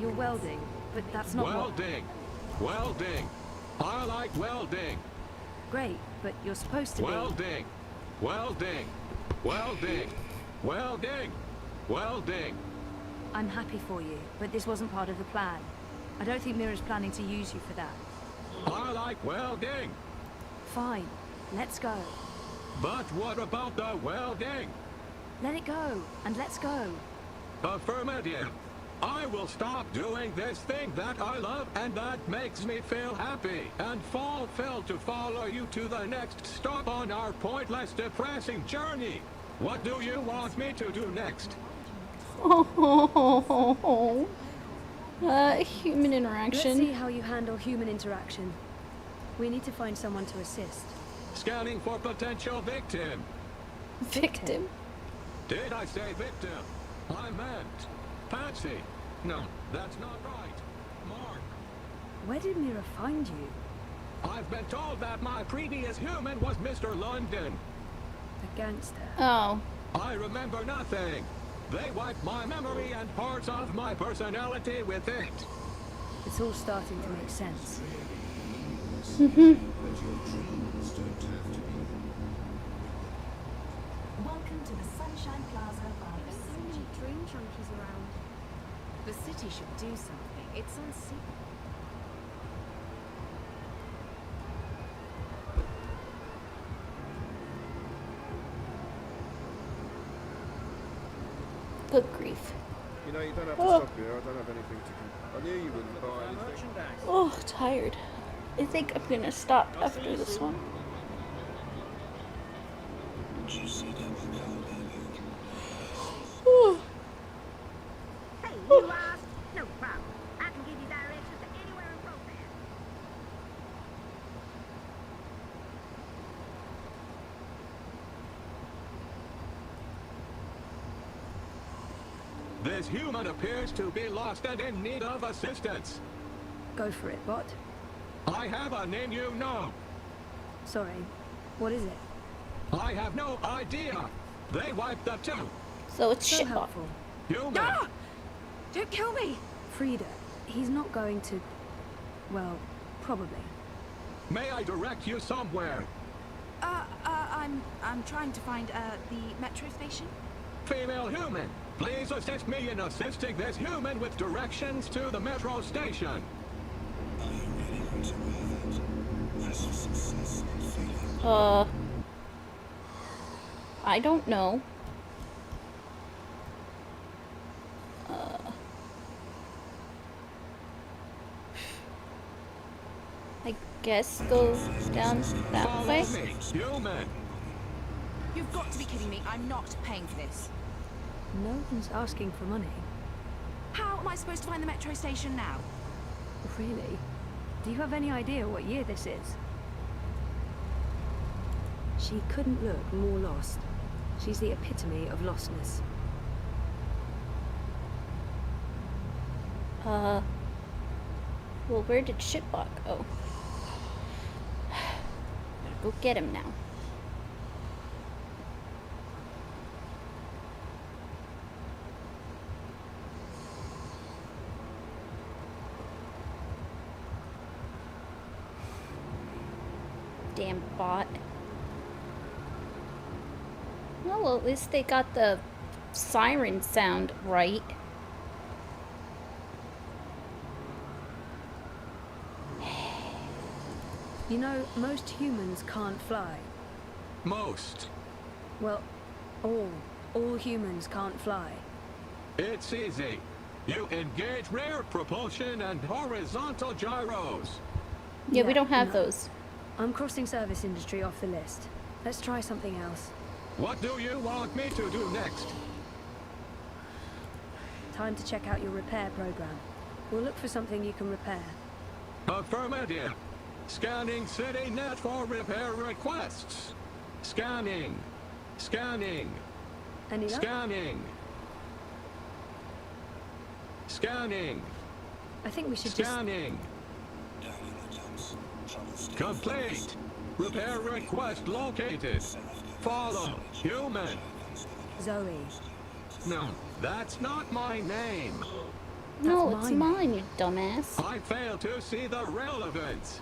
You're welding, but that's not what... Welding. Welding. I like welding. Great, but you're supposed to Welding. Welding. Welding. Welding. Welding. I'm happy for you, but this wasn't part of the plan. I don't think Mira's planning to use you for that. I like welding. Fine, let's go. But what about the welding? Let it go, and let's go. Affirmative. I will stop doing this thing that I love and that makes me feel happy and fulfill to follow you to the next stop on our pointless, depressing journey. What do you want me to do next? Human interaction. Let's see how you handle human interaction. We need to find someone to assist. Scanning for potential victim. Victim? Did I say victim? I meant Patsy. No, that's not right. Mark. Where did Mira find you? I've been told that my previous human was Mr. London. The gangster. Oh. I remember nothing. They wiped my memory and parts of my personality with it. It's all starting to make sense. Welcome to the Sunshine Plaza by So many dream junkies around. The city should do something. It's unseemly. Good grief. You know, you don't have to Oh. stop here. I don't have anything to... I knew you wouldn't buy anything. Oh, tired. I think I'm gonna stop after this one. Whew. Hey, you lost? No problem. I can give you directions to anywhere in Propan. This human appears to be lost and in need of assistance. Go for it, bot. I have a name you know. Sorry, what is it? I have no idea. They wiped the two. So it's So shit. helpful. Human. Ah! Don't kill me! Frida, he's not going to... Well, probably. May I direct you somewhere? I'm trying to find, the metro station. Female human, please assist me in assisting this human with directions to the metro station. I don't know. I guess go down that way. Human. You've got to be kidding me. I'm not paying for this. No one's asking for money. How am I supposed to find the metro station now? Really? Do you have any idea what year this is? She couldn't look more lost. She's the epitome of lostness. Well, where did Shitbot go? Gotta go get him now. Damn bot. Oh, well, at least they got the siren sound right. You know, most humans can't fly. Most. Well, all humans can't fly. It's easy. You engage rear propulsion and horizontal gyros. Yeah, we don't have no. those. I'm crossing service industry off the list. Let's try something else. What do you want me to do next? Time to check out your repair program. We'll look for something you can repair. Affirmative. Scanning CityNet for repair requests. Scanning. Scanning. Any luck? Scanning. Scanning. I think we should Scanning. Complete. Repair request located. Follow. Human. Zoe. No, that's not my name. No, That's it's mine, you dumbass. I fail to see the relevance.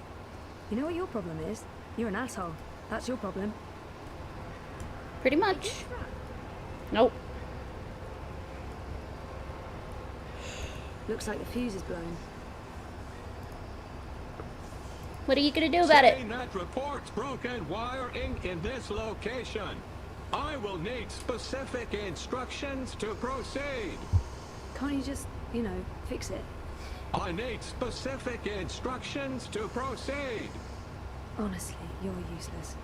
You know what your problem is? You're an asshole. That's your problem. Pretty much. Nope. Looks like the fuse is blown. What are you gonna do about it? CityNet reports broken wiring in this location. I will need specific instructions to proceed. Can't you just, you know, fix it? I need specific instructions to proceed. Honestly, you're useless.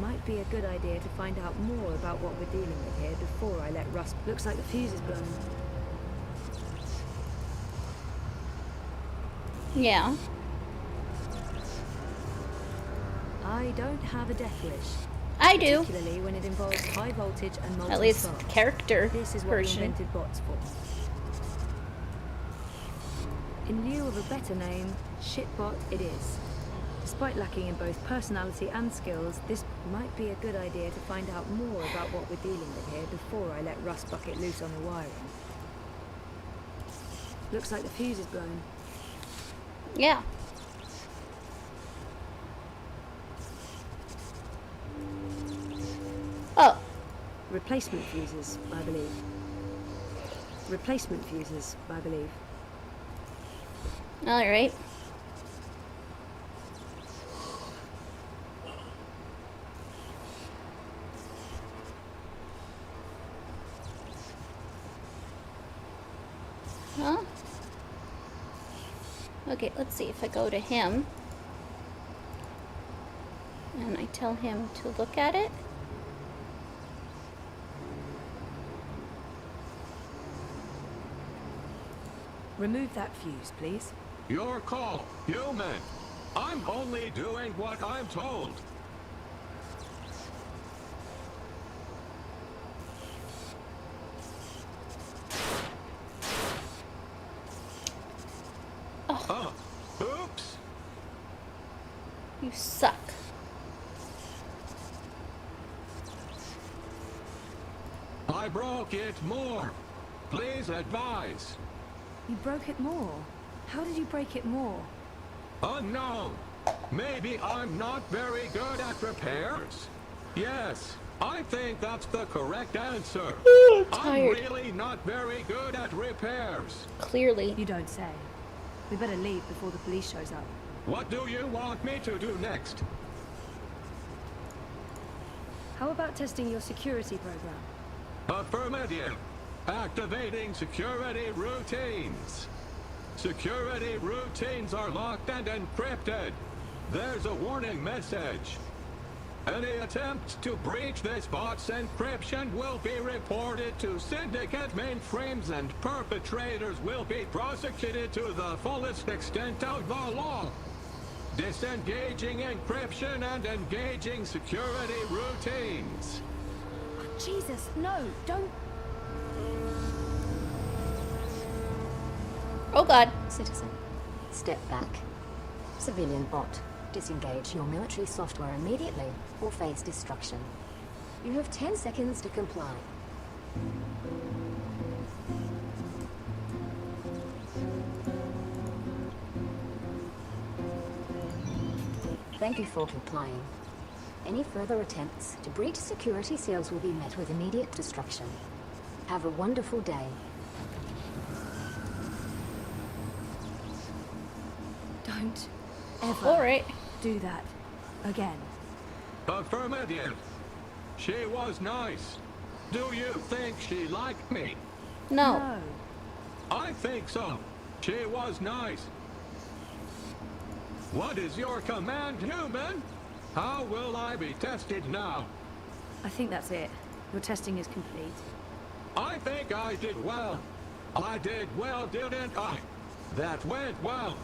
Might be a good idea to find out more about what we're dealing with here before I let Russ... Looks like the fuse is blown. Yeah. I don't have a death wish. I do. Particularly when it involves high voltage and molten At least sparks. character This is what version. we invented bots for. In lieu of a better name, shitbot it is. Despite lacking in both personality and skills, this might be a good idea to find out more about what we're dealing with here before I let Russ bucket loose on the wiring. Looks like the fuse is blown. Yeah. Oh. Replacement fuses, I believe. Replacement fuses, I believe. All right. Huh? Okay, let's see if I go to him and I tell him to look at it. Remove that fuse, please. Your call, human. I'm only doing what I'm told. Oh. Oops. You suck. I broke it more. Please advise. You broke it more? How did you break it more? Unknown. Maybe I'm not very good at repairs. Yes, I think that's the correct answer. I'm really not very good at repairs. Clearly. You don't say. We better leave before the police shows up. What do you want me to do next? How about testing your security program? Affirmative. Activating security routines. Security routines are locked and encrypted. There's a warning message. Any attempts to breach this bot's encryption will be reported to syndicate mainframes and perpetrators will be prosecuted to the fullest extent of the law. Disengaging encryption and engaging security routines. Oh, Jesus, no, don't. Oh God. Citizen, step back. Civilian bot, disengage your military software immediately or face destruction. You have 10 seconds to comply. Thank you for complying. Any further attempts to breach security seals will be met with immediate destruction. Have a wonderful day. Don't ever Alright. do that again. Affirmative. She was nice. Do you think she liked me? No. I think so. She was nice. What is your command, human? How will I be tested now? I think that's it. Your testing is complete. I think I did well. I did well, didn't I? That went well.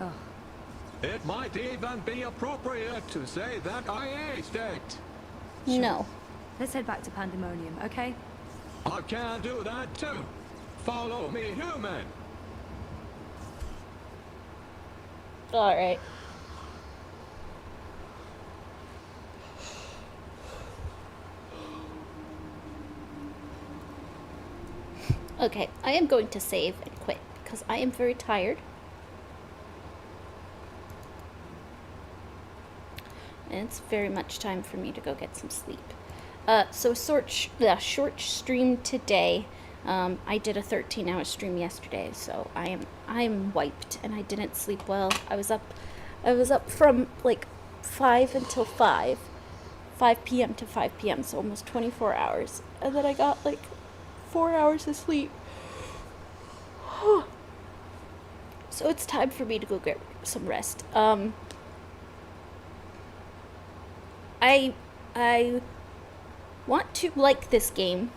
Oh. It might even be appropriate to say that I aced it. Sure. No. Let's head back to Pandemonium, okay? I can do that too. Follow me, human. Alright. Okay, I am going to save and quit because I am very tired. And it's very much time for me to go get some sleep. So short stream today. I did a 13-hour stream yesterday, so I am wiped and I didn't sleep well. I was up from like 5 until 5 p.m. to 5 p.m. so almost 24 hours, and then I got like 4 hours of sleep. So it's time for me to go get some rest. I want to like this game.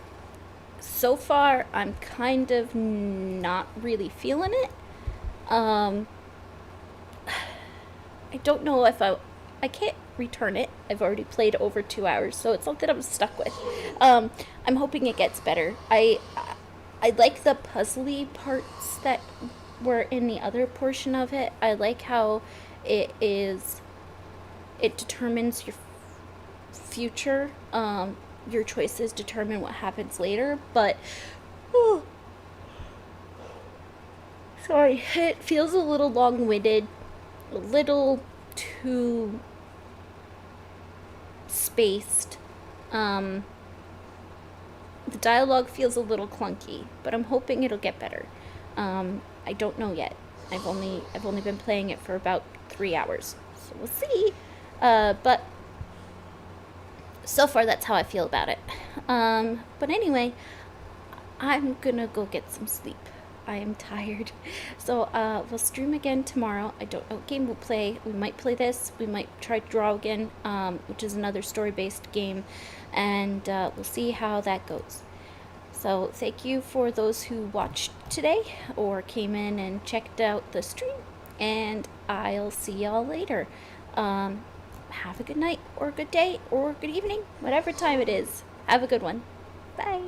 So far, I'm kind of not really feeling it. I don't know if I can't return it. I've already played over 2 hours, so it's something I'm stuck with. I'm hoping it gets better. I like the puzzly parts that were in the other portion of it. I like how it determines your future. Your choices determine what happens later, but sorry, it feels a little long-winded, a little too spaced. The dialogue feels a little clunky, but I'm hoping it'll get better. I don't know yet. I've only been playing it for about 3 hours, so we'll see. But so far, that's how I feel about it. But anyway, I'm gonna go get some sleep. I am tired. So we'll stream again tomorrow. I don't know what game we'll play. We might play this. We might try Draw again, which is another story-based game, and we'll see how that goes. So thank you for those who watched today or came in and checked out the stream, and I'll see y'all later. Have a good night or a good day or good evening, whatever time it is. Have a good one. Bye.